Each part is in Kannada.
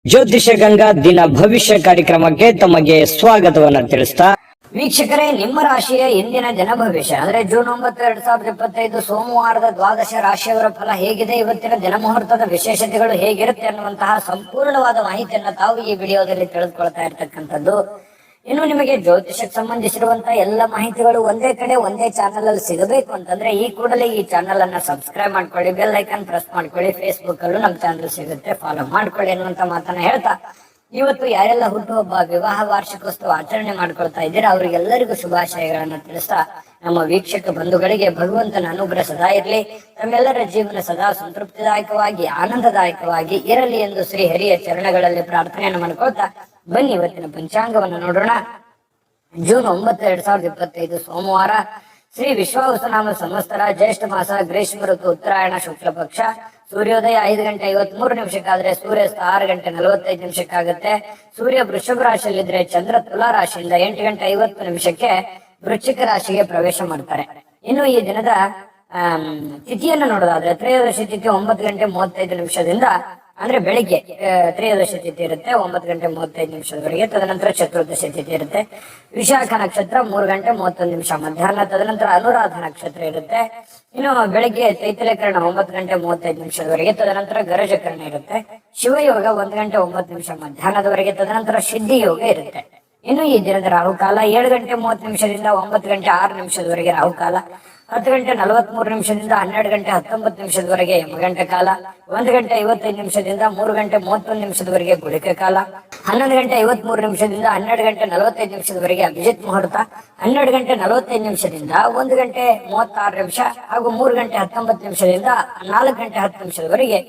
ಜ್ಯೋತಿಷ ಗಂಗಾ ದಿನ ಭವಿಷ್ಯ ಕಾರ್ಯಕ್ರಮಕ್ಕೆ ತಮಗೆ ಸ್ವಾಗತವನ್ನ ತಿಳಿಸ್ತಾ ವೀಕ್ಷಕರೇ, ನಿಮ್ಮ ರಾಶಿಯ ಇಂದಿನ ದಿನ ಭವಿಷ್ಯ ಅಂದ್ರೆ ಜೂನ್ 9, 2025 ಸೋಮವಾರದ ದ್ವಾದಶ ರಾಶಿಯವರ ಫಲ ಹೇಗಿದೆ, ಇವತ್ತಿನ ದಿನ ಮುಹೂರ್ತದ ವಿಶೇಷತೆಗಳು ಹೇಗಿರುತ್ತೆ ಅನ್ನುವಂತಹ ಸಂಪೂರ್ಣವಾದ ಮಾಹಿತಿಯನ್ನ ತಾವು ಈ ವಿಡಿಯೋದಲ್ಲಿ ತಿಳಿದುಕೊಳ್ತಾ ಇರ್ತಕ್ಕಂಥದ್ದು. ಇನ್ನು ನಿಮಗೆ ಜ್ಯೋತಿಷಕ್ಕೆ ಸಂಬಂಧಿಸಿರುವಂತಹ ಎಲ್ಲ ಮಾಹಿತಿಗಳು ಒಂದೇ ಕಡೆ ಒಂದೇ ಚಾನಲ್ ಅಲ್ಲಿ ಸಿಗಬೇಕು ಅಂತಂದ್ರೆ ಈ ಕೂಡಲೇ ಈ ಚಾನಲ್ ಅನ್ನ ಸಬ್ಸ್ಕ್ರೈಬ್ ಮಾಡ್ಕೊಳ್ಳಿ, ಬೆಲ್ ಐಕಾನ್ ಪ್ರೆಸ್ ಮಾಡ್ಕೊಳ್ಳಿ. ಫೇಸ್ಬುಕ್ ಅಲ್ಲೂ ನಮ್ಮ ಚಾನಲ್ ಸಿಗುತ್ತೆ, ಫಾಲೋ ಮಾಡ್ಕೊಳ್ಳಿ ಅನ್ನುವಂತ ಮಾತನ್ನ ಹೇಳ್ತಾ, ಇವತ್ತು ಯಾರೆಲ್ಲ ಹುಟ್ಟುಹಬ್ಬ, ವಿವಾಹ ವಾರ್ಷಿಕೋತ್ಸವ ಆಚರಣೆ ಮಾಡ್ಕೊಳ್ತಾ ಇದ್ದೀರಾ ಅವರಿಗೆಲ್ಲರಿಗೂ ಶುಭಾಶಯಗಳನ್ನ ತಿಳಿಸ್ತಾ, ನಮ್ಮ ವೀಕ್ಷಕ ಬಂಧುಗಳಿಗೆ ಭಗವಂತನ ಅನುಗ್ರಹ ಸದಾ ಇರಲಿ, ತಮ್ಮೆಲ್ಲರ ಜೀವನ ಸದಾ ಸಂತೃಪ್ತಿದಾಯಕವಾಗಿ ಆನಂದದಾಯಕವಾಗಿ ಇರಲಿ ಎಂದು ಶ್ರೀ ಹರಿಯ ಚರಣಗಳಲ್ಲಿ ಪ್ರಾರ್ಥನೆಯನ್ನು ಮಾಡ್ಕೊಳ್ತಾ ಬನ್ನಿ ಇವತ್ತಿನ ಪಂಚಾಂಗವನ್ನು ನೋಡೋಣ. ಜೂನ್ 9, 2025 ಸೋಮವಾರ, ಶ್ರೀ ವಿಶ್ವಾವಸುನಾಮ ಸಂವತ್ಸರ, ಜ್ಯೇಷ್ಠ ಮಾಸ, ಗ್ರೀಷ್ಮ ಋತು, ಉತ್ತರಾಯಣ, ಶುಕ್ಲ ಪಕ್ಷ. ಸೂರ್ಯೋದಯ 5:53 ಸೂರ್ಯಾಸ್ತ 6:45 ಸೂರ್ಯ ವೃಷಭ ರಾಶಿಯಲ್ಲಿದ್ರೆ ಚಂದ್ರ ತುಲಾ ರಾಶಿಯಿಂದ 8:50 ವೃಶ್ಚಿಕ ರಾಶಿಗೆ ಪ್ರವೇಶ ಮಾಡ್ತಾರೆ. ಇನ್ನು ಈ ದಿನದ ತಿಥಿಯನ್ನು ನೋಡೋದಾದ್ರೆ ತ್ರಯೋದಶಿ ತಿಥಿ 9:35 ಅಂದ್ರೆ ಬೆಳಿಗ್ಗೆ ತ್ರಯೋದಶಿ ತಿಥಿ ಇರುತ್ತೆ 9:35 ತದನಂತರ ಚತುರ್ದಶಿ ತಿಥಿ ಇರುತ್ತೆ. ವಿಶಾಖ ನಕ್ಷತ್ರ 3:31 ಮಧ್ಯಾಹ್ನ, ತದನಂತರ ಅನುರಾಧ ನಕ್ಷತ್ರ ಇರುತ್ತೆ. ಇನ್ನು ಬೆಳಿಗ್ಗೆ ತೈತಲಕರಣ 9:35 ತದನಂತರ ಗರಜಕರಣ ಇರುತ್ತೆ. ಶಿವಯೋಗ 1:09 ಮಧ್ಯಾಹ್ನದವರೆಗೆ, ತದನಂತರ ಸಿದ್ಧಿ ಯೋಗ ಇರುತ್ತೆ. ಇನ್ನು ಈ ದಿನದ ರಾಹುಕಾಲ 7:30 6:00 ರಾಹುಕಾಲ, 10:43 12:19 ಯಮಗಂಟ ಕಾಲ, 1:55 3:31 ಗುಳಿಕ ಕಾಲ, 11:53 12:45 ಅಭಿಜಿತ್ ಮುಹೂರ್ತ, 12:45 1:36 ಹಾಗೂ 3:19 4:10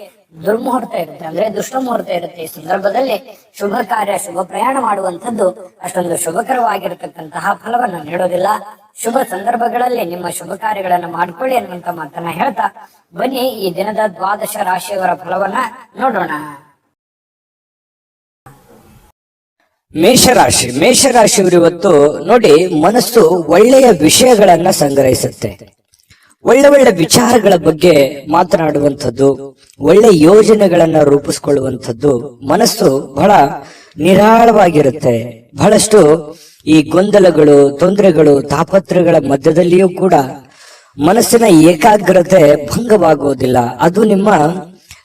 ದುರ್ಮುಹೂರ್ತ ಇರುತ್ತೆ, ಅಂದ್ರೆ ದುಷ್ಟ ಮುಹೂರ್ತ ಇರುತ್ತೆ. ಈ ಸಂದರ್ಭದಲ್ಲಿ ಶುಭ ಕಾರ್ಯ, ಶುಭ ಪ್ರಯಾಣ ಮಾಡುವಂಥದ್ದು ಅಷ್ಟೊಂದು ಶುಭಕರವಾಗಿರತಕ್ಕಂತಹ ಫಲವನ್ನು ನೀಡೋದಿಲ್ಲ. ಶುಭ ಸಂದರ್ಭಗಳಲ್ಲಿ ನಿಮ್ಮ ಶುಭ ಕಾರ್ಯಗಳನ್ನ ಮಾಡ್ಕೊಳ್ಳಿ ಅನ್ನುವಂತ ಮಾತನ್ನ ಹೇಳ್ತಾ ಬನ್ನಿ ಈ ದಿನದ ದ್ವಾದಶ ರಾಶಿಯವರ ಫಲವನ್ನ ನೋಡೋಣ. ಮೇಷರಾಶಿಯವರು ಇವತ್ತು ನೋಡಿ, ಮನಸ್ಸು ಒಳ್ಳೆಯ ವಿಷಯಗಳನ್ನ ಸಂಗ್ರಹಿಸುತ್ತೆ, ಒಳ್ಳೆ ವಿಚಾರಗಳ ಬಗ್ಗೆ ಮಾತನಾಡುವಂಥದ್ದು, ಒಳ್ಳೆ ಯೋಜನೆಗಳನ್ನ ರೂಪಿಸ್ಕೊಳ್ಳುವಂಥದ್ದು. ಮನಸ್ಸು ಬಹಳ ನಿರಾಳವಾಗಿರುತ್ತೆ. ಬಹಳಷ್ಟು ಈ ಗೊಂದಲಗಳು, ತೊಂದರೆಗಳು, ತಾಪತ್ರಗಳ ಮಧ್ಯದಲ್ಲಿಯೂ ಕೂಡ ಮನಸ್ಸಿನ ಏಕಾಗ್ರತೆ ಭಂಗವಾಗುವುದಿಲ್ಲ. ಅದು ನಿಮ್ಮ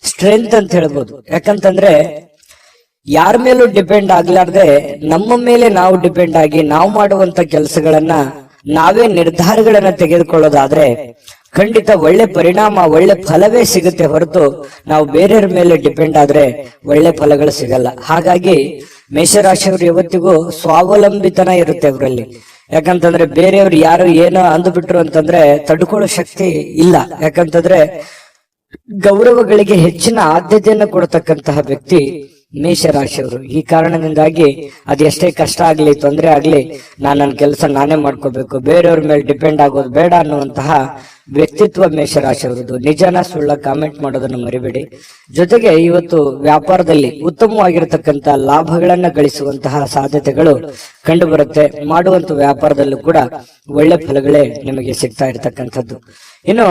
ಸ್ಟ್ರೆಂತ್ ಅಂತ ಹೇಳ್ಬೋದು. ಯಾಕಂತಂದ್ರೆ ಯಾರ ಮೇಲೂ ಡಿಪೆಂಡ್ ಆಗ್ಲಾರ್ದೆ ನಮ್ಮ ಮೇಲೆ ನಾವು ಡಿಪೆಂಡ್ ಆಗಿ ನಾವು ಮಾಡುವಂತ ಕೆಲಸಗಳನ್ನ ನಾವೇ ನಿರ್ಧಾರಗಳನ್ನ ತೆಗೆದುಕೊಳ್ಳೋದಾದ್ರೆ ಖಂಡಿತ ಒಳ್ಳೆ ಪರಿಣಾಮ, ಒಳ್ಳೆ ಫಲವೇ ಸಿಗುತ್ತೆ ಹೊರತು ನಾವು ಬೇರೆಯವ್ರ ಮೇಲೆ ಡಿಪೆಂಡ್ ಆದ್ರೆ ಒಳ್ಳೆ ಫಲಗಳು ಸಿಗಲ್ಲ. ಹಾಗಾಗಿ ಮೇಷರಾಶಿಯವರು ಯಾವತ್ತಿಗೂ ಸ್ವಾವಲಂಬಿತನ ಇರುತ್ತೆ ಅವರಲ್ಲಿ. ಯಾಕಂತಂದ್ರೆ ಬೇರೆಯವ್ರು ಯಾರು ಏನೋ ಅಂದ್ಬಿಟ್ರು ಅಂತಂದ್ರೆ ತಡ್ಕೊಳ್ಳೋ ಶಕ್ತಿ ಇಲ್ಲ. ಯಾಕಂತಂದ್ರೆ ಗೌರವಗಳಿಗೆ ಹೆಚ್ಚಿನ ಆದ್ಯತೆಯನ್ನು ಕೊಡತಕ್ಕಂತಹ ವ್ಯಕ್ತಿ ಮೇಷರಾಶಿಯವರು. ಈ ಕಾರಣದಿಂದಾಗಿ ಅದೆಷ್ಟೇ ಕಷ್ಟ ಆಗ್ಲಿ, ತೊಂದರೆ ಆಗ್ಲಿ, ನನ್ನ ಕೆಲಸ ನಾನೇ ಮಾಡ್ಕೋಬೇಕು, ಬೇರೆಯವ್ರ ಮೇಲೆ ಡಿಪೆಂಡ್ ಆಗೋದು ಬೇಡ ಅನ್ನುವಂತಹ ವ್ಯಕ್ತಿತ್ವ ಮೇಷರಾಶಿಯವರದು. ನಿಜನ ಸುಳ್ಳ ಕಾಮೆಂಟ್ ಮಾಡೋದನ್ನು ಮರಿಬೇಡಿ. ಜೊತೆಗೆ ಇವತ್ತು ವ್ಯಾಪಾರದಲ್ಲಿ ಉತ್ತಮವಾಗಿರತಕ್ಕಂತ ಲಾಭಗಳನ್ನ ಗಳಿಸುವಂತಹ ಸಾಧ್ಯತೆಗಳು ಕಂಡು ಬರುತ್ತೆ. ಮಾಡುವಂತ ವ್ಯಾಪಾರದಲ್ಲೂ ಕೂಡ ಒಳ್ಳೆ ಫಲಗಳೇ ನಿಮಗೆ ಸಿಗ್ತಾ ಇರತಕ್ಕಂಥದ್ದು. ಇನ್ನು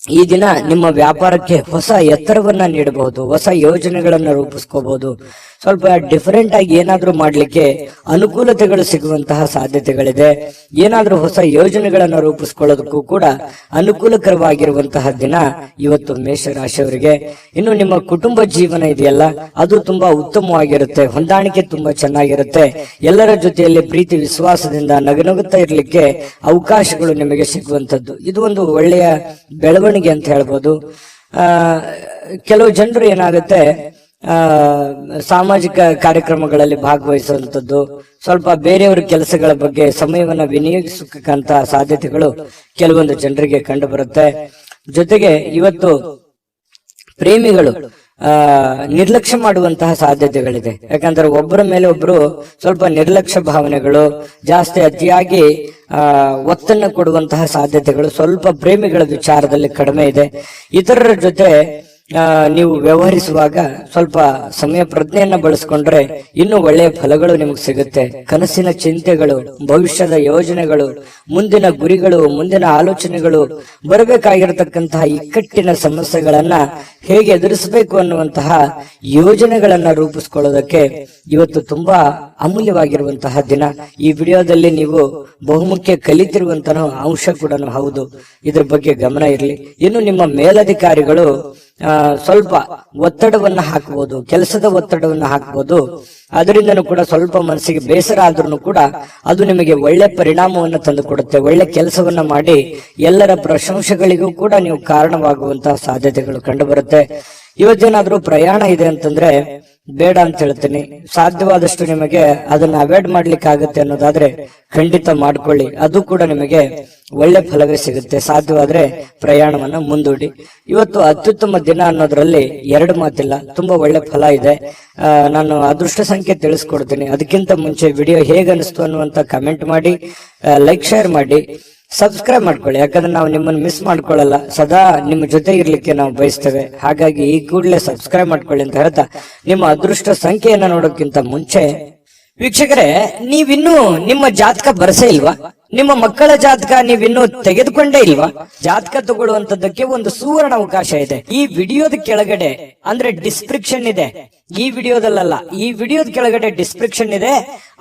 ಈ ದಿನ ನಿಮ್ಮ ವ್ಯಾಪಾರಕ್ಕೆ ಹೊಸ ಎತ್ತರವನ್ನ ನೀಡಬಹುದು, ಹೊಸ ಯೋಜನೆಗಳನ್ನ ರೂಪಿಸ್ಕೋಬಹುದು. ಸ್ವಲ್ಪ ಡಿಫರೆಂಟ್ ಆಗಿ ಏನಾದ್ರೂ ಮಾಡ್ಲಿಕ್ಕೆ ಅನುಕೂಲತೆಗಳು ಸಿಗುವಂತಹ ಸಾಧ್ಯತೆಗಳಿದೆ. ಏನಾದ್ರೂ ಹೊಸ ಯೋಜನೆಗಳನ್ನ ರೂಪಿಸ್ಕೊಳ್ಳೋದಕ್ಕೂ ಕೂಡ ಅನುಕೂಲಕರವಾಗಿರುವಂತಹ ದಿನ ಇವತ್ತು ಮೇಷರಾಶಿಯವರಿಗೆ. ಇನ್ನು ನಿಮ್ಮ ಕುಟುಂಬ ಜೀವನ ಇದೆಯಲ್ಲ, ಅದು ತುಂಬಾ ಉತ್ತಮವಾಗಿರುತ್ತೆ, ಹೊಂದಾಣಿಕೆ ತುಂಬಾ ಚೆನ್ನಾಗಿರುತ್ತೆ. ಎಲ್ಲರ ಜೊತೆಯಲ್ಲಿ ಪ್ರೀತಿ ವಿಶ್ವಾಸದಿಂದ ನಗುನಗುತ್ತಾ ಇರ್ಲಿಕ್ಕೆ ಅವಕಾಶಗಳು ನಿಮಗೆ ಸಿಗುವಂತದ್ದು. ಇದು ಒಂದು ಒಳ್ಳೆಯ ಬೆಳವಣಿಗೆ ಅಂತ ಹೇಳ್ಬೋದು. ಕೆಲವು ಜನರು ಏನಾಗುತ್ತೆ, ಸಾಮಾಜಿಕ ಕಾರ್ಯಕ್ರಮಗಳಲ್ಲಿ ಭಾಗವಹಿಸುವಂತದ್ದು, ಸ್ವಲ್ಪ ಬೇರೆಯವರ ಕೆಲಸಗಳ ಬಗ್ಗೆ ಸಮಯವನ್ನ ವಿನಿಯೋಗಿಸಕ್ಕಂತ ಸಾಧ್ಯತೆಗಳು ಕೆಲವೊಂದು ಜನರಿಗೆ ಕಂಡು ಬರುತ್ತೆ. ಜೊತೆಗೆ ಇವತ್ತು ಪ್ರೇಮಿಗಳು ನಿರ್ಲಕ್ಷ್ಯ ಮಾಡುವಂತಹ ಸಾಧ್ಯತೆಗಳಿದೆ. ಯಾಕಂದ್ರೆ ಒಬ್ಬರ ಮೇಲೆ ಒಬ್ರು ಸ್ವಲ್ಪ ನಿರ್ಲಕ್ಷ್ಯ ಭಾವನೆಗಳು ಜಾಸ್ತಿ, ಅತಿಯಾಗಿ ಒತ್ತನ್ನು ಕೊಡುವಂತಹ ಸಾಧ್ಯತೆಗಳು ಸ್ವಲ್ಪ ಪ್ರೇಮಿಗಳ ವಿಚಾರದಲ್ಲಿ ಕಡಿಮೆ ಇದೆ. ಇತರರ ಜೊತೆ ನೀವು ವ್ಯವಹರಿಸುವಾಗ ಸ್ವಲ್ಪ ಸಮಯ ಪ್ರಜ್ಞೆಯನ್ನ ಬಳಸ್ಕೊಂಡ್ರೆ ಇನ್ನೂ ಒಳ್ಳೆಯ ಫಲಗಳು ನಿಮಗೆ ಸಿಗುತ್ತೆ. ಕನಸಿನ ಚಿಂತೆಗಳು, ಭವಿಷ್ಯದ ಯೋಜನೆಗಳು, ಮುಂದಿನ ಗುರಿಗಳು, ಮುಂದಿನ ಆಲೋಚನೆಗಳು, ಬರಬೇಕಾಗಿರತಕ್ಕಂತಹ ಇಕ್ಕಟ್ಟಿನ ಸಮಸ್ಯೆಗಳನ್ನ ಹೇಗೆ ಎದುರಿಸಬೇಕು ಅನ್ನುವಂತಹ ಯೋಜನೆಗಳನ್ನ ರೂಪಿಸ್ಕೊಳ್ಳೋದಕ್ಕೆ ಇವತ್ತು ತುಂಬಾ ಅಮೂಲ್ಯವಾಗಿರುವಂತಹ ದಿನ. ಈ ವಿಡಿಯೋದಲ್ಲಿ ನೀವು ಬಹುಮುಖ್ಯ ಕಲಿತಿರುವಂತಹ ಅಂಶ ಕೂಡ ಹೌದು. ಇದ್ರ ಬಗ್ಗೆ ಗಮನ ಇರಲಿ. ಇನ್ನು ನಿಮ್ಮ ಮೇಲಧಿಕಾರಿಗಳು ಸ್ವಲ್ಪ ಒತ್ತಡವನ್ನ ಹಾಕಬಹುದು, ಕೆಲಸದ ಒತ್ತಡವನ್ನ ಹಾಕಬಹುದು. ಅದರಿಂದನೂ ಕೂಡ ಸ್ವಲ್ಪ ಮನಸ್ಸಿಗೆ ಬೇಸರ ಆದ್ರೂ ಕೂಡ ಅದು ನಿಮಗೆ ಒಳ್ಳೆ ಪರಿಣಾಮವನ್ನು ತಂದು ಕೊಡುತ್ತೆ. ಒಳ್ಳೆ ಕೆಲಸವನ್ನ ಮಾಡಿ ಎಲ್ಲರ ಪ್ರಶಂಸೆಗಳಿಗೂ ಕೂಡ ನೀವು ಕಾರಣವಾಗುವಂತಹ ಸಾಧ್ಯತೆಗಳು ಕಂಡು ಬರುತ್ತೆ. ಇವತ್ತೇನಾದ್ರೂ ಪ್ರಯಾಣ ಇದೆ ಅಂತಂದ್ರೆ ಬೇಡ ಅಂತ ಹೇಳ್ತೀನಿ. ಸಾಧ್ಯವಾದಷ್ಟು ನಿಮಗೆ ಅದನ್ನ ಅವಾಯ್ಡ್ ಮಾಡ್ಲಿಕ್ಕೆ ಆಗುತ್ತೆ ಅನ್ನೋದಾದ್ರೆ ಖಂಡಿತ ಮಾಡ್ಕೊಳ್ಳಿ, ಅದು ಕೂಡ ನಿಮಗೆ ಒಳ್ಳೆ ಫಲವೇ ಸಿಗುತ್ತೆ. ಸಾಧ್ಯವಾದ್ರೆ ಪ್ರಯಾಣವನ್ನ ಮುಂದೂಡಿ. ಇವತ್ತು ಅತ್ಯುತ್ತಮ ದಿನ ಅನ್ನೋದ್ರಲ್ಲಿ ಎರಡು ಮಾತಿಲ್ಲ, ತುಂಬಾ ಒಳ್ಳೆ ಫಲ ಇದೆ. ನಾನು ಅದೃಷ್ಟ ಸಂಖ್ಯೆ ತಿಳಿಸ್ಕೊಡ್ತೀನಿ. ಅದಕ್ಕಿಂತ ಮುಂಚೆ ವಿಡಿಯೋ ಹೇಗೆ ಅನಿಸ್ತು ಅನ್ನುವಂತ ಕಮೆಂಟ್ ಮಾಡಿ, ಲೈಕ್ ಶೇರ್ ಮಾಡಿ, ಸಬ್ಸ್ಕ್ರೈಬ್ ಮಾಡ್ಕೊಳ್ಳಿ. ಯಾಕಂದ್ರೆ ನಾವು ನಿಮ್ಮನ್ನು ಮಿಸ್ ಮಾಡ್ಕೊಳ್ಳಲ್ಲ, ಸದಾ ನಿಮ್ಮ ಜೊತೆ ಇರ್ಲಿಕ್ಕೆ ನಾವು ಬಯಸ್ತೇವೆ. ಹಾಗಾಗಿ ಈ ಕೂಡಲೇ ಸಬ್ಸ್ಕ್ರೈಬ್ ಮಾಡ್ಕೊಳ್ಳಿ ಅಂತ ಹೇಳ್ತಾ, ನಿಮ್ಮ ಅದೃಷ್ಟ ಸಂಖ್ಯೆಯನ್ನ ನೋಡೋಕ್ಕಿಂತ ಮುಂಚೆ ವೀಕ್ಷಕರೇ, ನೀವಿನ್ನೂ ನಿಮ್ಮ ಜಾತಕ ಬರಸೇ ಇಲ್ವಾ? ನಿಮ್ಮ ಮಕ್ಕಳ ಜಾತಕ ನೀವಿನ್ನೂ ತೆಗೆದುಕೊಂಡೇ ಇಲ್ವಾ? ಜಾತಕ ತಗೊಳ್ಳುವಂತದ್ದಕ್ಕೆ ಒಂದು ಸುವರ್ಣ ಅವಕಾಶ ಇದೆ. ಈ ವಿಡಿಯೋದ ಕೆಳಗಡೆ ಅಂದ್ರೆ ಡಿಸ್ಕ್ರಿಪ್ಷನ್ ಇದೆ. ಈ ವಿಡಿಯೋದಲ್ಲ, ಈ ವಿಡಿಯೋದ ಕೆಳಗಡೆ ಡಿಸ್ಕ್ರಿಪ್ಷನ್ ಇದೆ.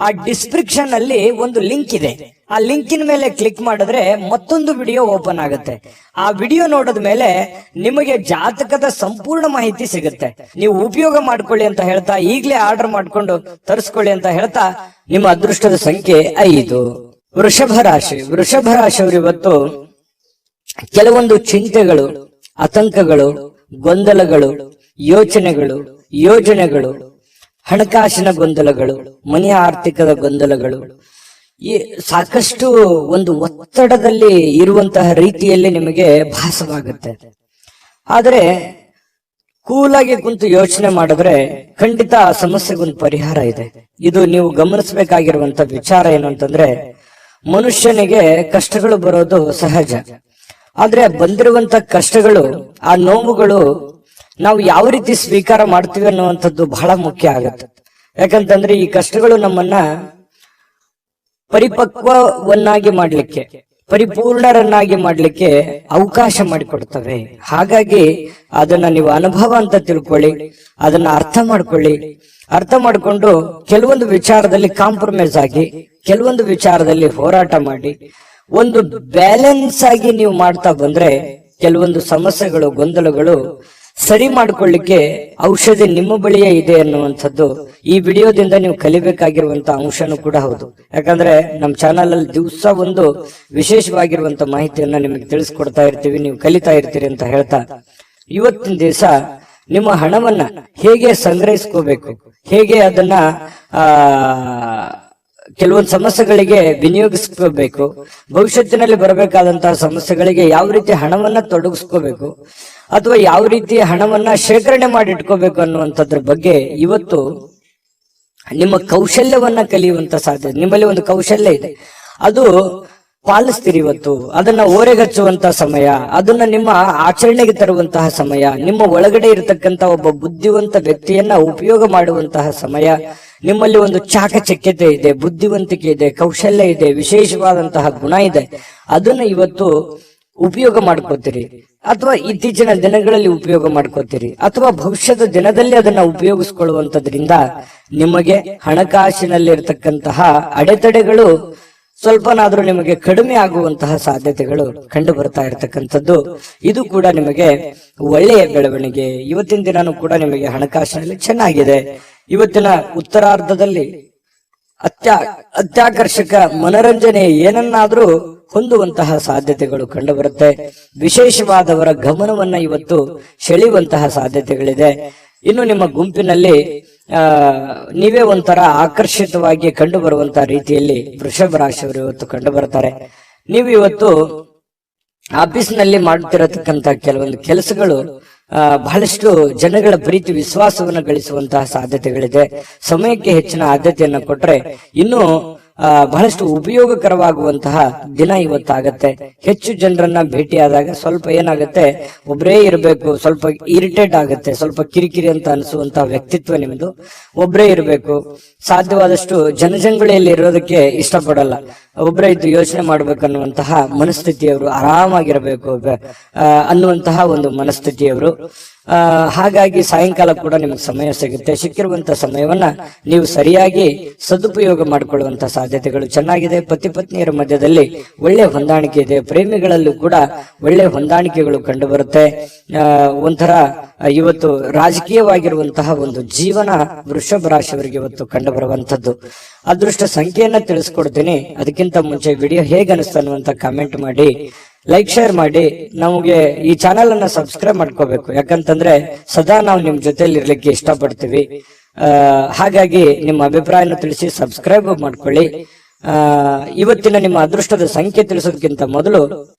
ಆ ಡಿಸ್ಕ್ರಿಪ್ಷನ್ ಅಲ್ಲಿ ಒಂದು ಲಿಂಕ್ ಇದೆ. ಆ ಲಿಂಕಿನ ಮೇಲೆ ಕ್ಲಿಕ್ ಮಾಡಿದ್ರೆ ಮತ್ತೊಂದು ವಿಡಿಯೋ ಓಪನ್ ಆಗುತ್ತೆ. ಆ ವಿಡಿಯೋ ನೋಡಿದ ಮೇಲೆ ನಿಮಗೆ ಜಾತಕದ ಸಂಪೂರ್ಣ ಮಾಹಿತಿ ಸಿಗುತ್ತೆ. ನೀವು ಉಪಯೋಗ ಮಾಡ್ಕೊಳ್ಳಿ ಅಂತ ಹೇಳ್ತಾ, ಈಗಲೇ ಆರ್ಡರ್ ಮಾಡ್ಕೊಂಡು ತರಿಸ್ಕೊಳ್ಳಿ ಅಂತ ಹೇಳ್ತಾ, ನಿಮ್ಮ ಅದೃಷ್ಟದ ಸಂಖ್ಯೆ 5. ವೃಷಭ ರಾಶಿ. ವೃಷಭ ರಾಶಿಯವರು ಇವತ್ತು ಕೆಲವೊಂದು ಚಿಂತೆಗಳು, ಆತಂಕಗಳು, ಗೊಂದಲಗಳು, ಯೋಜನೆಗಳು, ಹಣಕಾಸಿನ ಗೊಂದಲಗಳು, ಮನೆಯ ಆರ್ಥಿಕದ ಗೊಂದಲಗಳು, ಈ ಸಾಕಷ್ಟು ಒಂದು ಒತ್ತಡದಲ್ಲಿ ಇರುವಂತಹ ರೀತಿಯಲ್ಲಿ ನಿಮಗೆ ಭಾಸವಾಗುತ್ತೆ. ಆದರೆ ಕೂಲಾಗಿ ಕುಂತು ಯೋಚನೆ ಮಾಡಿದ್ರೆ ಖಂಡಿತ ಆ ಸಮಸ್ಯೆಗೊಂದು ಪರಿಹಾರ ಇದೆ. ಇದು ನೀವು ಗಮನಿಸಬೇಕಾಗಿರುವಂತ ವಿಚಾರ ಏನು ಅಂತಂದ್ರೆ, ಮನುಷ್ಯನಿಗೆ ಕಷ್ಟಗಳು ಬರೋದು ಸಹಜ. ಆದ್ರೆ ಬಂದಿರುವಂತ ಕಷ್ಟಗಳು, ಆ ನೋವುಗಳು ನಾವು ಯಾವ ರೀತಿ ಸ್ವೀಕಾರ ಮಾಡ್ತೀವಿ ಅನ್ನುವಂಥದ್ದು ಬಹಳ ಮುಖ್ಯ ಆಗುತ್ತೆ. ಯಾಕಂತಂದ್ರೆ ಈ ಕಷ್ಟಗಳು ನಮ್ಮನ್ನ ಪರಿಪಕ್ವವನ್ನಾಗಿ ಮಾಡ್ಲಿಕ್ಕೆ, ಪರಿಪೂರ್ಣರನ್ನಾಗಿ ಮಾಡ್ಲಿಕ್ಕೆ ಅವಕಾಶ ಮಾಡಿಕೊಡ್ತವೆ. ಹಾಗಾಗಿ ಅದನ್ನ ನೀವು ಅನುಭವ ಅಂತ ತಿಳ್ಕೊಳ್ಳಿ, ಅದನ್ನ ಅರ್ಥ ಮಾಡ್ಕೊಳ್ಳಿ. ಅರ್ಥ ಮಾಡಿಕೊಂಡು ಕೆಲವೊಂದು ವಿಚಾರದಲ್ಲಿ ಕಾಂಪ್ರಮೈಸ್ ಆಗಿ, ಕೆಲವೊಂದು ವಿಚಾರದಲ್ಲಿ ಹೋರಾಟ ಮಾಡಿ, ಒಂದು ಬ್ಯಾಲೆನ್ಸ್ ಆಗಿ ನೀವು ಮಾಡ್ತಾ ಬಂದ್ರೆ ಕೆಲವೊಂದು ಸಮಸ್ಯೆಗಳು, ಗೊಂದಲಗಳು ಸರಿ ಮಾಡ್ಕೊಳ್ಳಿಕ್ಕೆ ಔಷಧಿ ನಿಮ್ಮ ಬಳಿಯೇ ಇದೆ ಅನ್ನುವಂಥದ್ದು ಈ ವಿಡಿಯೋದಿಂದ ನೀವು ಕಲಿಬೇಕಾಗಿರುವಂತ ಅಂಶನೂ ಕೂಡ ಹೌದು. ಯಾಕಂದ್ರೆ ನಮ್ಮ ಚಾನಲ್ ಅಲ್ಲಿ ದಿವಸ ಒಂದು ವಿಶೇಷವಾಗಿರುವಂತ ಮಾಹಿತಿಯನ್ನ ನಿಮಗೆ ತಿಳಿಸ್ಕೊಡ್ತಾ ಇರ್ತೀವಿ, ನೀವು ಕಲಿತಾ ಇರ್ತೀರಿ ಅಂತ ಹೇಳ್ತಾ, ಇವತ್ತಿನ ದಿವಸ ನಿಮ್ಮ ಹಣವನ್ನ ಹೇಗೆ ಸಂಗ್ರಹಿಸ್ಕೋಬೇಕು, ಹೇಗೆ ಅದನ್ನ ಕೆಲವೊಂದು ಸಮಸ್ಯೆಗಳಿಗೆ ವಿನಿಯೋಗಿಸ್ಕೋಬೇಕು, ಭವಿಷ್ಯತ್ತಿನಲ್ಲಿ ಬರಬೇಕಾದಂತಹ ಸಮಸ್ಯೆಗಳಿಗೆ ಯಾವ ರೀತಿ ಹಣವನ್ನ ತೊಡಗಿಸ್ಕೋಬೇಕು, ಅಥವಾ ಯಾವ ರೀತಿ ಹಣವನ್ನ ಶೇಖರಣೆ ಮಾಡಿ ಇಟ್ಕೋಬೇಕು ಅನ್ನುವಂಥದ್ರ ಬಗ್ಗೆ ಇವತ್ತು ನಿಮ್ಮ ಕೌಶಲ್ಯವನ್ನ ಕಲಿಯುವಂತ ಸಾಧ್ಯತೆ. ನಿಮ್ಮಲ್ಲಿ ಒಂದು ಕೌಶಲ್ಯ ಇದೆ, ಅದು ಪಾಲಿಸ್ತೀರಿ. ಇವತ್ತು ಅದನ್ನ ಓರೆಗಚ್ಚುವಂತ ಸಮಯ, ಅದನ್ನ ನಿಮ್ಮ ಆಚರಣೆಗೆ ತರುವಂತಹ ಸಮಯ, ನಿಮ್ಮ ಒಳಗಡೆ ಇರತಕ್ಕಂತ ಒಬ್ಬ ಬುದ್ಧಿವಂತ ವ್ಯಕ್ತಿಯನ್ನ ಉಪಯೋಗ ಮಾಡುವಂತಹ ಸಮಯ. ನಿಮ್ಮಲ್ಲಿ ಒಂದು ಚಾಕಚಕ್ಯತೆ ಇದೆ, ಬುದ್ಧಿವಂತಿಕೆ ಇದೆ, ಕೌಶಲ್ಯ ಇದೆ, ವಿಶೇಷವಾದಂತಹ ಗುಣ ಇದೆ. ಅದನ್ನ ಇವತ್ತು ಉಪಯೋಗ ಮಾಡ್ಕೋತೀರಿ, ಅಥವಾ ಇತ್ತೀಚಿನ ದಿನಗಳಲ್ಲಿ ಉಪಯೋಗ ಮಾಡ್ಕೋತೀರಿ, ಅಥವಾ ಭವಿಷ್ಯದ ದಿನದಲ್ಲಿ ಅದನ್ನ ಉಪಯೋಗಿಸ್ಕೊಳ್ಳುವಂತದ್ರಿಂದ ನಿಮಗೆ ಹಣಕಾಸಿನಲ್ಲಿರ್ತಕ್ಕಂತಹ ಅಡೆತಡೆಗಳು ಸ್ವಲ್ಪನಾದ್ರೂ ನಿಮಗೆ ಕಡಿಮೆ ಆಗುವಂತಹ ಸಾಧ್ಯತೆಗಳು ಕಂಡು ಬರ್ತಾ ಇರತಕ್ಕಂಥದ್ದು. ಇದು ಕೂಡ ನಿಮಗೆ ಒಳ್ಳೆಯ ಬೆಳವಣಿಗೆ. ಇವತ್ತಿನ ದಿನಾನು ಕೂಡ ನಿಮಗೆ ಹಣಕಾಸಿನಲ್ಲಿ ಚೆನ್ನಾಗಿದೆ. ಇವತ್ತಿನ ಉತ್ತರಾರ್ಧದಲ್ಲಿ ಅತ್ಯಾಕರ್ಷಕ ಮನರಂಜನೆ ಏನನ್ನಾದ್ರೂ ಹೊಂದುವಂತಹ ಸಾಧ್ಯತೆಗಳು ಕಂಡು ಬರುತ್ತೆ. ವಿಶೇಷವಾದವರ ಗಮನವನ್ನ ಇವತ್ತು ಸೆಳೆಯುವಂತಹ ಸಾಧ್ಯತೆಗಳಿದೆ. ಇನ್ನು ನಿಮ್ಮ ಗುಂಪಿನಲ್ಲಿ ನೀವೇ ಒಂಥರ ಆಕರ್ಷಿತವಾಗಿ ಕಂಡು ಬರುವಂತಹ ರೀತಿಯಲ್ಲಿ ವೃಷಭ ರಾಶಿಯವರು ಇವತ್ತು ಕಂಡು ಬರ್ತಾರೆ. ನೀವು ಇವತ್ತು ಆಫೀಸ್ ನಲ್ಲಿ ಮಾಡ್ತಿರತಕ್ಕಂತ ಕೆಲವೊಂದು ಕೆಲಸಗಳು ಬಹಳಷ್ಟು ಜನಗಳ ಪ್ರೀತಿ ವಿಶ್ವಾಸವನ್ನು ಗಳಿಸುವಂತಹ ಸಾಧ್ಯತೆಗಳಿದೆ. ಸಮಯಕ್ಕೆ ಹೆಚ್ಚಿನ ಆದ್ಯತೆಯನ್ನು ಕೊಟ್ರೆ ಇನ್ನೂ ಬಹಳಷ್ಟು ಉಪಯೋಗಕರವಾಗುವಂತಹ ದಿನ ಇವತ್ತಾಗತ್ತೆ. ಹೆಚ್ಚು ಜನರನ್ನ ಭೇಟಿಯಾದಾಗ ಸ್ವಲ್ಪ ಏನಾಗುತ್ತೆ, ಒಬ್ಬರೇ ಇರಬೇಕು, ಸ್ವಲ್ಪ ಇರಿಟೇಟ್ ಆಗುತ್ತೆ, ಸ್ವಲ್ಪ ಕಿರಿಕಿರಿ ಅಂತ ಅನಿಸುವಂತಹ ವ್ಯಕ್ತಿತ್ವ ನಿಮ್ದು. ಒಬ್ಬರೇ ಇರಬೇಕು, ಸಾಧ್ಯವಾದಷ್ಟು ಜನಜಂಗುಳಿಯಲ್ಲಿ ಇರೋದಕ್ಕೆ ಇಷ್ಟಪಡಲ್ಲ, ಒಬ್ಬರೇ ಇದ್ದು ಯೋಚನೆ ಮಾಡ್ಬೇಕನ್ನುವಂತಹ ಮನಸ್ಥಿತಿಯವರು, ಆರಾಮಾಗಿರಬೇಕು ಅನ್ನುವಂತಹ ಒಂದು ಮನಸ್ಥಿತಿಯವರು. ಹಾಗಾಗಿ ಸಾಯಂಕಾಲ ಕೂಡ ನಿಮಗೆ ಸಮಯ ಸಿಗುತ್ತೆ. ಸಿಕ್ಕಿರುವಂತಹ ಸಮಯವನ್ನ ನೀವು ಸರಿಯಾಗಿ ಸದುಪಯೋಗ ಮಾಡಿಕೊಳ್ಳುವಂತ ಸಾಧ್ಯತೆಗಳು ಚೆನ್ನಾಗಿದೆ. ಪತಿ ಪತ್ನಿಯರ ಮಧ್ಯದಲ್ಲಿ ಒಳ್ಳೆ ಹೊಂದಾಣಿಕೆ ಇದೆ. ಪ್ರೇಮಿಗಳಲ್ಲೂ ಕೂಡ ಒಳ್ಳೆ ಹೊಂದಾಣಿಕೆಗಳು ಕಂಡು ಬರುತ್ತೆ. ಒಂಥರ ಇವತ್ತು ರಾಜಕೀಯವಾಗಿರುವಂತಹ ಒಂದು ಜೀವನ ವೃಷಭ ರಾಶಿಯವರಿಗೆ ಇವತ್ತು ಕಂಡು ಬರುವಂತದ್ದು. ಅದೃಷ್ಟ ಸಂಖ್ಯೆಯನ್ನ ತಿಳಿಸ್ಕೊಡ್ತೀನಿ. ಅದಕ್ಕಿಂತ ಮುಂಚೆ ವಿಡಿಯೋ ಹೇಗೆ ಅನಿಸ್ತು ಅನ್ನುವಂತ ಕಾಮೆಂಟ್ ಮಾಡಿ, ಲೈಕ್ ಶೇರ್ ಮಾಡಿ. ನಮಗೆ ಈ ಚಾನೆಲ್ ಅನ್ನ ಸಬ್ಸ್ಕ್ರೈಬ್ ಮಾಡ್ಕೋಬೇಕು, ಯಾಕಂತಂದ್ರೆ ಸದಾ ನಾವು ನಿಮ್ ಜೊತೆಲಿ ಇರ್ಲಿಕ್ಕೆ ಇಷ್ಟಪಡ್ತೀವಿ. ಹಾಗಾಗಿ ನಿಮ್ಮ ಅಭಿಪ್ರಾಯನ ತಿಳಿಸಿ ಸಬ್ಸ್ಕ್ರೈಬ್ ಮಾಡ್ಕೊಳ್ಳಿ. ಇವತ್ತಿನ ನಿಮ್ಮ ಅದೃಷ್ಟದ ಸಂಖ್ಯೆ ತಿಳಿಸೋದಕ್ಕಿಂತ ಮೊದಲು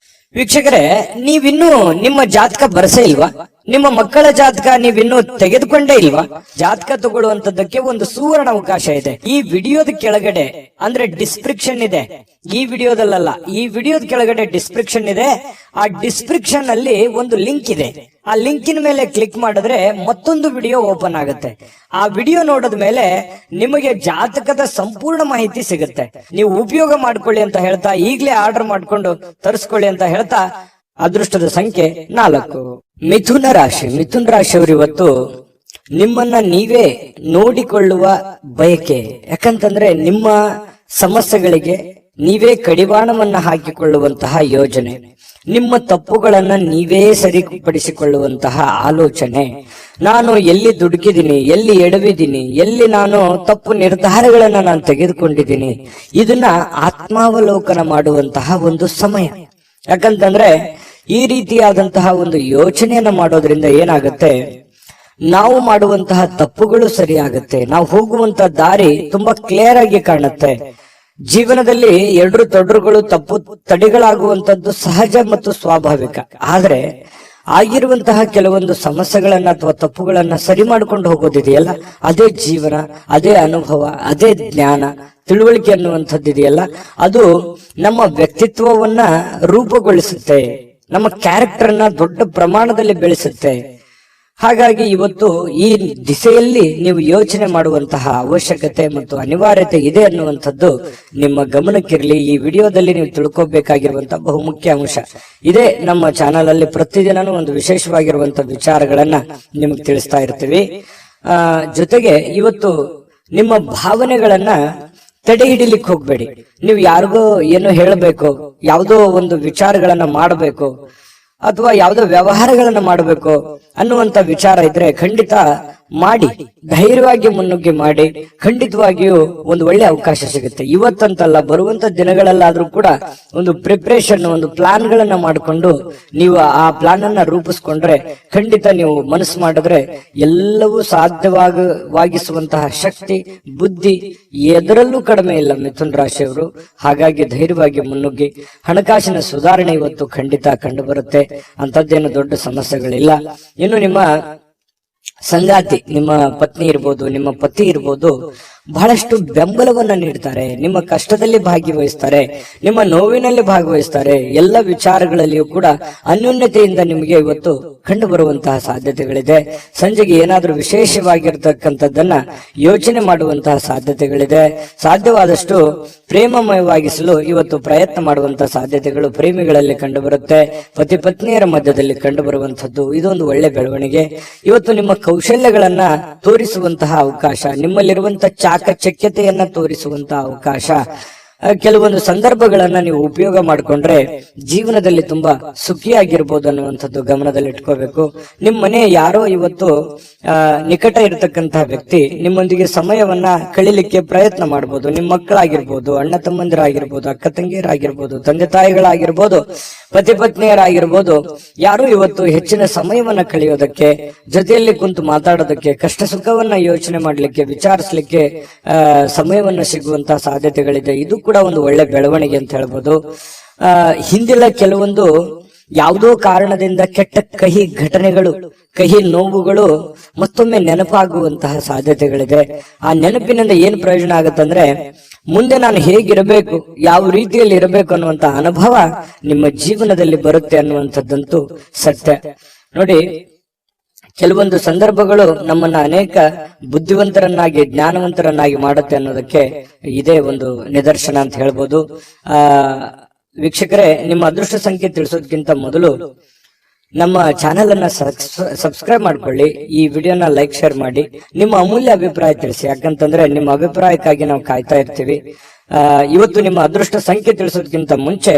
ವೀಕ್ಷಕರೇ, ನೀವಿನ್ನೂ ನಿಮ್ಮ ಜಾತಕ ಬರಸೇ ಇಲ್ವಾ? ನಿಮ್ಮ ಮಕ್ಕಳ ಜಾತಕ ನೀವಿನ್ನೂ ತೆಗೆದುಕೊಂಡೇ ಇಲ್ವಾ? ಜಾತಕ ತಗೊಳ್ಳುವಂತದ್ದಕ್ಕೆ ಒಂದು ಸುವರ್ಣ ಅವಕಾಶ ಇದೆ. ಈ ವಿಡಿಯೋದ ಕೆಳಗಡೆ ಅಂದ್ರೆ ಡಿಸ್ಕ್ರಿಪ್ಷನ್ ಇದೆ, ಈ ವಿಡಿಯೋದಲ್ಲ, ಈ ವಿಡಿಯೋದ ಕೆಳಗಡೆ ಡಿಸ್ಕ್ರಿಪ್ಷನ್ ಇದೆ. ಆ ಡಿಸ್ಕ್ರಿಪ್ಷನ್ ಅಲ್ಲಿ ಒಂದು ಲಿಂಕ್ ಇದೆ. ಆ ಲಿಂಕಿನ ಮೇಲೆ ಕ್ಲಿಕ್ ಮಾಡಿದ್ರೆ ಮತ್ತೊಂದು ವಿಡಿಯೋ ಓಪನ್ ಆಗುತ್ತೆ. ಆ ವಿಡಿಯೋ ನೋಡಿದ ಮೇಲೆ ನಿಮಗೆ ಜಾತಕದ ಸಂಪೂರ್ಣ ಮಾಹಿತಿ ಸಿಗುತ್ತೆ. ನೀವು ಉಪಯೋಗ ಮಾಡ್ಕೊಳ್ಳಿ ಅಂತ ಹೇಳ್ತಾ, ಈಗಲೇ ಆರ್ಡರ್ ಮಾಡ್ಕೊಂಡು ತರಿಸ್ಕೊಳ್ಳಿ ಅಂತ ಹೇಳ್ತಾ, ಅದೃಷ್ಟದ ಸಂಖ್ಯೆ 4. ಮಿಥುನ ರಾಶಿ. ಮಿಥುನ ರಾಶಿಯವರು ಇವತ್ತು ನಿಮ್ಮನ್ನ ನೀವೇ ನೋಡಿಕೊಳ್ಳುವ ಬಯಕೆ. ಯಾಕಂತಂದ್ರೆ ನಿಮ್ಮ ಸಮಸ್ಯೆಗಳಿಗೆ ನೀವೇ ಕಡಿವಾಣವನ್ನ ಹಾಕಿಕೊಳ್ಳುವಂತಹ ಯೋಜನೆ, ನಿಮ್ಮ ತಪ್ಪುಗಳನ್ನ ನೀವೇ ಸರಿಪಡಿಸಿಕೊಳ್ಳುವಂತಹ ಆಲೋಚನೆ. ನಾನು ಎಲ್ಲಿ ದುಡುಕಿದ್ದೀನಿ, ಎಲ್ಲಿ ಎಡವಿದ್ದೀನಿ, ಎಲ್ಲಿ ನಾನು ತಪ್ಪು ನಿರ್ಧಾರಗಳನ್ನ ನಾನು ತೆಗೆದುಕೊಂಡಿದ್ದೀನಿ, ಇದನ್ನ ಆತ್ಮಾವಲೋಕನ ಮಾಡುವಂತಹ ಒಂದು ಸಮಯ. ಯಾಕಂತಂದ್ರೆ ಈ ರೀತಿಯಾದಂತಹ ಒಂದು ಯೋಚನೆಯನ್ನ ಮಾಡೋದ್ರಿಂದ ಏನಾಗುತ್ತೆ, ನಾವು ಮಾಡುವಂತಹ ತಪ್ಪುಗಳು ಸರಿಯಾಗುತ್ತೆ, ನಾವು ಹೋಗುವಂತಹ ದಾರಿ ತುಂಬಾ ಕ್ಲಿಯರ್ ಆಗಿ ಕಾಣುತ್ತೆ. ಜೀವನದಲ್ಲಿ ಎಡ್ರು ತೊಡ್ರುಗಳು, ತಪ್ಪು ತಡೆಗಳಾಗುವಂತದ್ದು ಸಹಜ ಮತ್ತು ಸ್ವಾಭಾವಿಕ. ಆದ್ರೆ ಆಗಿರುವಂತಹ ಕೆಲವೊಂದು ಸಮಸ್ಯೆಗಳನ್ನ ಅಥವಾ ತಪ್ಪುಗಳನ್ನ ಸರಿ ಮಾಡ್ಕೊಂಡು ಹೋಗೋದಿದೆಯಲ್ಲ, ಅದೇ ಜೀವನ, ಅದೇ ಅನುಭವ, ಅದೇ ಜ್ಞಾನ, ತಿಳುವಳಿಕೆ ಅನ್ನುವಂಥದ್ದಿದೆಯಲ್ಲ, ಅದು ನಮ್ಮ ವ್ಯಕ್ತಿತ್ವವನ್ನ ರೂಪುಗೊಳಿಸುತ್ತೆ, ನಮ್ಮ ಕ್ಯಾರೆಕ್ಟರ್ನ ದೊಡ್ಡ ಪ್ರಮಾಣದಲ್ಲಿ ಬೆಳೆಸುತ್ತೆ. ಹಾಗಾಗಿ ಇವತ್ತು ಈ ದಿಸೆಯಲ್ಲಿ ನೀವು ಯೋಚನೆ ಮಾಡುವಂತಹ ಅವಶ್ಯಕತೆ ಮತ್ತು ಅನಿವಾರ್ಯತೆ ಇದೆ ಅನ್ನುವಂಥದ್ದು ನಿಮ್ಮ ಗಮನಕ್ಕಿರಲಿ. ಈ ವಿಡಿಯೋದಲ್ಲಿ ನೀವು ತಿಳ್ಕೋಬೇಕಾಗಿರುವಂತಹ ಬಹುಮುಖ್ಯ ಅಂಶ ಇದೇ. ನಮ್ಮ ಚಾನಲ್ ಅಲ್ಲಿ ಪ್ರತಿದಿನನೂ ಒಂದು ವಿಶೇಷವಾಗಿರುವಂತಹ ವಿಚಾರಗಳನ್ನ ನಿಮಗೆ ತಿಳಿಸ್ತಾ ಇರ್ತೀವಿ. ಜೊತೆಗೆ ಇವತ್ತು ನಿಮ್ಮ ಭಾವನೆಗಳನ್ನ ತಡೆ ಹಿಡಿಲಿಕ್ಕೆ ಹೋಗ್ಬೇಡಿ. ನೀವು ಯಾರಿಗೋ ಏನೋ ಹೇಳಬೇಕು, ಯಾವುದೋ ಒಂದು ವಿಚಾರಗಳನ್ನ ಮಾಡಬೇಕು ಅಥವಾ ಯಾವುದೋ ವ್ಯವಹಾರಗಳನ್ನ ಮಾಡಬೇಕು ಅನ್ನುವಂತ ವಿಚಾರ ಇದ್ರೆ ಖಂಡಿತ ಮಾಡಿ, ಧೈರ್ಯವಾಗಿ ಮುನ್ನುಗ್ಗಿ ಮಾಡಿ. ಖಂಡಿತವಾಗಿಯೂ ಒಂದು ಒಳ್ಳೆ ಅವಕಾಶ ಸಿಗುತ್ತೆ. ಇವತ್ತಂತಲ್ಲ, ಬರುವಂತ ದಿನಗಳಲ್ಲಾದ್ರೂ ಕೂಡ ಒಂದು ಪ್ರಿಪರೇಷನ್, ಒಂದು ಪ್ಲಾನ್ ಗಳನ್ನ ಮಾಡಿಕೊಂಡು ನೀವು ಆ ಪ್ಲಾನ್ ಅನ್ನ ರೂಪಿಸ್ಕೊಂಡ್ರೆ ಖಂಡಿತ ನೀವು ಮನಸ್ಸು ಮಾಡಿದ್ರೆ ಎಲ್ಲವೂ ಸಾಧ್ಯವಾಗಿಸುವಂತಹ ಶಕ್ತಿ, ಬುದ್ಧಿ ಎದರಲ್ಲೂ ಕಡಿಮೆ ಇಲ್ಲ ಮಿಥುನ ರಾಶಿಯವರು. ಹಾಗಾಗಿ ಧೈರ್ಯವಾಗಿ ಮುನ್ನುಗ್ಗಿ. ಹಣಕಾಸಿನ ಸುಧಾರಣೆ ಇವತ್ತು ಖಂಡಿತ ಕಂಡು ಬರುತ್ತೆ. ಅಂತದ್ದೇನು ದೊಡ್ಡ ಸಮಸ್ಯೆಗಳಿಲ್ಲ. ಇನ್ನು ನಿಮ್ಮ ಸಂಗಾತಿ, ನಿಮ್ಮ ಪತ್ನಿ ಇರ್ಬೋದು, ನಿಮ್ಮ ಪತಿ ಇರ್ಬೋದು, ಬಹಳಷ್ಟು ಬೆಂಬಲವನ್ನ ನೀಡ್ತಾರೆ, ನಿಮ್ಮ ಕಷ್ಟದಲ್ಲಿ ಭಾಗವಹಿಸ್ತಾರೆ, ನಿಮ್ಮ ನೋವಿನಲ್ಲಿ ಭಾಗವಹಿಸ್ತಾರೆ. ಎಲ್ಲ ವಿಚಾರಗಳಲ್ಲಿಯೂ ಕೂಡ ಅನ್ಯೋನ್ಯತೆಯಿಂದ ನಿಮಗೆ ಇವತ್ತು ಕಂಡು ಬರುವಂತಹ ಸಾಧ್ಯತೆಗಳಿದೆ. ಸಂಜೆಗೆ ಏನಾದ್ರೂ ವಿಶೇಷವಾಗಿರ್ತಕ್ಕಂಥದ್ದನ್ನ ಯೋಚನೆ ಮಾಡುವಂತಹ ಸಾಧ್ಯತೆಗಳಿದೆ. ಸಾಧ್ಯವಾದಷ್ಟು ಪ್ರೇಮಮಯವಾಗಿಸಲು ಇವತ್ತು ಪ್ರಯತ್ನ ಮಾಡುವಂತಹ ಸಾಧ್ಯತೆಗಳು ಪ್ರೇಮಿಗಳಲ್ಲಿ ಕಂಡು ಬರುತ್ತೆ. ಪತಿ ಪತ್ನಿಯರ ಮಧ್ಯದಲ್ಲಿ ಕಂಡು ಬರುವಂತದ್ದು ಇದೊಂದು ಒಳ್ಳೆ ಬೆಳವಣಿಗೆ. ಇವತ್ತು ನಿಮ್ಮ ಕೌಶಲ್ಯಗಳನ್ನ ತೋರಿಸುವಂತಹ ಅವಕಾಶ, ನಿಮ್ಮಲ್ಲಿರುವಂತಹ ಚಾಕಚಕ್ಯತೆಯನ್ನ ತೋರಿಸುವಂತಹ ಅವಕಾಶ. ಕೆಲವೊಂದು ಸಂದರ್ಭಗಳನ್ನ ನೀವು ಉಪಯೋಗ ಮಾಡಿಕೊಂಡ್ರೆ ಜೀವನದಲ್ಲಿ ತುಂಬಾ ಸುಖಿಯಾಗಿರ್ಬೋದು ಅನ್ನುವಂಥದ್ದು ಗಮನದಲ್ಲಿ ಇಟ್ಕೋಬೇಕು. ನಿಮ್ಮ ಮನೆ ಯಾರೋ ಇವತ್ತು ನಿಕಟ ಇರತಕ್ಕಂತಹ ವ್ಯಕ್ತಿ ನಿಮ್ಮೊಂದಿಗೆ ಸಮಯವನ್ನ ಕಳಿಲಿಕ್ಕೆ ಪ್ರಯತ್ನ ಮಾಡಬಹುದು. ನಿಮ್ಮ ಮಕ್ಕಳಾಗಿರ್ಬೋದು, ಅಣ್ಣ ತಮ್ಮಂದಿರಾಗಿರ್ಬೋದು, ಅಕ್ಕ ತಂಗಿಯರಾಗಿರ್ಬೋದು, ತಂದೆ ತಾಯಿಗಳಾಗಿರ್ಬೋದು, ಪತಿ ಪತ್ನಿಯರಾಗಿರ್ಬೋದು, ಯಾರು ಇವತ್ತು ಹೆಚ್ಚಿನ ಸಮಯವನ್ನ ಕಳೆಯೋದಕ್ಕೆ, ಜೊತೆಯಲ್ಲಿ ಕುಂತು ಮಾತಾಡೋದಕ್ಕೆ, ಕಷ್ಟ ಸುಖವನ್ನ ಯೋಚನೆ ಮಾಡ್ಲಿಕ್ಕೆ, ವಿಚಾರಿಸ್ಲಿಕ್ಕೆ ಸಮಯವನ್ನ ಸಿಗುವಂತಹ ಸಾಧ್ಯತೆಗಳಿದೆ. ಇದು ಕೂಡ ಒಂದು ಒಳ್ಳೆ ಬೆಳವಣಿಗೆ ಅಂತ ಹೇಳ್ಬೋದು. ಹಿಂದಿನ ಕೆಲವೊಂದು ಯಾವುದೋ ಕಾರಣದಿಂದ ಕೆಟ್ಟ ಕಹಿ ಘಟನೆಗಳು, ಕಹಿ ನೋವುಗಳು ಮತ್ತೊಮ್ಮೆ ನೆನಪಾಗುವಂತಹ ಸಾಧ್ಯತೆಗಳಿದೆ. ಆ ನೆನಪಿನಿಂದ ಏನ್ ಪ್ರಯೋಜನ ಆಗುತ್ತಂದ್ರೆ ಮುಂದೆ ನಾನು ಹೇಗಿರಬೇಕು, ಯಾವ ರೀತಿಯಲ್ಲಿ ಇರಬೇಕು ಅನ್ನುವಂತಹ ಅನುಭವ ನಿಮ್ಮ ಜೀವನದಲ್ಲಿ ಬರುತ್ತೆ ಅನ್ನುವಂಥದ್ದಂತೂ ಸತ್ಯ. ನೋಡಿ, ಕೆಲವೊಂದು ಸಂದರ್ಭಗಳು ನಮ್ಮನ್ನ ಅನೇಕ ಬುದ್ಧಿವಂತರನ್ನಾಗಿ, ಜ್ಞಾನವಂತರನ್ನಾಗಿ ಮಾಡುತ್ತೆ ಅನ್ನೋದಕ್ಕೆ ಇದೇ ಒಂದು ನಿದರ್ಶನ ಅಂತ ಹೇಳ್ಬೋದು. ವೀಕ್ಷಕರೇ, ನಿಮ್ಮ ಅದೃಷ್ಟ ಸಂಖ್ಯೆ ತಿಳಿಸೋದಕ್ಕಿಂತ ಮೊದಲು ನಮ್ಮ ಚಾನೆಲ್ ಅನ್ನ ಸಬ್ಸ್ಕ್ರೈಬ್ ಮಾಡ್ಕೊಳ್ಳಿ, ಈ ವಿಡಿಯೋನ ಲೈಕ್ ಶೇರ್ ಮಾಡಿ, ನಿಮ್ಮ ಅಮೂಲ್ಯ ಅಭಿಪ್ರಾಯ ತಿಳಿಸಿ. ಯಾಕಂತಂದ್ರೆ ನಿಮ್ಮ ಅಭಿಪ್ರಾಯಕ್ಕಾಗಿ ನಾವು ಕಾಯ್ತಾ ಇರ್ತೀವಿ. ಇವತ್ತು ನಿಮ್ಮ ಅದೃಷ್ಟ ಸಂಖ್ಯೆ ತಿಳಿಸೋದಕ್ಕಿಂತ ಮುಂಚೆ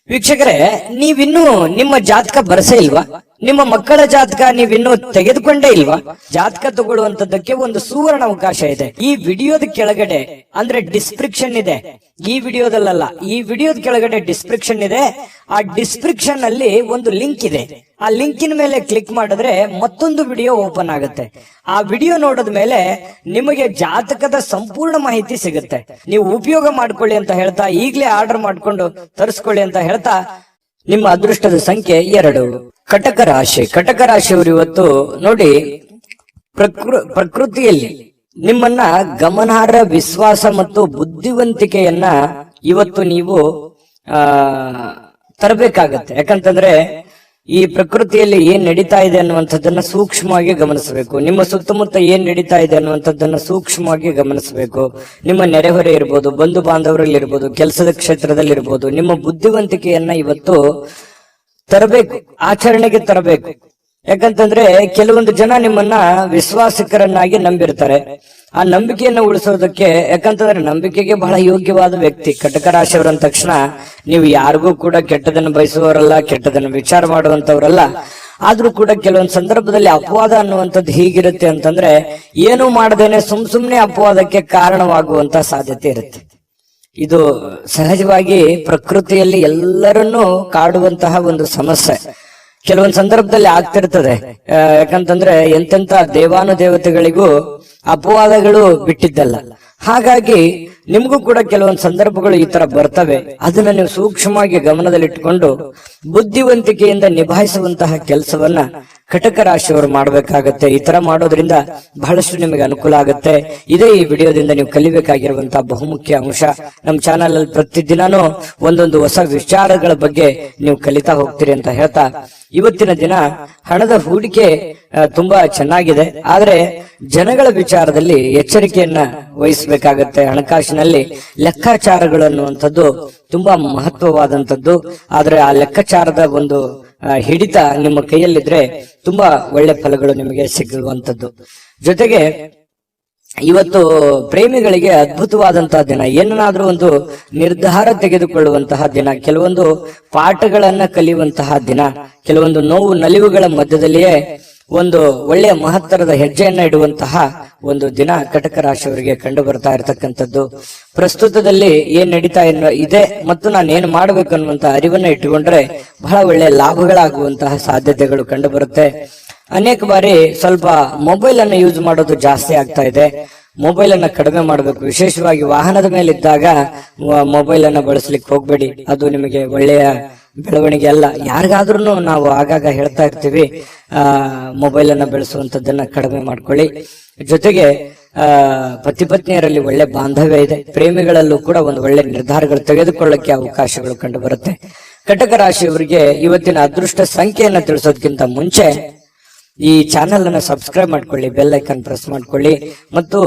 ವೀಕ್ಷಕರೇ, ನೀವಿನ್ನೂ ನಿಮ್ಮ ಜಾತಕ ಬರಸೇ ಇಲ್ವಾ? ನಿಮ್ಮ ಮಕ್ಕಳ ಜಾತಕ ನೀವಿನ್ನೂ ತೆಗೆದುಕೊಂಡೇ ಇಲ್ವಾ? ಜಾತಕ ತಗೊಳ್ಳುವಂತದ್ದಕ್ಕೆ ಒಂದು ಸುವರ್ಣ ಅವಕಾಶ ಇದೆ. ಈ ವಿಡಿಯೋದ ಕೆಳಗಡೆ ಅಂದ್ರೆ ಡಿಸ್ಕ್ರಿಪ್ಷನ್ ಇದೆ, ಈ ವಿಡಿಯೋದಲ್ಲ, ಈ ವಿಡಿಯೋದ ಕೆಳಗಡೆ ಡಿಸ್ಕ್ರಿಪ್ಷನ್ ಇದೆ. ಆ ಡಿಸ್ಕ್ರಿಪ್ಷನ್ ಅಲ್ಲಿ ಒಂದು ಲಿಂಕ್ ಇದೆ. ಆ ಲಿಂಕಿನ ಮೇಲೆ ಕ್ಲಿಕ್ ಮಾಡಿದ್ರೆ ಮತ್ತೊಂದು ವಿಡಿಯೋ ಓಪನ್ ಆಗುತ್ತೆ. ಆ ವಿಡಿಯೋ ನೋಡಿದ ಮೇಲೆ ನಿಮಗೆ ಜಾತಕದ ಸಂಪೂರ್ಣ ಮಾಹಿತಿ ಸಿಗುತ್ತೆ. ನೀವು ಉಪಯೋಗ ಮಾಡ್ಕೊಳ್ಳಿ ಅಂತ ಹೇಳ್ತಾ, ಈಗಲೇ ಆರ್ಡರ್ ಮಾಡ್ಕೊಂಡು ತರಿಸ್ಕೊಳ್ಳಿ ಅಂತ ಹೇಳ್ತಾ, ನಿಮ್ಮ ಅದೃಷ್ಟದ ಸಂಖ್ಯೆ 2. ಕಟಕ ರಾಶಿ. ಕಟಕ ರಾಶಿಯವರು ಇವತ್ತು ನೋಡಿ, ಪ್ರಕೃತಿಯಲ್ಲಿ ನಿಮ್ಮನ್ನ ಗಮನಾರ್ಹ ವಿಶ್ವಾಸ ಮತ್ತು ಬುದ್ಧಿವಂತಿಕೆಯನ್ನ ಇವತ್ತು ನೀವು ತರಬೇಕಾಗತ್ತೆ. ಯಾಕಂತಂದ್ರೆ ಈ ಪ್ರಕೃತಿಯಲ್ಲಿ ಏನ್ ನಡೀತಾ ಇದೆ ಅನ್ನುವಂಥದ್ದನ್ನ ಸೂಕ್ಷ್ಮವಾಗಿ ಗಮನಿಸಬೇಕು. ನಿಮ್ಮ ಸುತ್ತಮುತ್ತ ಏನ್ ನಡೀತಾ ಇದೆ ಅನ್ನುವಂಥದ್ದನ್ನ ಸೂಕ್ಷ್ಮವಾಗಿ ಗಮನಿಸಬೇಕು. ನಿಮ್ಮ ನೆರೆಹೊರೆ ಇರ್ಬೋದು, ಬಂಧು ಬಾಂಧವರಲ್ಲಿ ಇರ್ಬೋದು, ಕೆಲಸದ ಕ್ಷೇತ್ರದಲ್ಲಿ ಇರ್ಬೋದು, ನಿಮ್ಮ ಬುದ್ಧಿವಂತಿಕೆಯನ್ನ ಇವತ್ತು ತರಬೇಕು, ಆಚರಣೆಗೆ ತರಬೇಕು. ಯಾಕಂತಂದ್ರೆ ಕೆಲವೊಂದು ಜನ ನಿಮ್ಮನ್ನ ವಿಶ್ವಾಸಿಕರನ್ನಾಗಿ ನಂಬಿರ್ತಾರೆ. ಆ ನಂಬಿಕೆಯನ್ನು ಉಳಿಸೋದಕ್ಕೆ, ಯಾಕಂತಂದ್ರೆ ನಂಬಿಕೆಗೆ ಬಹಳ ಯೋಗ್ಯವಾದ ವ್ಯಕ್ತಿ ಕಟಕ ರಾಶಿಯವರ ಅಂದ ತಕ್ಷಣ ನೀವು ಯಾರಿಗೂ ಕೂಡ ಕೆಟ್ಟದನ್ನು ಬಯಸುವವರಲ್ಲ, ಕೆಟ್ಟದನ್ನು ವಿಚಾರ ಮಾಡುವಂತವರಲ್ಲ. ಆದ್ರೂ ಕೂಡ ಕೆಲವೊಂದು ಸಂದರ್ಭದಲ್ಲಿ ಅಪವಾದ ಅನ್ನುವಂಥದ್ದು ಹೀಗಿರುತ್ತೆ ಅಂತಂದ್ರೆ, ಏನು ಮಾಡದೇನೆ ಸುಮ್ನೆ ಅಪವಾದಕ್ಕೆ ಕಾರಣವಾಗುವಂತ ಸಾಧ್ಯತೆ ಇರುತ್ತೆ. ಇದು ಸಹಜವಾಗಿ ಪ್ರಕೃತಿಯಲ್ಲಿ ಎಲ್ಲರನ್ನೂ ಕಾಡುವಂತಹ ಒಂದು ಸಮಸ್ಯೆ. ಕೆಲವೊಂದು ಸಂದರ್ಭದಲ್ಲಿ ಆಗ್ತಿರ್ತದೆ. ಯಾಕಂತಂದ್ರೆ ಎಂತೆಂತ ದೇವಾನುದೇವತೆಗಳಿಗೂ ಅಪವಾದಗಳು ಬಿಟ್ಟಿದ್ದಲ್ಲ. ಹಾಗಾಗಿ ನಿಮ್ಗೂ ಕೂಡ ಕೆಲವೊಂದು ಸಂದರ್ಭಗಳು ಈ ತರ ಬರ್ತವೆ. ಅದನ್ನ ನೀವು ಸೂಕ್ಷ್ಮವಾಗಿ ಗಮನದಲ್ಲಿಟ್ಟುಕೊಂಡು ಬುದ್ಧಿವಂತಿಕೆಯಿಂದ ನಿಭಾಯಿಸುವಂತಹ ಕೆಲಸವನ್ನ ಕಟಕ ರಾಶಿಯವರು ಮಾಡಬೇಕಾಗತ್ತೆ. ಈ ತರ ಮಾಡೋದ್ರಿಂದ ಬಹಳಷ್ಟು ನಿಮಗೆ ಅನುಕೂಲ ಆಗುತ್ತೆ. ಇದೇ ಈ ವಿಡಿಯೋದಿಂದ ನೀವು ಕಲಿಬೇಕಾಗಿರುವಂತಹ ಬಹುಮುಖ್ಯ ಅಂಶ. ನಮ್ಮ ಚಾನೆಲ್ ಅಲ್ಲಿ ಪ್ರತಿದಿನಾನು ಒಂದೊಂದು ಹೊಸ ವಿಚಾರಗಳ ಬಗ್ಗೆ ನೀವು ಕಲಿತಾ ಹೋಗ್ತೀರಿ ಅಂತ ಹೇಳ್ತಾ, ಇವತ್ತಿನ ದಿನ ಹಣದ ಹೂಡಿಕೆ ತುಂಬಾ ಚೆನ್ನಾಗಿದೆ. ಆದ್ರೆ ಜನಗಳ ವಿಚಾರದಲ್ಲಿ ಎಚ್ಚರಿಕೆಯನ್ನ ವಹಿಸಬೇಕಾಗತ್ತೆ. ಹಣಕಾಸಿನಲ್ಲಿ ಲೆಕ್ಕಾಚಾರಗಳು ಅನ್ನುವಂಥದ್ದು ತುಂಬಾ ಮಹತ್ವವಾದಂಥದ್ದು. ಆದ್ರೆ ಆ ಲೆಕ್ಕಾಚಾರದ ಒಂದು ಹಿಡಿತ ನಿಮ್ಮ ಕೈಯಲ್ಲಿದ್ರೆ ತುಂಬಾ ಒಳ್ಳೆ ಫಲಗಳು ನಿಮಗೆ ಸಿಗುವಂಥದ್ದು. ಜೊತೆಗೆ ಇವತ್ತು ಪ್ರೇಮಿಗಳಿಗೆ ಅದ್ಭುತವಾದಂತಹ ದಿನ. ಏನನ್ನಾದ್ರೂ ಒಂದು ನಿರ್ಧಾರ ತೆಗೆದುಕೊಳ್ಳುವಂತಹ ದಿನ, ಕೆಲವೊಂದು ಪಾಠಗಳನ್ನ ಕಲಿಯುವಂತಹ ದಿನ, ಕೆಲವೊಂದು ನೋವು ನಲಿವುಗಳ ಮಧ್ಯದಲ್ಲಿಯೇ ಒಂದು ಒಳ್ಳೆಯ ಮಹತ್ತರದ ಹೆಜ್ಜೆಯನ್ನ ಇಡುವಂತಹ ಒಂದು ದಿನ ಕಟಕ ರಾಶಿಯವರಿಗೆ ಕಂಡು ಬರ್ತಾ ಇರತಕ್ಕಂಥದ್ದು. ಪ್ರಸ್ತುತದಲ್ಲಿ ಏನ್ ನಡೀತಾ ಇದೆ ಮತ್ತು ನಾನು ಏನ್ ಮಾಡ್ಬೇಕು ಅನ್ನುವಂತ ಅರಿವನ್ನ ಇಟ್ಟುಕೊಂಡ್ರೆ ಬಹಳ ಒಳ್ಳೆಯ ಲಾಭಗಳಾಗುವಂತಹ ಸಾಧ್ಯತೆಗಳು ಕಂಡು ಬರುತ್ತೆ. ಅನೇಕ ಬಾರಿ ಸ್ವಲ್ಪ ಮೊಬೈಲ್ ಅನ್ನ ಯೂಸ್ ಮಾಡೋದು ಜಾಸ್ತಿ ಆಗ್ತಾ ಇದೆ. ಮೊಬೈಲ್ ಅನ್ನ ಕಡಿಮೆ ಮಾಡಬೇಕು. ವಿಶೇಷವಾಗಿ ವಾಹನದ ಮೇಲೆ ಇದ್ದಾಗ ಮೊಬೈಲ್ ಅನ್ನ ಬಳಸಲಿಕ್ಕೆ ಹೋಗ್ಬೇಡಿ. ಅದು ನಿಮಗೆ ಒಳ್ಳೆಯ ಬೆಳವಣಿಗೆ ಅಲ್ಲ. ಯಾರಿಗಾದ್ರೂ ನಾವು ಆಗಾಗ ಹೇಳ್ತಾ ಇರ್ತೀವಿ, ಮೊಬೈಲ್ ಅನ್ನ ಬೆಳೆಸುವಂತದ್ದನ್ನ ಕಡಿಮೆ ಮಾಡ್ಕೊಳ್ಳಿ. ಜೊತೆಗೆ ಪತಿ ಪತ್ನಿಯರಲ್ಲಿ ಒಳ್ಳೆ ಬಾಂಧವ್ಯ ಇದೆ. ಪ್ರೇಮಿಗಳಲ್ಲೂ ಕೂಡ ಒಂದು ಒಳ್ಳೆ ನಿರ್ಧಾರಗಳು ತೆಗೆದುಕೊಳ್ಳಕ್ಕೆ ಅವಕಾಶಗಳು ಕಂಡು ಬರುತ್ತೆ. ಕಟಕ ರಾಶಿಯವರಿಗೆ ಇವತ್ತಿನ ಅದೃಷ್ಟ ಸಂಖ್ಯೆಯನ್ನ ತಿಳಿಸೋದಕ್ಕಿಂತ ಮುಂಚೆ ಈ ಚಾನೆಲ್ ಅನ್ನ ಸಬ್ಸ್ಕ್ರೈಬ್ ಮಾಡ್ಕೊಳ್ಳಿ, ಬೆಲ್ ಐಕಾನ್ ಪ್ರೆಸ್ ಮಾಡ್ಕೊಳ್ಳಿ ಮತ್ತು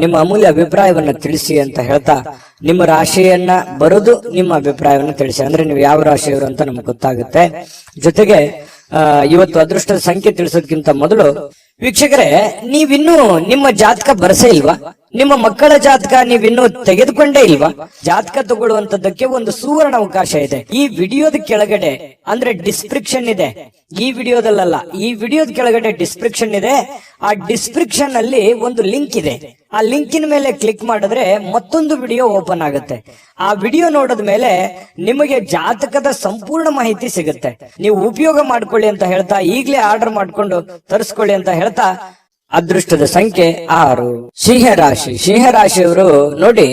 ನಿಮ್ಮ ಅಮೂಲ್ಯ ಅಭಿಪ್ರಾಯವನ್ನ ತಿಳಿಸಿ ಅಂತ ಹೇಳ್ತಾ, ನಿಮ್ಮ ರಾಶಿಯನ್ನ ಬರೆದು ನಿಮ್ಮ ಅಭಿಪ್ರಾಯವನ್ನ ತಿಳಿಸಿ. ಅಂದ್ರೆ ನೀವು ಯಾವ ರಾಶಿಯವರು ಅಂತ ನಮ್ಗೆ ಗೊತ್ತಾಗುತ್ತೆ. ಜೊತೆಗೆ ಇವತ್ತು ಅದೃಷ್ಟದ ಸಂಖ್ಯೆ ತಿಳಿಸೋದಕ್ಕಿಂತ ಮೊದಲು ವೀಕ್ಷಕರೇ, ನೀವಿನ್ನೂ ನಿಮ್ಮ ಜಾತಕ ಬರಸೇ ಇಲ್ವಾ? ನಿಮ್ಮ ಮಕ್ಕಳ ಜಾತಕ ನೀವಿನ್ನೂ ತೆಗೆದುಕೊಂಡೇ ಇಲ್ವಾ? ಜಾತಕ ತಗೊಳ್ಳುವಂತದ್ದಕ್ಕೆ ಒಂದು ಸುವರ್ಣ ಅವಕಾಶ ಇದೆ. ಈ ವಿಡಿಯೋದ ಕೆಳಗಡೆ ಅಂದ್ರೆ ಡಿಸ್ಕ್ರಿಪ್ಷನ್ ಇದೆ, ಈ ವಿಡಿಯೋದಲ್ಲ, ಈ ವಿಡಿಯೋದ ಕೆಳಗಡೆ ಡಿಸ್ಕ್ರಿಪ್ಷನ್ ಇದೆ. ಆ ಡಿಸ್ಕ್ರಿಪ್ಷನ್ ಅಲ್ಲಿ ಒಂದು ಲಿಂಕ್ ಇದೆ. ಆ ಲಿಂಕಿನ ಮೇಲೆ ಕ್ಲಿಕ್ ಮಾಡಿದ್ರೆ ಮತ್ತೊಂದು ವಿಡಿಯೋ ಓಪನ್ ಆಗುತ್ತೆ. ಆ ವಿಡಿಯೋ ನೋಡಿದ ಮೇಲೆ ನಿಮಗೆ ಜಾತಕದ ಸಂಪೂರ್ಣ ಮಾಹಿತಿ ಸಿಗುತ್ತೆ. ನೀವು ಉಪಯೋಗ ಮಾಡ್ಕೊಳ್ಳಿ ಅಂತ ಹೇಳ್ತಾ, ಈಗಲೇ ಆರ್ಡರ್ ಮಾಡ್ಕೊಂಡು ತರಿಸ್ಕೊಳ್ಳಿ ಅಂತ ಹೇಳ್ತಾ, ಅದೃಷ್ಟದ ಸಂಖ್ಯೆ 6. ಸಿಂಹರಾಶಿ. ಸಿಂಹರಾಶಿಯವರು ನೋಡಿ,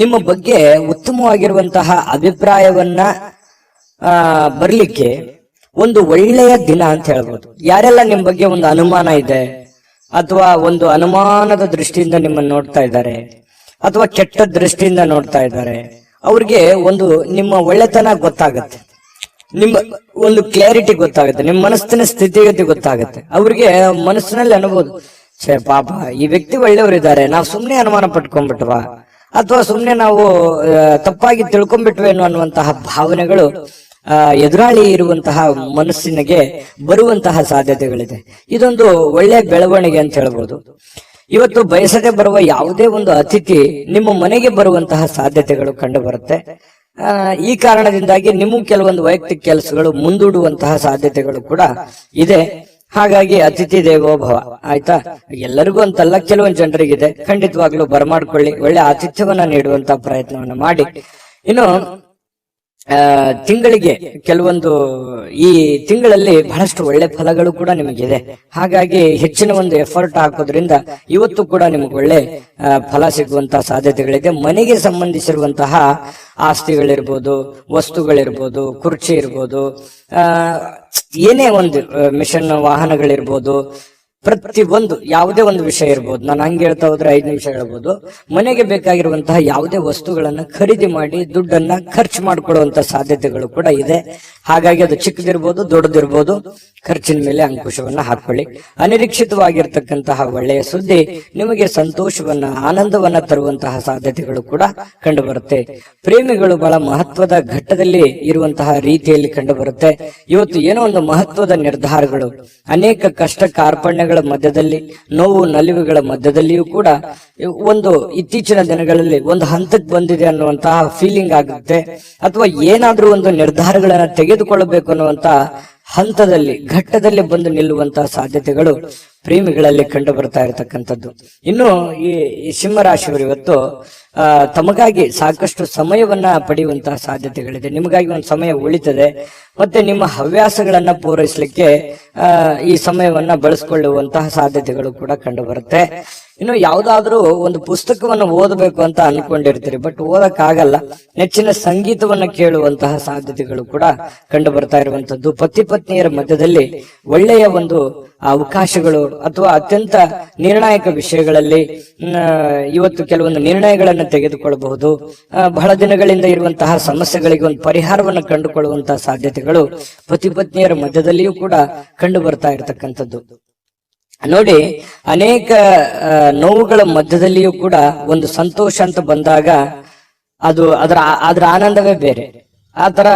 ನಿಮ್ಮ ಬಗ್ಗೆ ಉತ್ತಮವಾಗಿರುವಂತಹ ಅಭಿಪ್ರಾಯವನ್ನ ಬರ್ಲಿಕ್ಕೆ ಒಂದು ಒಳ್ಳೆಯ ದಿನ ಅಂತ ಹೇಳ್ಬೋದು. ಯಾರೆಲ್ಲ ನಿಮ್ ಬಗ್ಗೆ ಒಂದು ಅನುಮಾನ ಇದೆ ಅಥವಾ ಒಂದು ಅನುಮಾನದ ದೃಷ್ಟಿಯಿಂದ ನಿಮ್ಮನ್ನು ನೋಡ್ತಾ ಇದ್ದಾರೆ ಅಥವಾ ಕೆಟ್ಟ ದೃಷ್ಟಿಯಿಂದ ನೋಡ್ತಾ ಇದ್ದಾರೆ, ಅವ್ರಿಗೆ ಒಂದು ನಿಮ್ಮ ಒಳ್ಳೆತನ ಗೊತ್ತಾಗತ್ತೆ, ನಿಮ್ಮ ಒಂದು ಕ್ಲಾರಿಟಿ ಗೊತ್ತಾಗುತ್ತೆ, ನಿಮ್ಮ ಮನಸ್ಸಿನ ಸ್ಥಿತಿಗತಿ ಗೊತ್ತಾಗುತ್ತೆ. ಅವ್ರಿಗೆ ಮನಸ್ಸಿನಲ್ಲಿ ಅನ್ಬೋದು, ಛೇ ಪಾಪ ಈ ವ್ಯಕ್ತಿ ಒಳ್ಳೆಯವರಿದ್ದಾರೆ, ನಾವು ಸುಮ್ನೆ ಅನುಮಾನ ಪಟ್ಕೊಂಡ್ಬಿಟ್ವಾ ಅಥವಾ ಸುಮ್ನೆ ನಾವು ತಪ್ಪಾಗಿ ತಿಳ್ಕೊಂಡ್ಬಿಟ್ವೇನೋ ಅನ್ನುವಂತಹ ಭಾವನೆಗಳು ಎದುರಾಳಿ ಇರುವಂತಹ ಮನಸ್ಸಿನಿಗೆ ಬರುವಂತಹ ಸಾಧ್ಯತೆಗಳಿದೆ. ಇದೊಂದು ಒಳ್ಳೆಯ ಬೆಳವಣಿಗೆ ಅಂತ ಹೇಳ್ಬೋದು. ಇವತ್ತು ಬಯಸದೆ ಬರುವ ಯಾವುದೇ ಒಂದು ಅತಿಥಿ ನಿಮ್ಮ ಮನೆಗೆ ಬರುವಂತಹ ಸಾಧ್ಯತೆಗಳು ಕಂಡು ಬರುತ್ತೆ. ಈ ಕಾರಣದಿಂದಾಗಿ ನಿಮಗೆ ಕೆಲವೊಂದು ವೈಯಕ್ತಿಕ ಕೆಲಸಗಳು ಮುಂದೂಡುವಂತಹ ಸಾಧ್ಯತೆಗಳು ಕೂಡ ಇದೆ. ಹಾಗಾಗಿ ಅತಿಥಿ ದೇವೋಭವ, ಆಯ್ತಾ? ಎಲ್ಲರಿಗೂ ಅಂತಲ್ಲ, ಕೆಲವೊಂದು ಜನರಿಗಿದೆ. ಖಂಡಿತವಾಗ್ಲೂ ಬರಮಾಡ್ಕೊಳ್ಳಿ, ಒಳ್ಳೆ ಆತಿಥ್ಯವನ್ನ ನೀಡುವಂತಹ ಪ್ರಯತ್ನವನ್ನ ಮಾಡಿ. ಇನ್ನು ತಿಂಗಳಿಗೆ ಕೆಲವೊಂದು ಈ ತಿಂಗಳಲ್ಲಿ ಬಹಳಷ್ಟು ಒಳ್ಳೆ ಫಲಗಳು ಕೂಡ ನಿಮಗಿದೆ. ಹಾಗಾಗಿ ಹೆಚ್ಚಿನ ಒಂದು ಎಫರ್ಟ್ ಹಾಕೋದ್ರಿಂದ ಇವತ್ತು ಕೂಡ ನಿಮಗೆ ಒಳ್ಳೆ ಫಲ ಸಿಗುವಂತಹ ಸಾಧ್ಯತೆಗಳಿದೆ. ಮನೆಗೆ ಸಂಬಂಧಿಸಿರುವಂತಹ ಆಸ್ತಿಗಳಿರ್ಬೋದು, ವಸ್ತುಗಳಿರ್ಬೋದು, ಕುರ್ಚಿ ಇರ್ಬೋದು, ಏನೇ ಒಂದು ಮಿಷನ್ ವಾಹನಗಳಿರ್ಬೋದು, ಪ್ರತಿ ಒಂದು ಯಾವುದೇ ಒಂದು ವಿಷಯ ಇರ್ಬೋದು. ನಾನು ಹಂಗೆ ಹೇಳ್ತಾ ಹೋದ್ರೆ 5 ನಿಮಿಷ ಹೇಳ್ಬೋದು. ಮನೆಗೆ ಬೇಕಾಗಿರುವಂತಹ ಯಾವುದೇ ವಸ್ತುಗಳನ್ನ ಖರೀದಿ ಮಾಡಿ ದುಡ್ಡನ್ನ ಖರ್ಚು ಮಾಡಿಕೊಳ್ಳುವಂತ ಸಾಧ್ಯತೆಗಳು ಕೂಡ ಇದೆ. ಹಾಗಾಗಿ ಅದು ಚಿಕ್ಕದಿರ್ಬೋದು ದೊಡ್ಡದಿರ್ಬೋದು, ಖರ್ಚಿನ ಮೇಲೆ ಅಂಕುಶವನ್ನ ಹಾಕೊಳ್ಳಿ. ಅನಿರೀಕ್ಷಿತವಾಗಿರ್ತಕ್ಕಂತಹ ಒಳ್ಳೆಯ ಸುದ್ದಿ ನಿಮಗೆ ಸಂತೋಷವನ್ನ ಆನಂದವನ್ನ ತರುವಂತಹ ಸಾಧ್ಯತೆಗಳು ಕೂಡ ಕಂಡು ಬರುತ್ತೆ. ಪ್ರೇಮಿಗಳು ಬಹಳ ಮಹತ್ವದ ಘಟ್ಟದಲ್ಲಿ ಇರುವಂತಹ ರೀತಿಯಲ್ಲಿ ಕಂಡು ಬರುತ್ತೆ. ಇವತ್ತು ಏನೋ ಒಂದು ಮಹತ್ವದ ನಿರ್ಧಾರಗಳು, ಅನೇಕ ಕಷ್ಟ ಕಾರ್ಪಣ್ಯಗಳ ಮಧ್ಯದಲ್ಲಿ, ನೋವು ನಲಿವುಗಳ ಮಧ್ಯದಲ್ಲಿಯೂ ಕೂಡ ಒಂದು ಇತ್ತೀಚಿನ ದಿನಗಳಲ್ಲಿ ಒಂದು ಹಂತಕ್ಕೆ ಬಂದಿದೆ ಅನ್ನುವಂತಹ ಫೀಲಿಂಗ್ ಆಗುತ್ತೆ. ಅಥವಾ ಏನಾದ್ರೂ ಒಂದು ನಿರ್ಧಾರಗಳನ್ನ ತೆಗೆದುಕೊಳ್ಳಬೇಕು ಅನ್ನುವಂತಹ ಹಂತದಲ್ಲಿ, ಘಟ್ಟದಲ್ಲಿ ಬಂದು ನಿಲ್ಲುವಂತಹ ಸಾಧ್ಯತೆಗಳು ಪ್ರೇಮಿಗಳಲ್ಲಿ ಕಂಡು ಬರ್ತಾ ಇರತಕ್ಕಂಥದ್ದು. ಇನ್ನು ಈ ಸಿಂಹರಾಶಿಯವರು ಇವತ್ತು ತಮಗಾಗಿ ಸಾಕಷ್ಟು ಸಮಯವನ್ನ ಪಡೆಯುವಂತಹ ಸಾಧ್ಯತೆಗಳಿದೆ. ನಿಮಗಾಗಿ ಒಂದು ಸಮಯ ಉಳಿತದೆ. ಮತ್ತೆ ನಿಮ್ಮ ಹವ್ಯಾಸಗಳನ್ನ ಪೂರೈಸಲಿಕ್ಕೆ ಈ ಸಮಯವನ್ನ ಬಳಸಿಕೊಳ್ಳುವಂತಹ ಸಾಧ್ಯತೆಗಳು ಕೂಡ ಕಂಡು ಬರುತ್ತೆ. ಇನ್ನು ಯಾವ್ದಾದ್ರೂ ಒಂದು ಪುಸ್ತಕವನ್ನು ಓದಬೇಕು ಅಂತ ಅನ್ಕೊಂಡಿರ್ತೀರಿ, ಬಟ್ ಓದಕ್ಕಾಗಲ್ಲ. ನೆಚ್ಚಿನ ಸಂಗೀತವನ್ನ ಕೇಳುವಂತಹ ಸಾಧ್ಯತೆಗಳು ಕೂಡ ಕಂಡು ಬರ್ತಾ ಇರುವಂತದ್ದು. ಪತಿ ಪತ್ನಿಯರ ಮಧ್ಯದಲ್ಲಿ ಒಳ್ಳೆಯ ಒಂದು ಅವಕಾಶಗಳು ಅಥವಾ ಅತ್ಯಂತ ನಿರ್ಣಾಯಕ ವಿಷಯಗಳಲ್ಲಿ ಇವತ್ತು ಕೆಲವೊಂದು ನಿರ್ಣಯಗಳನ್ನು ತೆಗೆದುಕೊಳ್ಳಬಹುದು. ಬಹಳ ದಿನಗಳಿಂದ ಇರುವಂತಹ ಸಮಸ್ಯೆಗಳಿಗೆ ಒಂದು ಪರಿಹಾರವನ್ನು ಕಂಡುಕೊಳ್ಳುವಂತಹ ಸಾಧ್ಯತೆಗಳು ಪತಿ ಪತ್ನಿಯರ ಮಧ್ಯದಲ್ಲಿಯೂ ಕೂಡ ಕಂಡು ಬರ್ತಾ ಇರತಕ್ಕಂಥದ್ದು. ನೋಡಿ, ಅನೇಕ ನೋವುಗಳ ಮಧ್ಯದಲ್ಲಿಯೂ ಕೂಡ ಒಂದು ಸಂತೋಷ ಅಂತ ಬಂದಾಗ ಅದು ಅದರ ಆನಂದವೇ ಬೇರೆ. ಆ ತರ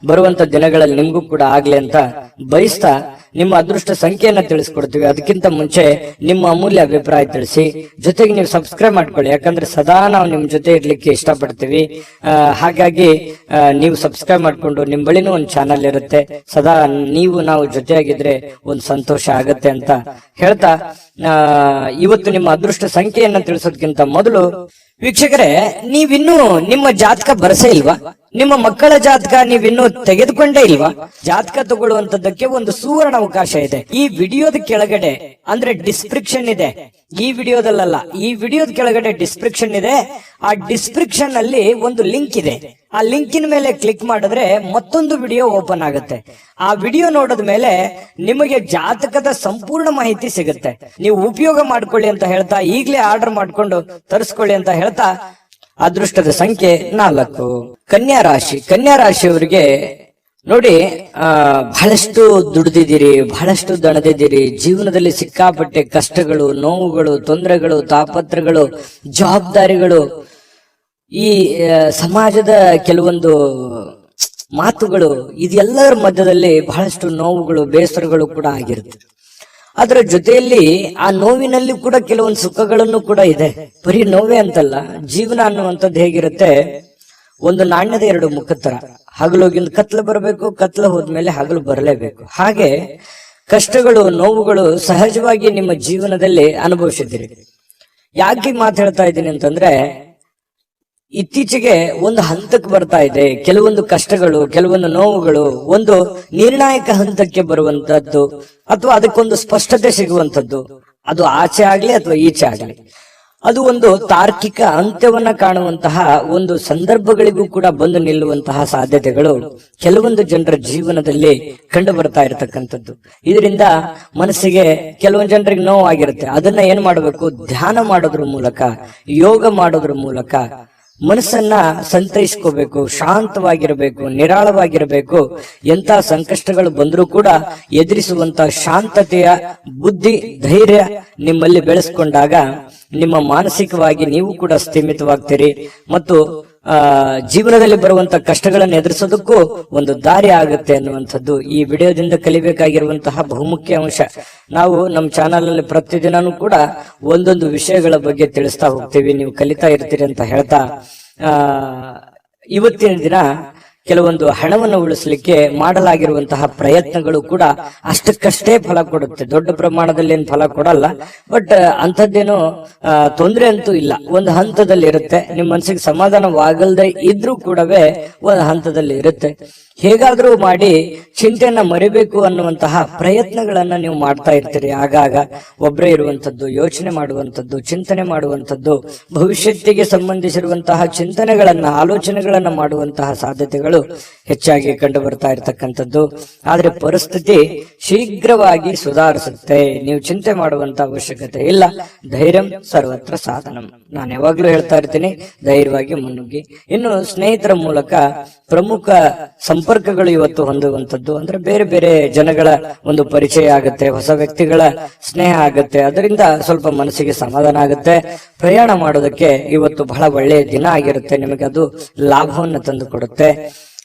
ಬರುವಂತ ದಿನಗಳಲ್ಲಿ ನಿಮ್ಗೂ ಕೂಡ ಆಗ್ಲಿ ಅಂತ ಬಯಸ್ತಾ ನಿಮ್ಮ ಅದೃಷ್ಟ ಸಂಖ್ಯೆಯನ್ನ ತಿಳಿಸ್ಕೊಡ್ತೀವಿ. ಅದಕ್ಕಿಂತ ಮುಂಚೆ ನಿಮ್ಮ ಅಮೂಲ್ಯ ಅಭಿಪ್ರಾಯ ತಿಳಿಸಿ, ಜೊತೆಗೆ ನೀವು ಸಬ್ಸ್ಕ್ರೈಬ್ ಮಾಡ್ಕೊಳ್ಳಿ. ಯಾಕಂದ್ರೆ ಸದಾ ನಾವು ನಿಮ್ ಜೊತೆ ಇರ್ಲಿಕ್ಕೆ ಇಷ್ಟಪಡ್ತೀವಿ. ಹಾಗಾಗಿ ನೀವು ಸಬ್ಸ್ಕ್ರೈಬ್ ಮಾಡ್ಕೊಂಡು ನಿಮ್ ಬಳಿನೂ ಒಂದು ಚಾನಲ್ ಇರುತ್ತೆ. ಸದಾ ನಾವು ಜೊತೆಯಾಗಿದ್ರೆ ಒಂದು ಸಂತೋಷ ಆಗತ್ತೆ ಅಂತ ಹೇಳ್ತಾ, ಇವತ್ತು ನಿಮ್ಮ ಅದೃಷ್ಟ ಸಂಖ್ಯೆಯನ್ನ ತಿಳಿಸೋದಕ್ಕಿಂತ ಮೊದಲು ವೀಕ್ಷಕರೇ, ನೀವಿನ್ನೂ ನಿಮ್ಮ ಜಾತಕ ಬರಸೇ ಇಲ್ವಾ? ನಿಮ್ಮ ಮಕ್ಕಳ ಜಾತಕ ನೀವಿನ್ನೂ ತೆಗೆದುಕೊಂಡೇ ಇಲ್ವಾ? ಜಾತಕ ತಗೊಳ್ಳುವಂತದ್ದಕ್ಕೆ ಒಂದು ಸುವರ್ಣ ಅವಕಾಶ ಇದೆ. ಈ ವಿಡಿಯೋದ ಕೆಳಗಡೆ ಅಂದ್ರೆ ಡಿಸ್ಕ್ರಿಪ್ಷನ್ ಇದೆ. ಈ ವಿಡಿಯೋದಲ್ಲ, ಈ ವಿಡಿಯೋದ ಕೆಳಗಡೆ ಡಿಸ್ಕ್ರಿಪ್ಷನ್ ಇದೆ. ಆ ಡಿಸ್ಕ್ರಿಪ್ಷನ್ ಅಲ್ಲಿ ಒಂದು ಲಿಂಕ್ ಇದೆ. ಆ ಲಿಂಕಿನ ಮೇಲೆ ಕ್ಲಿಕ್ ಮಾಡಿದ್ರೆ ಮತ್ತೊಂದು ವಿಡಿಯೋ ಓಪನ್ ಆಗುತ್ತೆ. ಆ ವಿಡಿಯೋ ನೋಡಿದ ಮೇಲೆ ನಿಮಗೆ ಜಾತಕದ ಸಂಪೂರ್ಣ ಮಾಹಿತಿ ಸಿಗುತ್ತೆ. ನೀವು ಉಪಯೋಗ ಮಾಡ್ಕೊಳ್ಳಿ ಅಂತ ಹೇಳ್ತಾ, ಈಗಲೇ ಆರ್ಡರ್ ಮಾಡ್ಕೊಂಡು ತರಿಸ್ಕೊಳ್ಳಿ ಅಂತ ಹೇಳ್ತಾ, ಅದೃಷ್ಟದ ಸಂಖ್ಯೆ 4. ಕನ್ಯಾ ರಾಶಿ. ಕನ್ಯಾ ರಾಶಿಯವರಿಗೆ ನೋಡಿ, ಬಹಳಷ್ಟು ದುಡಿದಿದ್ದೀರಿ, ಬಹಳಷ್ಟು ದಣದಿದ್ದೀರಿ. ಜೀವನದಲ್ಲಿ ಸಿಕ್ಕಾಪಟ್ಟೆ ಕಷ್ಟಗಳು, ನೋವುಗಳು, ತೊಂದರೆಗಳು, ತಾಪತ್ರಗಳು, ಜವಾಬ್ದಾರಿಗಳು, ಈ ಸಮಾಜದ ಕೆಲವೊಂದು ಮಾತುಗಳು, ಇದೆಲ್ಲರ ಮಧ್ಯದಲ್ಲಿ ಬಹಳಷ್ಟು ನೋವುಗಳು, ಬೇಸರಗಳು ಕೂಡ ಆಗಿರುತ್ತೆ. ಅದರ ಜೊತೆಯಲ್ಲಿ ಆ ನೋವಿನಲ್ಲಿ ಕೂಡ ಕೆಲವೊಂದು ಸುಖಗಳನ್ನು ಕೂಡ ಇದೆ. ಬರೀ ನೋವೇ ಅಂತಲ್ಲ, ಜೀವನ ಅನ್ನುವಂಥದ್ದು ಹೇಗಿರುತ್ತೆ, ಒಂದು ನಾಣ್ಯದ 2 ಮುಖದ ತರ. ಹಗಲೋಗಿಂದ ಕತ್ಲು ಬರಬೇಕು, ಕತ್ಲು ಹೋದ್ಮೇಲೆ ಹಗಲು ಬರಲೇಬೇಕು. ಹಾಗೆ ಕಷ್ಟಗಳು, ನೋವುಗಳು ಸಹಜವಾಗಿ ನಿಮ್ಮ ಜೀವನದಲ್ಲಿ ಅನುಭವಿಸಿದ್ದೀರಿ. ಯಾಕೆ ಮಾತಾಡ್ತಾ ಇದ್ದೀನಿ ಅಂತಂದ್ರೆ, ಇತ್ತೀಚೆಗೆ ಒಂದು ಹಂತಕ್ಕೆ ಬರ್ತಾ ಇದೆ. ಕೆಲವೊಂದು ಕಷ್ಟಗಳು, ಕೆಲವೊಂದು ನೋವುಗಳು ಒಂದು ನಿರ್ಣಾಯಕ ಹಂತಕ್ಕೆ ಬರುವಂತದ್ದು, ಅಥವಾ ಅದಕ್ಕೊಂದು ಸ್ಪಷ್ಟತೆ ಸಿಗುವಂತದ್ದು. ಅದು ಆಚೆ ಆಗ್ಲಿ ಅಥವಾ ಈಚೆ ಆಗ್ಲಿ. ಅದು ಒಂದು ತಾರ್ಕಿಕ ಅಂತ್ಯವನ್ನ ಕಾಣುವಂತಹ ಒಂದು ಸಂದರ್ಭಗಳಿಗೂ ಕೂಡ ಬಂದು ನಿಲ್ಲುವಂತಹ ಸಾಧ್ಯತೆಗಳು ಕೆಲವೊಂದು ಜನರ ಜೀವನದಲ್ಲಿ ಕಂಡು ಬರ್ತಾ ಇರತಕ್ಕಂಥದ್ದು. ಇದರಿಂದ ಮನಸ್ಸಿಗೆ ಕೆಲವೊಂದು ಜನರಿಗೆ ನೋವಾಗಿರುತ್ತೆ. ಅದನ್ನ ಏನ್ ಮಾಡಬೇಕು? ಧ್ಯಾನ ಮಾಡೋದ್ರ ಮೂಲಕ, ಯೋಗ ಮಾಡೋದ್ರ ಮೂಲಕ ಮನಸ್ಸನ್ನ ಸಂತೈಸ್ಕೋಬೇಕು, ಶಾಂತವಾಗಿರಬೇಕು, ನಿರಾಳವಾಗಿರಬೇಕು. ಎಂತ ಸಂಕಷ್ಟಗಳು ಬಂದರೂ ಕೂಡ ಎದುರಿಸುವಂತ ಶಾಂತತೆಯ ಬುದ್ಧಿ, ಧೈರ್ಯ ನಿಮ್ಮಲ್ಲಿ ಬೆಳೆಸ್ಕೊಂಡಾಗ ನಿಮ್ಮ ಮಾನಸಿಕವಾಗಿ ನೀವು ಕೂಡ ಸ್ಥಿಮಿತವಾಗ್ತೀರಿ ಮತ್ತು ಜೀವನದಲ್ಲಿ ಬರುವಂತ ಕಷ್ಟಗಳನ್ನು ಎದುರಿಸೋದಕ್ಕೂ ಒಂದು ದಾರಿ ಆಗುತ್ತೆ ಅನ್ನುವಂಥದ್ದು ಈ ವಿಡಿಯೋದಿಂದ ಕಲಿಬೇಕಾಗಿರುವಂತಹ ಬಹುಮುಖ್ಯ ಅಂಶ. ನಾವು ನಮ್ಮ ಚಾನಲ್ ಅಲ್ಲಿ ಪ್ರತಿದಿನನೂ ಕೂಡ ಒಂದೊಂದು ವಿಷಯಗಳ ಬಗ್ಗೆ ತಿಳಿಸ್ತಾ ಹೋಗ್ತೀವಿ, ನೀವು ಕಲಿತಾ ಇರ್ತೀರಿ ಅಂತ ಹೇಳ್ತಾ ಇವತ್ತಿನ ದಿನ ಕೆಲವೊಂದು ಹಣವನ್ನು ಉಳಿಸಲಿಕ್ಕೆ ಮಾಡಲಾಗಿರುವಂತಹ ಪ್ರಯತ್ನಗಳು ಕೂಡ ಅಷ್ಟಕ್ಕಷ್ಟೇ ಫಲ ಕೊಡುತ್ತೆ. ದೊಡ್ಡ ಪ್ರಮಾಣದಲ್ಲಿ ಏನು ಫಲ ಕೊಡಲ್ಲ, ಬಟ್ ಅಂಥದ್ದೇನು ತೊಂದರೆ ಅಂತೂ ಇಲ್ಲ. ಒಂದು ಹಂತದಲ್ಲಿ ಇರುತ್ತೆ. ನಿಮ್ಮ ಮನಸ್ಸಿಗೆ ಸಮಾಧಾನವಾಗಲ್ದೆ ಇದ್ರೂ ಕೂಡವೇ ಒಂದು ಹಂತದಲ್ಲಿ ಇರುತ್ತೆ. ಹೇಗಾದ್ರೂ ಮಾಡಿ ಚಿಂತೆಯನ್ನ ಮರಿಬೇಕು ಅನ್ನುವಂತಹ ಪ್ರಯತ್ನಗಳನ್ನ ನೀವು ಮಾಡ್ತಾ ಇರ್ತೀರಿ. ಆಗಾಗ ಒಬ್ಬರೇ ಇರುವಂತದ್ದು, ಯೋಚನೆ ಮಾಡುವಂತದ್ದು, ಚಿಂತನೆ ಮಾಡುವಂತದ್ದು, ಭವಿಷ್ಯತ್ತಿಗೆ ಸಂಬಂಧಿಸಿರುವಂತಹ ಚಿಂತನೆಗಳನ್ನ, ಆಲೋಚನೆಗಳನ್ನ ಮಾಡುವಂತಹ ಸಾಧ್ಯತೆಗಳು ಹೆಚ್ಚಾಗಿ ಕಂಡು ಬರ್ತಾ ಇರತಕ್ಕಂಥದ್ದು. ಆದ್ರೆ ಪರಿಸ್ಥಿತಿ ಶೀಘ್ರವಾಗಿ ಸುಧಾರಿಸುತ್ತೆ. ನೀವು ಚಿಂತೆ ಮಾಡುವಂತ ಅವಶ್ಯಕತೆ ಇಲ್ಲ. ಧೈರ್ಯಂ ಸರ್ವತ್ರ ಸಾಧನಂ. ನಾನು ಯಾವಾಗ್ಲೂ ಹೇಳ್ತಾ ಇರ್ತೀನಿ, ಧೈರ್ಯವಾಗಿ ಮುನ್ನುಗ್ಗಿ. ಇನ್ನು ಸ್ನೇಹಿತರ ಮೂಲಕ ಪ್ರಮುಖ ಸಂಪರ್ಕಗಳು ಇವತ್ತು ಹೊಂದುವಂತದ್ದು ಅಂದ್ರೆ ಬೇರೆ ಬೇರೆ ಜನಗಳ ಒಂದು ಪರಿಚಯ ಆಗುತ್ತೆ, ಹೊಸ ವ್ಯಕ್ತಿಗಳ ಸ್ನೇಹ ಆಗುತ್ತೆ. ಅದರಿಂದ ಸ್ವಲ್ಪ ಮನಸ್ಸಿಗೆ ಸಮಾಧಾನ ಆಗುತ್ತೆ. ಪ್ರಯಾಣ ಮಾಡೋದಕ್ಕೆ ಇವತ್ತು ಬಹಳ ಒಳ್ಳೆಯ ದಿನ ಆಗಿರುತ್ತೆ. ನಿಮಗೆ ಅದು ಲಾಭವನ್ನು ತಂದು ಕೊಡುತ್ತೆ.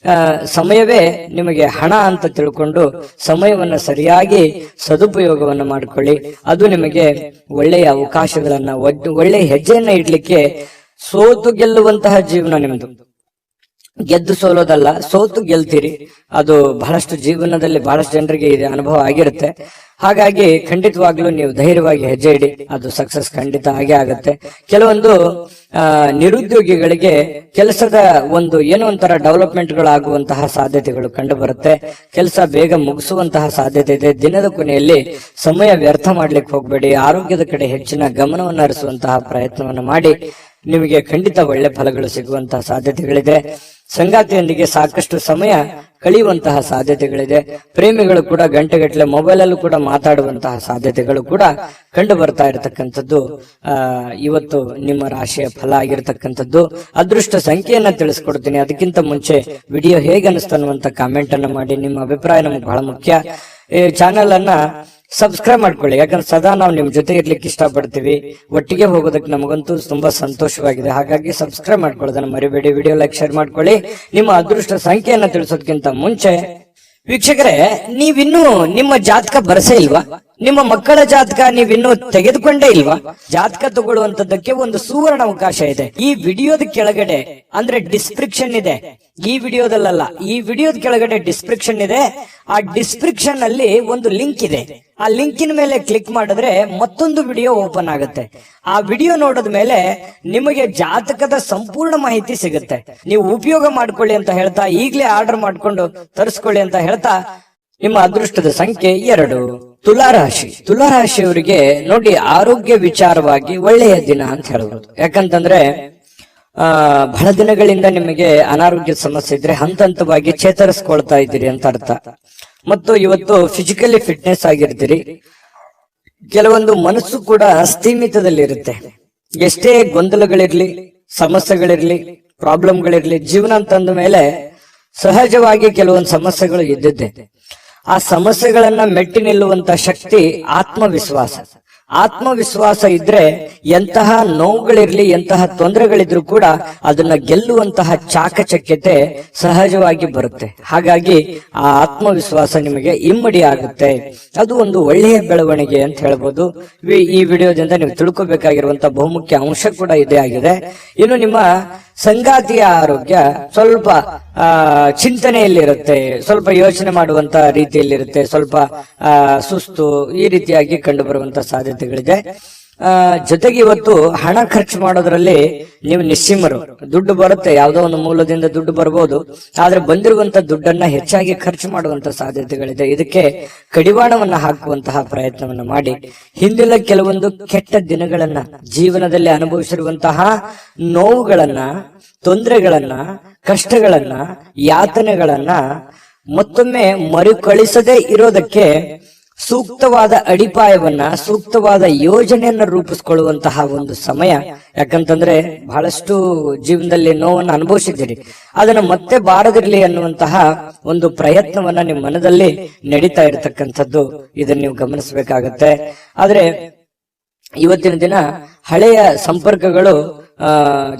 ಸಮಯವೇ ನಿಮಗೆ ಹಣ ಅಂತ ತಿಳ್ಕೊಂಡು ಸಮಯವನ್ನ ಸರಿಯಾಗಿ ಸದುಪಯೋಗವನ್ನ ಮಾಡಿಕೊಳ್ಳಿ. ಅದು ನಿಮಗೆ ಒಳ್ಳೆಯ ಅವಕಾಶಗಳನ್ನ, ಒಳ್ಳೆಯ ಹೆಜ್ಜೆಯನ್ನ ಇಡ್ಲಿಕ್ಕೆ, ಸೋತು ಗೆಲ್ಲುವಂತಹ ಜೀವನ ನಿಮ್ದು. ಗೆದ್ದು ಸೋಲೋದಲ್ಲ, ಸೋತು ಗೆಲ್ತೀರಿ. ಅದು ಬಹಳಷ್ಟು ಜೀವನದಲ್ಲಿ ಬಹಳಷ್ಟು ಜನರಿಗೆ ಇದೆ ಅನುಭವ ಆಗಿರುತ್ತೆ. ಹಾಗಾಗಿ ಖಂಡಿತವಾಗ್ಲೂ ನೀವು ಧೈರ್ಯವಾಗಿ ಹೆಜ್ಜೆ ಇಡಿ, ಅದು ಸಕ್ಸಸ್ ಖಂಡಿತ ಆಗೇ ಆಗುತ್ತೆ. ಕೆಲವೊಂದು ನಿರುದ್ಯೋಗಿಗಳಿಗೆ ಕೆಲಸದ ಒಂದು ಏನೋ ಒಂಥರ ಡೆವಲಪ್ಮೆಂಟ್ಗಳಾಗುವಂತಹ ಸಾಧ್ಯತೆಗಳು ಕಂಡು ಬರುತ್ತೆ. ಕೆಲಸ ಬೇಗ ಮುಗಿಸುವಂತಹ ಸಾಧ್ಯತೆ ಇದೆ. ದಿನದ ಕೊನೆಯಲ್ಲಿ ಸಮಯ ವ್ಯರ್ಥ ಮಾಡ್ಲಿಕ್ಕೆ ಹೋಗ್ಬೇಡಿ. ಆರೋಗ್ಯದ ಕಡೆ ಹೆಚ್ಚಿನ ಗಮನವನ್ನು ಹರಿಸುವಂತಹ ಪ್ರಯತ್ನವನ್ನು ಮಾಡಿ. ನಿಮಗೆ ಖಂಡಿತ ಒಳ್ಳೆ ಫಲಗಳು ಸಿಗುವಂತಹ ಸಾಧ್ಯತೆಗಳಿದೆ. ಸಂಗಾತಿಯೊಂದಿಗೆ ಸಾಕಷ್ಟು ಸಮಯ ಕಳೆಯುವಂತಹ ಸಾಧ್ಯತೆಗಳಿದೆ. ಪ್ರೇಮಿಗಳು ಕೂಡ ಗಂಟೆಗಟ್ಟಲೆ ಮೊಬೈಲ್ ಅಲ್ಲೂ ಕೂಡ ಮಾತಾಡುವಂತಹ ಸಾಧ್ಯತೆಗಳು ಕೂಡ ಕಂಡು ಬರ್ತಾ ಇರತಕ್ಕಂಥದ್ದು ಇವತ್ತು ನಿಮ್ಮ ರಾಶಿಯ ಫಲ ಆಗಿರತಕ್ಕಂಥದ್ದು. ಅದೃಷ್ಟ ಸಂಖ್ಯೆಯನ್ನ ತಿಳಿಸ್ಕೊಡ್ತೀನಿ. ಅದಕ್ಕಿಂತ ಮುಂಚೆ ವಿಡಿಯೋ ಹೇಗೆ ಅನಿಸ್ತು ಅನ್ನುವಂತ ಕಾಮೆಂಟ್ ಅನ್ನ ಮಾಡಿ. ನಿಮ್ಮ ಅಭಿಪ್ರಾಯ ನಮ್ಗೆ ಬಹಳ ಮುಖ್ಯ. ಈ ಚಾನೆಲ್ ಅನ್ನ ಸಬ್ಸ್ಕ್ರೈಬ್ ಮಾಡ್ಕೊಳ್ಳಿ, ಯಾಕಂದ್ರೆ ಸದಾ ನಾವು ನಿಮ್ ಜೊತೆ ಇರ್ಲಿಕ್ಕೆ ಇಷ್ಟಪಡ್ತೀವಿ. ಒಟ್ಟಿಗೆ ಹೋಗೋದಕ್ಕೆ ನಮಗಂತೂ ತುಂಬಾ ಸಂತೋಷವಾಗಿದೆ. ಹಾಗಾಗಿ ಸಬ್ಸ್ಕ್ರೈಬ್ ಮಾಡ್ಕೊಳ್ಳೋದನ್ನ ಮರಿಬೇಡಿ. ವಿಡಿಯೋ ಲೈಕ್, ಶೇರ್ ಮಾಡ್ಕೊಳ್ಳಿ. ನಿಮ್ಮ ಅದೃಷ್ಟ ಸಂಖ್ಯೆಯನ್ನ ತಿಳಿಸೋದಕ್ಕಿಂತ ಮುಂಚೆ ವೀಕ್ಷಕರೇ, ನೀವಿನ್ನೂ ನಿಮ್ಮ ಜಾತಕ ಬರಸೇ ಇಲ್ವಾ? ನಿಮ್ಮ ಮಕ್ಕಳ ಜಾತಕ ನೀವಿನ್ನೂ ತೆಗೆದುಕೊಂಡೇ ಇಲ್ವಾ? ಜಾತಕ ತಗೊಳ್ಳುವಂತದ್ದಕ್ಕೆ ಒಂದು ಸುವರ್ಣ ಅವಕಾಶ ಇದೆ. ಈ ವಿಡಿಯೋದ ಕೆಳಗಡೆ ಅಂದ್ರೆ ಡಿಸ್ಕ್ರಿಪ್ಷನ್ ಇದೆ. ಈ ವಿಡಿಯೋದಲ್ಲ, ಈ ವಿಡಿಯೋದ ಕೆಳಗಡೆ ಡಿಸ್ಕ್ರಿಪ್ಷನ್ ಇದೆ. ಆ ಡಿಸ್ಕ್ರಿಪ್ಷನ್ ಅಲ್ಲಿ ಒಂದು ಲಿಂಕ್ ಇದೆ. ಆ ಲಿಂಕಿನ ಮೇಲೆ ಕ್ಲಿಕ್ ಮಾಡಿದ್ರೆ ಮತ್ತೊಂದು ವಿಡಿಯೋ ಓಪನ್ ಆಗುತ್ತೆ. ಆ ವಿಡಿಯೋ ನೋಡಿದ ಮೇಲೆ ನಿಮಗೆ ಜಾತಕದ ಸಂಪೂರ್ಣ ಮಾಹಿತಿ ಸಿಗುತ್ತೆ. ನೀವು ಉಪಯೋಗ ಮಾಡ್ಕೊಳ್ಳಿ ಅಂತ ಹೇಳ್ತಾ, ಈಗಲೇ ಆರ್ಡರ್ ಮಾಡ್ಕೊಂಡು ತರಿಸ್ಕೊಳ್ಳಿ ಅಂತ ಹೇಳ್ತಾ, ನಿಮ್ಮ ಅದೃಷ್ಟದ ಸಂಖ್ಯೆ 2. ತುಲಾರಾಶಿ. ತುಲಾರಾಶಿಯವರಿಗೆ ನೋಡಿ, ಆರೋಗ್ಯ ವಿಚಾರವಾಗಿ ಒಳ್ಳೆಯ ದಿನ ಅಂತ ಹೇಳ್ಬೋದು. ಯಾಕಂತಂದ್ರೆ ಬಹಳ ದಿನಗಳಿಂದ ನಿಮಗೆ ಅನಾರೋಗ್ಯದ ಸಮಸ್ಯೆ ಇದ್ರೆ ಹಂತ ಹಂತವಾಗಿ ಚೇತರಿಸ್ಕೊಳ್ತಾ ಇದ್ದೀರಿ ಅಂತ ಅರ್ಥ. ಮತ್ತು ಇವತ್ತು ಫಿಸಿಕಲಿ ಫಿಟ್ನೆಸ್ ಆಗಿರ್ತೀರಿ. ಕೆಲವೊಂದು ಮನಸ್ಸು ಕೂಡ ಸ್ಥೀಮಿತದಲ್ಲಿರುತ್ತೆ. ಎಷ್ಟೇ ಗೊಂದಲಗಳಿರ್ಲಿ, ಸಮಸ್ಯೆಗಳಿರ್ಲಿ, ಪ್ರಾಬ್ಲಮ್ಗಳಿರ್ಲಿ, ಜೀವನ ಅಂತಂದ ಮೇಲೆ ಸಹಜವಾಗಿ ಕೆಲವೊಂದು ಸಮಸ್ಯೆಗಳು ಇದ್ದಿದ್ದೆ. ಆ ಸಮಸ್ಯೆಗಳನ್ನ ಮೆಟ್ಟಿ ನಿಲ್ಲುವಂತ ಶಕ್ತಿ ಆತ್ಮವಿಶ್ವಾಸ. ಆತ್ಮವಿಶ್ವಾಸ ಇದ್ರೆ ಎಂತಹ ನೋವುಗಳಿರ್ಲಿ, ಎಂತಹ ತೊಂದರೆಗಳಿದ್ರು ಕೂಡ ಅದನ್ನ ಗೆಲ್ಲುವಂತಹ ಚಾಕಚಕ್ಯತೆ ಸಹಜವಾಗಿ ಬರುತ್ತೆ. ಹಾಗಾಗಿ ಆ ಆತ್ಮವಿಶ್ವಾಸ ನಿಮಗೆ ಇಮ್ಮಡಿ ಆಗುತ್ತೆ. ಅದು ಒಂದು ಒಳ್ಳೆಯ ಬೆಳವಣಿಗೆ ಅಂತ ಹೇಳ್ಬೋದು. ಈ ವಿಡಿಯೋದಿಂದ ನೀವು ತಿಳ್ಕೊಬೇಕಾಗಿರುವಂತಹ ಬಹುಮುಖ್ಯ ಅಂಶ ಕೂಡ ಇದೇ ಆಗಿದೆ. ಇನ್ನು ನಿಮ್ಮ ಸಂಗಾತಿಯ ಆರೋಗ್ಯ ಸ್ವಲ್ಪ ಚಿಂತನೆಯಲ್ಲಿರುತ್ತೆ, ಸ್ವಲ್ಪ ಯೋಚನೆ ಮಾಡುವಂತ ರೀತಿಯಲ್ಲಿರುತ್ತೆ, ಸ್ವಲ್ಪ ಸುಸ್ತು ಈ ರೀತಿಯಾಗಿ ಕಂಡು ಬರುವಂತ ಸಾಧ್ಯತೆಗಳಿದೆ. ಜೊತೆಗೆ ಇವತ್ತು ಹಣ ಖರ್ಚು ಮಾಡೋದ್ರಲ್ಲಿ ನೀವು ನಿಸ್ಸೀಮರು. ದುಡ್ಡು ಬರುತ್ತೆ, ಯಾವುದೋ ಒಂದು ಮೂಲದಿಂದ ದುಡ್ಡು ಬರ್ಬೋದು, ಆದ್ರೆ ಬಂದಿರುವಂತ ದುಡ್ಡನ್ನ ಹೆಚ್ಚಾಗಿ ಖರ್ಚು ಮಾಡುವಂತ ಸಾಧ್ಯತೆಗಳಿದೆ. ಇದಕ್ಕೆ ಕಡಿವಾಣವನ್ನ ಹಾಕುವಂತಹ ಪ್ರಯತ್ನವನ್ನ ಮಾಡಿ ಹಿಂದಿನ ಕೆಲವೊಂದು ಕೆಟ್ಟ ದಿನಗಳನ್ನ, ಜೀವನದಲ್ಲಿ ಅನುಭವಿಸಿರುವಂತಹ ನೋವುಗಳನ್ನ, ತೊಂದರೆಗಳನ್ನ, ಕಷ್ಟಗಳನ್ನ, ಯಾತನೆಗಳನ್ನ ಮತ್ತೊಮ್ಮೆ ಮರುಕಳಿಸದೇ ಇರೋದಕ್ಕೆ ಸೂಕ್ತವಾದ ಅಡಿಪಾಯವನ್ನ, ಸೂಕ್ತವಾದ ಯೋಜನೆಯನ್ನ ರೂಪಿಸ್ಕೊಳ್ಳುವಂತಹ ಒಂದು ಸಮಯ. ಯಾಕಂತಂದ್ರೆ ಬಹಳಷ್ಟು ಜೀವನದಲ್ಲಿ ನೋವನ್ನು ಅನುಭವಿಸಿದ್ದೀರಿ, ಅದನ್ನ ಮತ್ತೆ ಬಾರದಿರ್ಲಿ ಅನ್ನುವಂತಹ ಒಂದು ಪ್ರಯತ್ನವನ್ನ ನಿಮ್ಮ ಮನದಲ್ಲಿ ನಡೀತಾ ಇರತಕ್ಕಂಥದ್ದು. ಇದನ್ನ ನೀವು ಗಮನಿಸಬೇಕಾಗತ್ತೆ. ಆದ್ರೆ ಇವತ್ತಿನ ದಿನ ಹಳೆಯ ಸಂಪರ್ಕಗಳು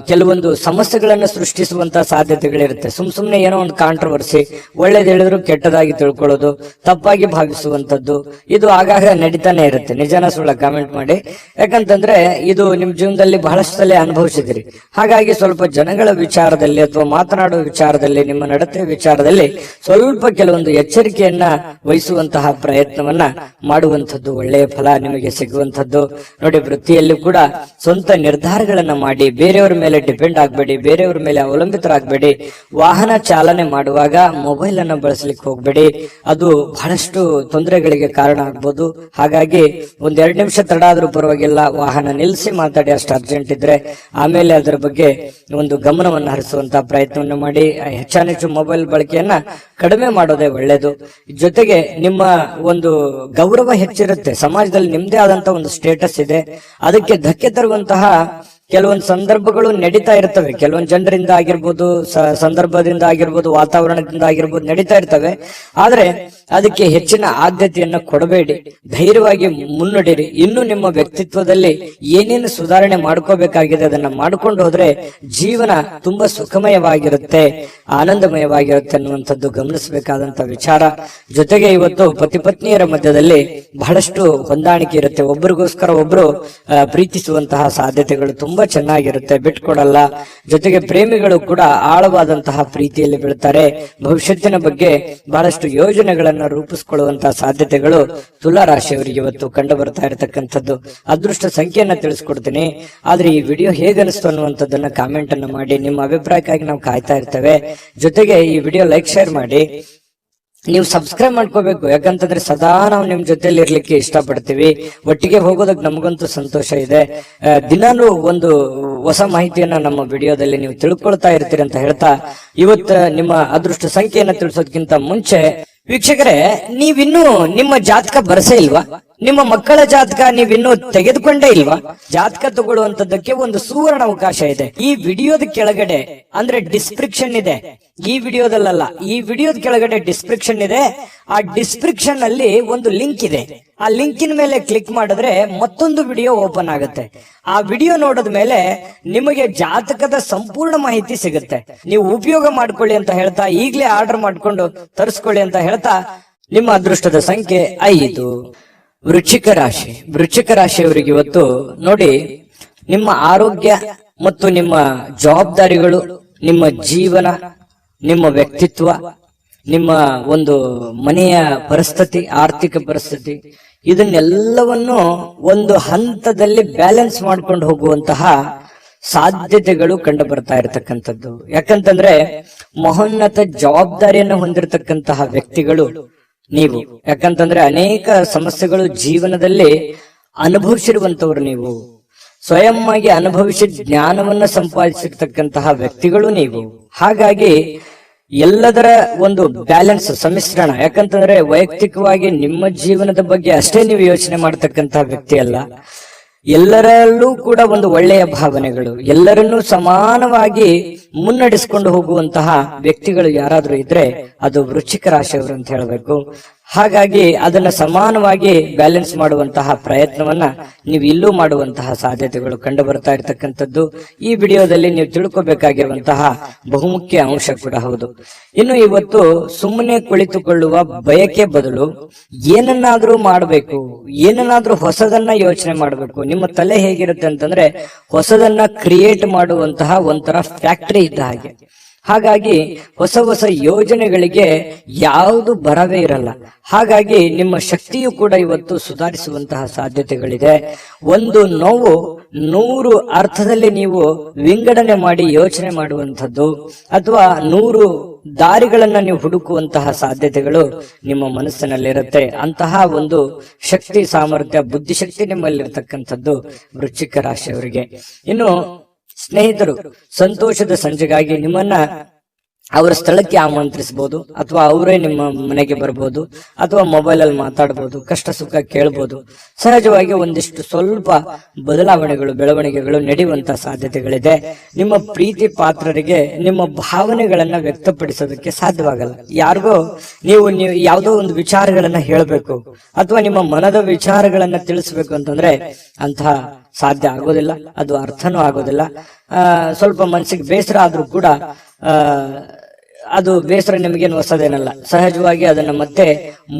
ಕೆಲವೊಂದು ಸಮಸ್ಯೆಗಳನ್ನ ಸೃಷ್ಟಿಸುವಂತಹ ಸಾಧ್ಯತೆಗಳಿರುತ್ತೆ. ಸುಮ್ನೆ ಏನೋ ಒಂದು ಕಾಂಟ್ರವರ್ಸಿ, ಒಳ್ಳೇದು ಹೇಳಿದ್ರು ಕೆಟ್ಟದಾಗಿ ತಿಳ್ಕೊಳ್ಳೋದು, ತಪ್ಪಾಗಿ ಭಾವಿಸುವಂತದ್ದು, ಇದು ಆಗಾಗ ನಡೀತಾನೆ ಇರುತ್ತೆ. ನಿಜನ ಸುಳ್ಳ ಕಾಮೆಂಟ್ ಮಾಡಿ. ಯಾಕಂತಂದ್ರೆ ಇದು ನಿಮ್ ಜೀವನದಲ್ಲಿ ಬಹಳಷ್ಟು ಸಲ ಅನುಭವಿಸಿದಿರಿ. ಹಾಗಾಗಿ ಸ್ವಲ್ಪ ಜನಗಳ ವಿಚಾರದಲ್ಲಿ ಅಥವಾ ಮಾತನಾಡುವ ವಿಚಾರದಲ್ಲಿ, ನಿಮ್ಮ ನಡತೆ ವಿಚಾರದಲ್ಲಿ ಸ್ವಲ್ಪ ಕೆಲವೊಂದು ಎಚ್ಚರಿಕೆಯನ್ನ ವಹಿಸುವಂತಹ ಪ್ರಯತ್ನವನ್ನ ಮಾಡುವಂಥದ್ದು ಒಳ್ಳೆಯ ಫಲ ನಿಮಗೆ ಸಿಗುವಂಥದ್ದು. ನೋಡಿ, ವೃತ್ತಿಯಲ್ಲಿ ಕೂಡ ಸ್ವಂತ ನಿರ್ಧಾರಗಳನ್ನ ಮಾಡಿ ಬೇರೆಯವರ ಮೇಲೆ ಡಿಪೆಂಡ್ ಆಗಬೇಡಿ, ಬೇರೆಯವರ ಮೇಲೆ ಅವಲಂಬಿತರಾಗಬೇಡಿ. ವಾಹನ ಚಾಲನೆ ಮಾಡುವಾಗ ಮೊಬೈಲ್ ಅನ್ನ ಬಳಸಲಿಕ್ಕೆ ಹೋಗ್ಬೇಡಿ, ಅದು ಬಹಳಷ್ಟು ತೊಂದರೆಗಳಿಗೆ ಕಾರಣ ಆಗ್ಬೋದು. ಹಾಗಾಗಿ 1-2 ನಿಮಿಷ ತಡ ಆದ್ರೂ ಪರವಾಗಿಲ್ಲ, ವಾಹನ ನಿಲ್ಲಿಸಿ ಮಾತಾಡಿ, ಅಷ್ಟು ಅರ್ಜೆಂಟ್ ಇದ್ರೆ. ಆಮೇಲೆ ಅದರ ಬಗ್ಗೆ ಒಂದು ಗಮನವನ್ನು ಹರಿಸುವಂತಹ ಪ್ರಯತ್ನವನ್ನು ಮಾಡಿ. ಹೆಚ್ಚಾನೆಚ್ಚು ಮೊಬೈಲ್ ಬಳಕೆಯನ್ನ ಕಡಿಮೆ ಮಾಡೋದೇ ಒಳ್ಳೇದು. ಜೊತೆಗೆ ನಿಮ್ಮ ಒಂದು ಗೌರವ ಹೆಚ್ಚಿರುತ್ತೆ, ಸಮಾಜದಲ್ಲಿ ನಿಮ್ದೇ ಆದಂತ ಒಂದು ಸ್ಟೇಟಸ್ ಇದೆ, ಅದಕ್ಕೆ ಧಕ್ಕೆ ತರುವಂತಹ ಕೆಲವೊಂದು ಸಂದರ್ಭಗಳು ನಡೀತಾ ಇರ್ತವೆ. ಕೆಲವೊಂದು ಜನರಿಂದ ಆಗಿರ್ಬೋದು, ಸಂದರ್ಭದಿಂದ ಆಗಿರ್ಬೋದು, ವಾತಾವರಣದಿಂದ ಆಗಿರ್ಬೋದು, ನಡೀತಾ ಇರ್ತವೆ. ಆದ್ರೆ ಅದಕ್ಕೆ ಹೆಚ್ಚಿನ ಆದ್ಯತೆಯನ್ನ ಕೊಡಬೇಡಿ, ಧೈರ್ಯವಾಗಿ ಮುನ್ನಡೆಯಿರಿ. ಇನ್ನು ನಿಮ್ಮ ವ್ಯಕ್ತಿತ್ವದಲ್ಲಿ ಏನೇನು ಸುಧಾರಣೆ ಮಾಡ್ಕೋಬೇಕಾಗಿದೆ ಅದನ್ನ ಮಾಡ್ಕೊಂಡು ಹೋದ್ರೆ ಜೀವನ ತುಂಬಾ ಸುಖಮಯವಾಗಿರುತ್ತೆ, ಆನಂದಮಯವಾಗಿರುತ್ತೆ ಅನ್ನುವಂಥದ್ದು ಗಮನಿಸಬೇಕಾದಂತ ವಿಚಾರ. ಜೊತೆಗೆ ಇವತ್ತು ಪತಿ ಪತ್ನಿಯರ ಮಧ್ಯದಲ್ಲಿ ಬಹಳಷ್ಟು ಹೊಂದಾಣಿಕೆ ಇರುತ್ತೆ, ಒಬ್ಬರಿಗೋಸ್ಕರ ಒಬ್ರು ಪ್ರೀತಿಸುವಂತಹ ಸಾಧ್ಯತೆಗಳು ತುಂಬಾ ಚೆನ್ನಾಗಿರುತ್ತೆ, ಬಿಟ್ಕೊಡಲ್ಲ. ಜೊತೆಗೆ ಪ್ರೇಮಿಗಳು ಕೂಡ ಆಳವಾದಂತಹ ಪ್ರೀತಿಯಲ್ಲಿ ಬೀಳ್ತಾರೆ. ಭವಿಷ್ಯತ್ತಿನ ಬಗ್ಗೆ ಬಹಳಷ್ಟು ಯೋಜನೆಗಳನ್ನ ರೂಪಿಸಿಕೊಳ್ಳುವಂತಹ ಸಾಧ್ಯತೆಗಳು ತುಲಾ ರಾಶಿಯವರಿಗೆ ಇವತ್ತು ಕಂಡು ಬರ್ತಾ ಇರತಕ್ಕಂಥದ್ದು. ಅದೃಷ್ಟ ಸಂಖ್ಯೆಯನ್ನ ತಿಳಿಸ್ಕೊಡ್ತೀನಿ. ಆದ್ರೆ ಈ ವಿಡಿಯೋ ಹೇಗನಿಸ್ತು ಅನ್ನುವಂಥದ್ದನ್ನ ಕಾಮೆಂಟ್ ಅನ್ನ ಮಾಡಿ. ನಿಮ್ಮ ಅಭಿಪ್ರಾಯಕ್ಕಾಗಿ ನಾವು ಕಾಯ್ತಾ ಇರ್ತೇವೆ. ಜೊತೆಗೆ ಈ ವಿಡಿಯೋ ಲೈಕ್, ಶೇರ್ ಮಾಡಿ. ನೀವು ಸಬ್ಸ್ಕ್ರೈಬ್ ಮಾಡ್ಕೋಬೇಕು, ಯಾಕಂತಂದ್ರೆ ಸದಾ ನಾವು ನಿಮ್ ಜೊತೆಲಿ ಇರ್ಲಿಕ್ಕೆ ಇಷ್ಟಪಡ್ತೀವಿ. ಒಟ್ಟಿಗೆ ಹೋಗೋದಕ್ಕೆ ನಮಗಂತೂ ಸಂತೋಷ ಇದೆ. ದಿನಾನು ಒಂದು ಹೊಸ ಮಾಹಿತಿಯನ್ನ ನಮ್ಮ ವಿಡಿಯೋದಲ್ಲಿ ನೀವು ತಿಳ್ಕೊಳ್ತಾ ಇರ್ತೀರಿ ಅಂತ ಹೇಳ್ತಾ, ಇವತ್ತು ನಿಮ್ಮ ಅದೃಷ್ಟ ಸಂಖ್ಯೆಯನ್ನ ತಿಳಿಸೋದಕ್ಕಿಂತ ಮುಂಚೆ ವೀಕ್ಷಕರೇ, ನೀವಿನ್ನೂ ನಿಮ್ಮ ಜಾತಕ ಬರಸೇ ಇಲ್ವಾ? ನಿಮ್ಮ ಮಕ್ಕಳ ಜಾತಕ ನೀವಿನ್ನೂ ತೆಗೆದುಕೊಂಡೇ ಇಲ್ವಾ? ಜಾತಕ ತಗೊಳ್ಳುವಂತದ್ದಕ್ಕೆ ಒಂದು ಸುವರ್ಣ ಅವಕಾಶ ಇದೆ. ಈ ವಿಡಿಯೋದ ಕೆಳಗಡೆ ಅಂದ್ರೆ ಡಿಸ್ಕ್ರಿಪ್ಷನ್ ಇದೆ, ಈ ವಿಡಿಯೋದಲ್ಲ, ಈ ವಿಡಿಯೋದ ಕೆಳಗಡೆ ಡಿಸ್ಕ್ರಿಪ್ಷನ್ ಇದೆ. ಆ ಡಿಸ್ಕ್ರಿಪ್ಷನ್ ಅಲ್ಲಿ ಒಂದು ಲಿಂಕ್ ಇದೆ. ಆ ಲಿಂಕಿನ ಮೇಲೆ ಕ್ಲಿಕ್ ಮಾಡಿದ್ರೆ ಮತ್ತೊಂದು ವಿಡಿಯೋ ಓಪನ್ ಆಗುತ್ತೆ. ಆ ವಿಡಿಯೋ ನೋಡಿದ ಮೇಲೆ ನಿಮಗೆ ಜಾತಕದ ಸಂಪೂರ್ಣ ಮಾಹಿತಿ ಸಿಗುತ್ತೆ. ನೀವು ಉಪಯೋಗ ಮಾಡ್ಕೊಳ್ಳಿ ಅಂತ ಹೇಳ್ತಾ, ಈಗಲೇ ಆರ್ಡರ್ ಮಾಡ್ಕೊಂಡು ತರಿಸ್ಕೊಳ್ಳಿ ಅಂತ ಹೇಳ್ತಾ, ನಿಮ್ಮ ಅದೃಷ್ಟದ ಸಂಖ್ಯೆ 5. ವೃಶ್ಚಿಕ ರಾಶಿ. ವೃಶ್ಚಿಕ ರಾಶಿಯವರಿಗೆ ಇವತ್ತು ನೋಡಿ, ನಿಮ್ಮ ಆರೋಗ್ಯ ಮತ್ತು ನಿಮ್ಮ ಜವಾಬ್ದಾರಿಗಳು, ನಿಮ್ಮ ಜೀವನ, ನಿಮ್ಮ ವ್ಯಕ್ತಿತ್ವ, ನಿಮ್ಮ ಒಂದು ಮನೆಯ ಪರಿಸ್ಥಿತಿ, ಆರ್ಥಿಕ ಪರಿಸ್ಥಿತಿ, ಇದನ್ನೆಲ್ಲವನ್ನು ಒಂದು ಹಂತದಲ್ಲಿ ಬ್ಯಾಲೆನ್ಸ್ ಮಾಡ್ಕೊಂಡು ಹೋಗುವಂತಹ ಸಾಧ್ಯತೆಗಳು ಕಂಡು ಬರ್ತಾ ಇರತಕ್ಕಂಥದ್ದು. ಯಾಕಂತಂದ್ರೆ ಮಹೋನ್ನತ ಜವಾಬ್ದಾರಿಯನ್ನು ಹೊಂದಿರತಕ್ಕಂತಹ ವ್ಯಕ್ತಿಗಳು ನೀವು. ಯಾಕಂತಂದ್ರೆ ಅನೇಕ ಸಮಸ್ಯೆಗಳು ಜೀವನದಲ್ಲಿ ಅನುಭವಿಸಿರುವಂತವ್ರು ನೀವು. ಸ್ವಯಂ ಆಗಿ ಅನುಭವಿಸಿ ಜ್ಞಾನವನ್ನ ಸಂಪಾದಿಸಿರ್ತಕ್ಕಂತಹ ವ್ಯಕ್ತಿಗಳು ನೀವು. ಹಾಗಾಗಿ ಎಲ್ಲದರ ಒಂದು ಬ್ಯಾಲೆನ್ಸ್, ಸಮ್ಮಿಶ್ರಣ. ಯಾಕಂತಂದ್ರೆ ವೈಯಕ್ತಿಕವಾಗಿ ನಿಮ್ಮ ಜೀವನದ ಬಗ್ಗೆ ಅಷ್ಟೇ ನೀವು ಯೋಚನೆ ಮಾಡ್ತಕ್ಕಂತಹ ವ್ಯಕ್ತಿ ಅಲ್ಲ, ಎಲ್ಲರಲ್ಲೂ ಕೂಡ ಒಂದು ಒಳ್ಳೆಯ ಭಾವನೆಗಳು, ಎಲ್ಲರನ್ನೂ ಸಮಾನವಾಗಿ ಮುನ್ನಡೆಸಿಕೊಂಡು ಹೋಗುವಂತಹ ವ್ಯಕ್ತಿಗಳು ಯಾರಾದ್ರೂ ಇದ್ರೆ ಅದು ವೃಶ್ಚಿಕ ರಾಶಿಯವರು ಅಂತ ಹೇಳಬೇಕು. ಹಾಗಾಗಿ ಅದನ್ನ ಸಮಾನವಾಗಿ ಬ್ಯಾಲೆನ್ಸ್ ಮಾಡುವಂತಹ ಪ್ರಯತ್ನವನ್ನ ನೀವು ಇಲ್ಲೂ ಮಾಡುವಂತಹ ಸಾಧ್ಯತೆಗಳು ಕಂಡು ಬರ್ತಾ ಇರತಕ್ಕಂಥದ್ದು ಈ ವಿಡಿಯೋದಲ್ಲಿ ನೀವು ತಿಳ್ಕೊಬೇಕಾಗಿರುವಂತಹ ಬಹುಮುಖ್ಯ ಅಂಶ ಕೂಡ ಹೌದು. ಇನ್ನು ಇವತ್ತು ಸುಮ್ಮನೆ ಕುಳಿತುಕೊಳ್ಳುವ ಬಯಕೆ ಬದಲು ಏನನ್ನಾದ್ರೂ ಮಾಡಬೇಕು, ಏನನ್ನಾದ್ರೂ ಹೊಸದನ್ನ ಯೋಚನೆ ಮಾಡಬೇಕು. ನಿಮ್ಮ ತಲೆ ಹೇಗಿರುತ್ತೆ ಅಂತಂದ್ರೆ ಹೊಸದನ್ನ ಕ್ರಿಯೇಟ್ ಮಾಡುವಂತಹ ಒಂಥರ ಫ್ಯಾಕ್ಟರಿ ಇದ್ದ ಹಾಗೆ. ಹಾಗಾಗಿ ಹೊಸ ಹೊಸ ಯೋಜನೆಗಳಿಗೆ ಯಾವುದು ಬರವೇ ಇರಲ್ಲ. ಹಾಗಾಗಿ ನಿಮ್ಮ ಶಕ್ತಿಯು ಕೂಡ ಇವತ್ತು ಸುಧಾರಿಸುವಂತಹ ಸಾಧ್ಯತೆಗಳಿದೆ. ಒಂದು ನೋವು 100 ಅರ್ಥದಲ್ಲಿ ನೀವು ವಿಂಗಡಣೆ ಮಾಡಿ ಯೋಚನೆ ಮಾಡುವಂಥದ್ದು ಅಥವಾ 100 ದಾರಿಗಳನ್ನ ನೀವು ಹುಡುಕುವಂತಹ ಸಾಧ್ಯತೆಗಳು ನಿಮ್ಮ ಮನಸ್ಸಿನಲ್ಲಿರುತ್ತೆ. ಅಂತಹ ಒಂದು ಶಕ್ತಿ, ಸಾಮರ್ಥ್ಯ, ಬುದ್ಧಿಶಕ್ತಿ ನಿಮ್ಮಲ್ಲಿರ್ತಕ್ಕಂಥದ್ದು ವೃಶ್ಚಿಕ ರಾಶಿಯವರಿಗೆ. ಇನ್ನು ಸ್ನೇಹಿತರು, ಸಂತೋಷದ ಸಂಜೆಗಾಗಿ ನಿಮ್ಮನ್ನ ಅವರ ಸ್ಥಳಕ್ಕೆ ಆಮಂತ್ರಿಸಬಹುದು, ಅಥವಾ ಅವರೇ ನಿಮ್ಮ ಮನೆಗೆ ಬರ್ಬೋದು, ಅಥವಾ ಮೊಬೈಲ್ ಅಲ್ಲಿ ಮಾತಾಡಬಹುದು, ಕಷ್ಟ ಸುಖ ಕೇಳಬಹುದು. ಸಹಜವಾಗಿ ಒಂದಿಷ್ಟು ಸ್ವಲ್ಪ ಬದಲಾವಣೆಗಳು, ಬೆಳವಣಿಗೆಗಳು ನಡೆಯುವಂತಹ ಸಾಧ್ಯತೆಗಳಿದೆ. ನಿಮ್ಮ ಪ್ರೀತಿ ಪಾತ್ರರಿಗೆ ನಿಮ್ಮ ಭಾವನೆಗಳನ್ನ ವ್ಯಕ್ತಪಡಿಸೋದಕ್ಕೆ ಸಾಧ್ಯವಾಗಲ್ಲ. ಯಾರಿಗೋ ನೀವು ಯಾವುದೋ ಒಂದು ವಿಚಾರಗಳನ್ನ ಹೇಳಬೇಕು ಅಥವಾ ನಿಮ್ಮ ಮನದ ವಿಚಾರಗಳನ್ನ ತಿಳಿಸ್ಬೇಕು ಅಂತಂದ್ರೆ ಅಂತಹ ಸಾಧ್ಯ ಆಗೋದಿಲ್ಲ, ಅದು ಅರ್ಥನೂ ಆಗೋದಿಲ್ಲ. ಸ್ವಲ್ಪ ಮನಸ್ಸಿಗೆ ಬೇಸರ ಆದ್ರೂ ಕೂಡ ಅದು ಬೇಸರ ನಿಮಗೇನು ಹೊಸದೇನಲ್ಲ. ಸಹಜವಾಗಿ ಅದನ್ನ ಮತ್ತೆ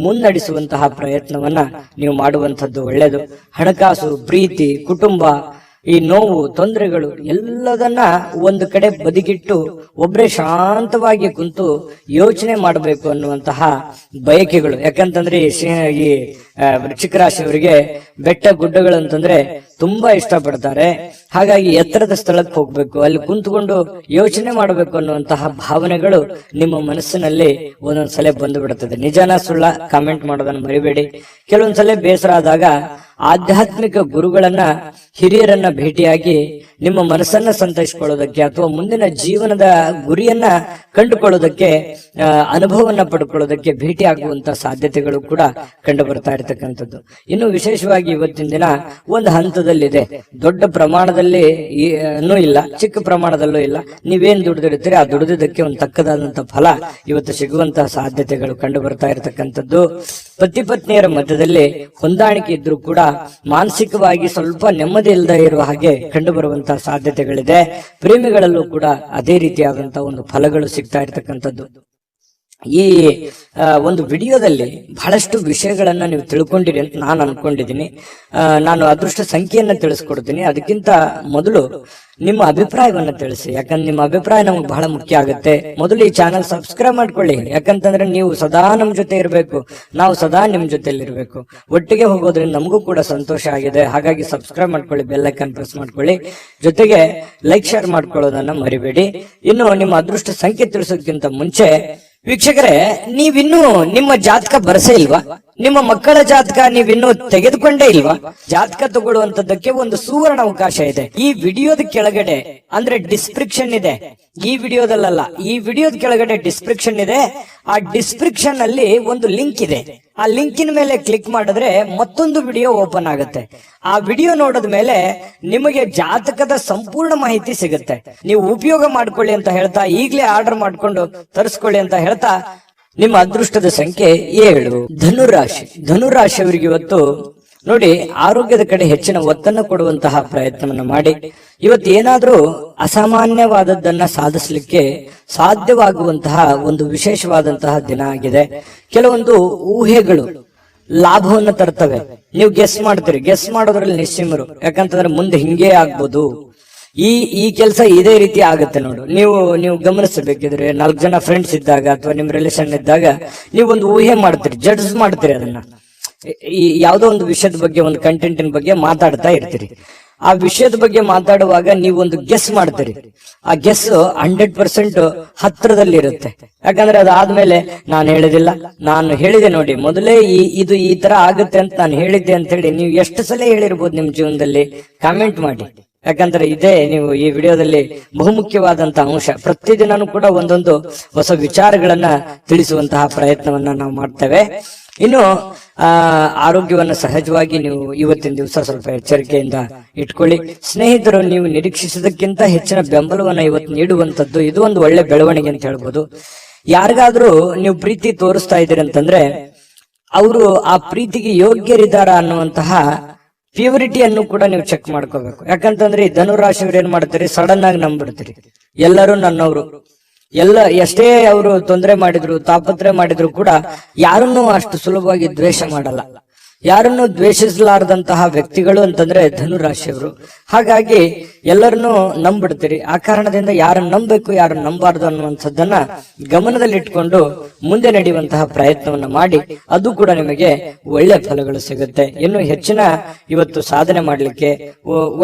ಮುನ್ನಡೆಸುವಂತಹ ಪ್ರಯತ್ನವನ್ನ ನೀವು ಮಾಡುವಂಥದ್ದು ಒಳ್ಳೆಯದು. ಹಣಕಾಸು, ಪ್ರೀತಿ, ಕುಟುಂಬ, ಈ ನೋವು, ತೊಂದರೆಗಳು ಎಲ್ಲದನ್ನ ಒಂದು ಕಡೆ ಬದಿಗಿಟ್ಟು ಒಬ್ಬರೇ ಶಾಂತವಾಗಿ ಕುಂತು ಯೋಚನೆ ಮಾಡಬೇಕು ಅನ್ನುವಂತಹ ಬಯಕೆಗಳು. ಯಾಕಂತಂದ್ರೆ ಈ ವೃಶ್ಚಿಕ ರಾಶಿಯವರಿಗೆ ಬೆಟ್ಟ ಗುಡ್ಡಗಳು ಅಂತಂದ್ರೆ ತುಂಬಾ ಇಷ್ಟಪಡ್ತಾರೆ. ಹಾಗಾಗಿ ಎತ್ತರದ ಸ್ಥಳಕ್ಕೆ ಹೋಗ್ಬೇಕು, ಅಲ್ಲಿ ಕುಂತ್ಕೊಂಡು ಯೋಚನೆ ಮಾಡಬೇಕು ಅನ್ನುವಂತಹ ಭಾವನೆಗಳು ನಿಮ್ಮ ಮನಸ್ಸಿನಲ್ಲಿ ಒಂದೊಂದ್ಸಲ ಬಂದು ಬಿಡುತ್ತದೆ. ನಿಜಾನ ಸುಳ್ಳ ಕಾಮೆಂಟ್ ಮಾಡೋದನ್ನ ಮರಿಬೇಡಿ. ಕೆಲವೊಂದ್ಸಲ ಬೇಸರ ಆದಾಗ ಆಧ್ಯಾತ್ಮಿಕ ಗುರುಗಳನ್ನ, ಹಿರಿಯರನ್ನ ಭೇಟಿಯಾಗಿ ನಿಮ್ಮ ಮನಸ್ಸನ್ನ ಸಂತೈಸಿಕೊಳ್ಳೋದಕ್ಕೆ ಅಥವಾ ಮುಂದಿನ ಜೀವನದ ಗುರಿಯನ್ನ ಕಂಡುಕೊಳ್ಳೋದಕ್ಕೆ, ಅನುಭವವನ್ನ ಪಡ್ಕೊಳ್ಳೋದಕ್ಕೆ ಭೇಟಿ ಆಗುವಂತಹ ಸಾಧ್ಯತೆಗಳು ಕೂಡ ಕಂಡು ಬರ್ತಾ ಇರತಕ್ಕಂಥದ್ದು. ಇನ್ನು ವಿಶೇಷವಾಗಿ ಇವತ್ತಿನ ದಿನ ಒಂದು ಹಂತದಲ್ಲಿದೆ. ದೊಡ್ಡ ಪ್ರಮಾಣದಲ್ಲಿ ಇಲ್ಲ, ಚಿಕ್ಕ ಪ್ರಮಾಣದಲ್ಲೂ ಇಲ್ಲ. ನೀವೇನ್ ದುಡಿದಿರ್ತೀರಿ ಆ ದುಡಿದಕ್ಕೆ ಒಂದು ತಕ್ಕದಾದಂತಹ ಫಲ ಇವತ್ತು ಸಿಗುವಂತಹ ಸಾಧ್ಯತೆಗಳು ಕಂಡು ಬರ್ತಾ ಇರತಕ್ಕಂಥದ್ದು. ಪತಿ ಪತ್ನಿಯರ ಮಧ್ಯದಲ್ಲಿ ಹೊಂದಾಣಿಕೆ ಇದ್ರೂ ಕೂಡ ಮಾನಸಿಕವಾಗಿ ಸ್ವಲ್ಪ ನೆಮ್ಮದಿ ಇಲ್ಲದೆ ಇರುವ ಹಾಗೆ ಕಂಡು ಬರುವಂತಹ ಸಾಧ್ಯತೆಗಳಿದೆ. ಪ್ರೇಮಿಗಳಲ್ಲೂ ಕೂಡ ಅದೇ ರೀತಿಯಾದಂತಹ ಒಂದು ಫಲಗಳು ಸಿಗ್ತಾ ಇರತಕ್ಕಂಥದ್ದು. ಈ ಒಂದು ವಿಡಿಯೋದಲ್ಲಿ ಬಹಳಷ್ಟು ವಿಷಯಗಳನ್ನ ನೀವು ತಿಳ್ಕೊಂಡಿರಿ ಅಂತ ನಾನು ಅನ್ಕೊಂಡಿದ್ದೀನಿ. ನಾನು ಅದೃಷ್ಟ ಸಂಖ್ಯೆಯನ್ನ ತಿಳಿಸ್ಕೊಡ್ತೀನಿ. ಅದಕ್ಕಿಂತ ಮೊದಲು ನಿಮ್ಮ ಅಭಿಪ್ರಾಯವನ್ನ ತಿಳಿಸಿ, ಯಾಕಂದ್ರೆ ನಿಮ್ಮ ಅಭಿಪ್ರಾಯ ನಮ್ಗೆ ಬಹಳ ಮುಖ್ಯ ಆಗುತ್ತೆ. ಮೊದಲು ಈ ಚಾನಲ್ ಸಬ್ಸ್ಕ್ರೈಬ್ ಮಾಡ್ಕೊಳ್ಳಿ, ಯಾಕಂತಂದ್ರೆ ನೀವು ಸದಾ ನಮ್ ಜೊತೆ ಇರಬೇಕು, ನಾವು ಸದಾ ನಿಮ್ ಜೊತೆಲಿ ಇರಬೇಕು. ಒಟ್ಟಿಗೆ ಹೋಗೋದ್ರಿಂದ ನಮಗೂ ಕೂಡ ಸಂತೋಷ ಆಗಿದೆ. ಹಾಗಾಗಿ ಸಬ್ಸ್ಕ್ರೈಬ್ ಮಾಡ್ಕೊಳ್ಳಿ, ಬೆಲ್ ಐಕಾನ್ ಪ್ರೆಸ್ ಮಾಡ್ಕೊಳ್ಳಿ, ಜೊತೆಗೆ ಲೈಕ್ ಶೇರ್ ಮಾಡ್ಕೊಳ್ಳೋದನ್ನ ಮರಿಬೇಡಿ. ಇನ್ನು ನಿಮ್ಮ ಅದೃಷ್ಟ ಸಂಖ್ಯೆ ತಿಳಿಸೋದಕ್ಕಿಂತ ಮುಂಚೆ ವೀಕ್ಷಕರೇ, ನೀವಿನ್ನೂ ನಿಮ್ಮ ಜಾತಕ ಬರಸೇ ಇಲ್ವಾ? ನಿಮ್ಮ ಮಕ್ಕಳ ಜಾತಕ ನೀವಿನ್ನೂ ತೆಗೆದುಕೊಂಡೇ ಇಲ್ವಾ? ಜಾತಕ ತಗೊಳ್ಳುವಂತದ್ದಕ್ಕೆ ಒಂದು ಸುವರ್ಣ ಅವಕಾಶ ಇದೆ. ಈ ವಿಡಿಯೋದ ಕೆಳಗಡೆ ಅಂದ್ರೆ ಡಿಸ್ಕ್ರಿಪ್ಷನ್ ಇದೆ. ಈ ವಿಡಿಯೋದಲ್ಲ, ಈ ವಿಡಿಯೋದ ಕೆಳಗಡೆ ಡಿಸ್ಕ್ರಿಪ್ಷನ್ ಇದೆ. ಆ ಡಿಸ್ಕ್ರಿಪ್ಷನ್ ಅಲ್ಲಿ ಒಂದು ಲಿಂಕ್ ಇದೆ. ಆ ಲಿಂಕಿನ ಮೇಲೆ ಕ್ಲಿಕ್ ಮಾಡಿದ್ರೆ ಮತ್ತೊಂದು ವಿಡಿಯೋ ಓಪನ್ ಆಗುತ್ತೆ. ಆ ವಿಡಿಯೋ ನೋಡಿದ ಮೇಲೆ ನಿಮಗೆ ಜಾತಕದ ಸಂಪೂರ್ಣ ಮಾಹಿತಿ ಸಿಗುತ್ತೆ. ನೀವು ಉಪಯೋಗ ಮಾಡ್ಕೊಳ್ಳಿ ಅಂತ ಹೇಳ್ತಾ, ಈಗಲೇ ಆರ್ಡರ್ ಮಾಡ್ಕೊಂಡು ತರಿಸ್ಕೊಳ್ಳಿ ಅಂತ ಹೇಳ್ತಾ, ನಿಮ್ಮ ಅದೃಷ್ಟದ ಸಂಖ್ಯೆ 7. ಧನುರಾಶಿ. ಧನುರಾಶಿಯವರಿಗೆ ಇವತ್ತು ನೋಡಿ, ಆರೋಗ್ಯದ ಕಡೆ ಹೆಚ್ಚಿನ ಒತ್ತನ್ನು ಕೊಡುವಂತಹ ಪ್ರಯತ್ನವನ್ನ ಮಾಡಿ ಇವತ್ತು ಏನಾದ್ರೂ ಅಸಾಮಾನ್ಯವಾದದ್ದನ್ನ ಸಾಧಿಸಲಿಕ್ಕೆ ಸಾಧ್ಯವಾಗುವಂತಹ ಒಂದು ವಿಶೇಷವಾದಂತಹ ದಿನ ಆಗಿದೆ. ಕೆಲವೊಂದು ಊಹೆಗಳು ಲಾಭವನ್ನು ತರ್ತವೆ. ನೀವು ಗೆಸ್ ಮಾಡ್ತೀರಿ, ಗೆಸ್ ಮಾಡೋದ್ರಲ್ಲಿ ನಿಶ್ಚಿಮರು. ಯಾಕಂತಂದ್ರೆ ಮುಂದೆ ಹಿಂಗೆ ಆಗ್ಬೋದು, ಈ ಕೆಲಸ ಇದೇ ರೀತಿ ಆಗುತ್ತೆ ನೋಡು. ನೀವು ಗಮನಿಸಬೇಕಿದ್ರೆ 4 ಜನ ಫ್ರೆಂಡ್ಸ್ ಇದ್ದಾಗ ಅಥವಾ ನಿಮ್ ರಿಲೇಷನ್ ಇದ್ದಾಗ ನೀವು ಒಂದು ಊಹೆ ಮಾಡ್ತೀರಿ, ಜಡ್ಜ್ ಮಾಡ್ತೀರಿ. ಅದನ್ನ ಯಾವುದೋ ಒಂದು ವಿಷಯದ ಬಗ್ಗೆ, ಒಂದು ಕಂಟೆಂಟಿನ ಬಗ್ಗೆ ಮಾತಾಡ್ತಾ ಇರ್ತೀರಿ. ಆ ವಿಷಯದ ಬಗ್ಗೆ ಮಾತಾಡುವಾಗ ನೀವು ಒಂದು ಗೆಸ್ ಮಾಡ್ತೀರಿ. ಆ ಗೆಸ್ 100% ಹತ್ರದಲ್ಲಿ ಇರುತ್ತೆ. ಯಾಕಂದ್ರೆ ಅದಾದ್ಮೇಲೆ ನಾನು ಹೇಳಿದಿಲ್ಲ, ನಾನು ಹೇಳಿದೆ ನೋಡಿ ಮೊದಲೇ ಇದು ಈ ತರ ಆಗುತ್ತೆ ಅಂತ ನಾನು ಹೇಳಿದ್ದೆ ಅಂತ ಹೇಳಿ ನೀವು ಎಷ್ಟು ಸಲ ಹೇಳಿರ್ಬೋದು ನಿಮ್ ಜೀವನದಲ್ಲಿ. ಕಾಮೆಂಟ್ ಮಾಡಿ. ಯಾಕಂದ್ರೆ ಇದೇ ನೀವು ಈ ವಿಡಿಯೋದಲ್ಲಿ ಬಹುಮುಖ್ಯವಾದಂತಹ ಅಂಶ. ಪ್ರತಿದಿನನೂ ಕೂಡ ಒಂದೊಂದು ಹೊಸ ವಿಚಾರಗಳನ್ನ ತಿಳಿಸುವಂತಹ ಪ್ರಯತ್ನವನ್ನ ನಾವು ಮಾಡ್ತೇವೆ. ಇನ್ನು ಆರೋಗ್ಯವನ್ನ ಸಹಜವಾಗಿ ನೀವು ಇವತ್ತಿನ ದಿವಸ ಸ್ವಲ್ಪ ಎಚ್ಚರಿಕೆಯಿಂದ ಇಟ್ಕೊಳ್ಳಿ. ಸ್ನೇಹಿತರು, ನೀವು ನಿರೀಕ್ಷಿಸಿದಕ್ಕಿಂತ ಹೆಚ್ಚಿನ ಬೆಂಬಲವನ್ನ ಇವತ್ತು ನೀಡುವಂತದ್ದು ಇದು ಒಂದು ಒಳ್ಳೆ ಬೆಳವಣಿಗೆ ಅಂತ ಹೇಳ್ಬೋದು. ಯಾರಿಗಾದ್ರೂ ನೀವು ಪ್ರೀತಿ ತೋರಿಸ್ತಾ ಇದ್ದೀರಿ ಅಂತಂದ್ರೆ ಅವರು ಆ ಪ್ರೀತಿಗೆ ಯೋಗ್ಯರಿದ್ದಾರ ಅನ್ನುವಂತಹ ಪ್ಯೂರಿಟಿಯನ್ನು ಕೂಡ ನೀವು ಚೆಕ್ ಮಾಡ್ಕೋಬೇಕು. ಯಾಕಂತಂದ್ರೆ ಈ ಧನುರಾಶಿಯವ್ರು ಏನ್ ಮಾಡ್ತೀರಿ, ಸಡನ್ ಆಗಿ ನಂಬಿಡ್ತೀರಿ. ಎಲ್ಲರೂ ನನ್ನವರು, ಎಷ್ಟೇ ಅವರು ತೊಂದರೆ ಮಾಡಿದ್ರು, ತಾಪತ್ರೆ ಮಾಡಿದ್ರು ಕೂಡ ಯಾರನ್ನೂ ಅಷ್ಟು ಸುಲಭವಾಗಿ ದ್ವೇಷ ಮಾಡಲ್ಲ. ಯಾರನ್ನು ದ್ವೇಷಿಸಲಾರದಂತಹ ವ್ಯಕ್ತಿಗಳು ಅಂತಂದ್ರೆ ಧನುರಾಶಿಯವರು. ಹಾಗಾಗಿ ಎಲ್ಲರನ್ನೂ ನಂಬಿಡ್ತೀರಿ. ಆ ಕಾರಣದಿಂದ ಯಾರನ್ನು ನಂಬಬೇಕು ಯಾರನ್ನು ನಂಬಾರ್ದು ಅನ್ನುವಂಥದ್ದನ್ನ ಗಮನದಲ್ಲಿಟ್ಕೊಂಡು ಮುಂದೆ ನಡೆಯುವಂತಹ ಪ್ರಯತ್ನವನ್ನ ಮಾಡಿ, ಅದು ಕೂಡ ನಿಮಗೆ ಒಳ್ಳೆ ಫಲಗಳು ಸಿಗುತ್ತೆ. ಇನ್ನು ಹೆಚ್ಚಿನ ಇವತ್ತು ಸಾಧನೆ ಮಾಡ್ಲಿಕ್ಕೆ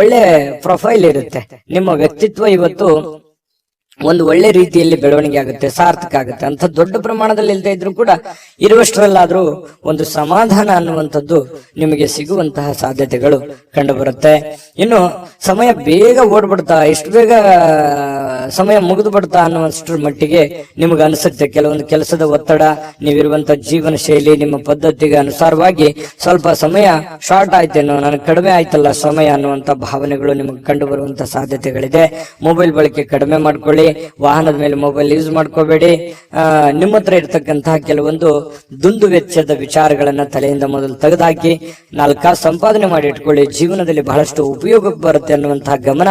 ಒಳ್ಳೆ ಪ್ರೊಫೈಲ್ ಇರುತ್ತೆ. ನಿಮ್ಮ ವ್ಯಕ್ತಿತ್ವ ಇವತ್ತು ಒಂದು ಒಳ್ಳೆ ರೀತಿಯಲ್ಲಿ ಬೆಳವಣಿಗೆ ಆಗುತ್ತೆ, ಸಾರ್ಥಕ ಆಗುತ್ತೆ. ಅಂತ ದೊಡ್ಡ ಪ್ರಮಾಣದಲ್ಲಿ ಇಲ್ಲದೆ ಇದ್ರೂ ಕೂಡ ಇರುವಷ್ಟರಲ್ಲಾದ್ರೂ ಒಂದು ಸಮಾಧಾನ ಅನ್ನುವಂಥದ್ದು ನಿಮಗೆ ಸಿಗುವಂತಹ ಸಾಧ್ಯತೆಗಳು ಕಂಡು ಬರುತ್ತೆ. ಇನ್ನು ಸಮಯ ಬೇಗ ಓಡ್ಬಿಡ್ತಾ, ಎಷ್ಟು ಬೇಗ ಸಮಯ ಮುಗಿದು ಬಿಡ್ತಾ ಅನ್ನುವಷ್ಟರ ಮಟ್ಟಿಗೆ ನಿಮಗೆ ಅನಿಸುತ್ತೆ. ಕೆಲವೊಂದು ಕೆಲಸದ ಒತ್ತಡ, ನೀವಿರುವಂತ ಜೀವನ ಶೈಲಿ, ನಿಮ್ಮ ಪದ್ಧತಿಗೆ ಅನುಸಾರವಾಗಿ ಸ್ವಲ್ಪ ಸಮಯ ಶಾರ್ಟ್ ಆಯ್ತೇನೋ, ನನಗೆ ಕಡಿಮೆ ಆಯ್ತಲ್ಲ ಸಮಯ ಅನ್ನುವಂತ ಭಾವನೆಗಳು ನಿಮಗೆ ಕಂಡು ಬರುವಂತ ಸಾಧ್ಯತೆಗಳಿದೆ. ಮೊಬೈಲ್ ಬಳಕೆ ಕಡಿಮೆ ಮಾಡ್ಕೊಳ್ಳಿ, ವಾಹನದ ಮೇಲೆ ಮೊಬೈಲ್ ಯೂಸ್ ಮಾಡ್ಕೋಬೇಡಿ. ನಿಮ್ಮ ಹತ್ರ ಇರ್ತಕ್ಕಂತಹ ಕೆಲವೊಂದು ದುಂದು ವೆಚ್ಚದ ವಿಚಾರಗಳನ್ನ ತಲೆಯಿಂದ ಮೊದಲು ತೆಗೆದುಹಾಕಿ 4 ಕಾಸು ಸಂಪಾದನೆ ಮಾಡಿ ಇಟ್ಕೊಳ್ಳಿ. ಜೀವನದಲ್ಲಿ ಬಹಳಷ್ಟು ಉಪಯೋಗಕ್ಕೆ ಬರುತ್ತೆ ಅನ್ನುವಂತಹ ಗಮನ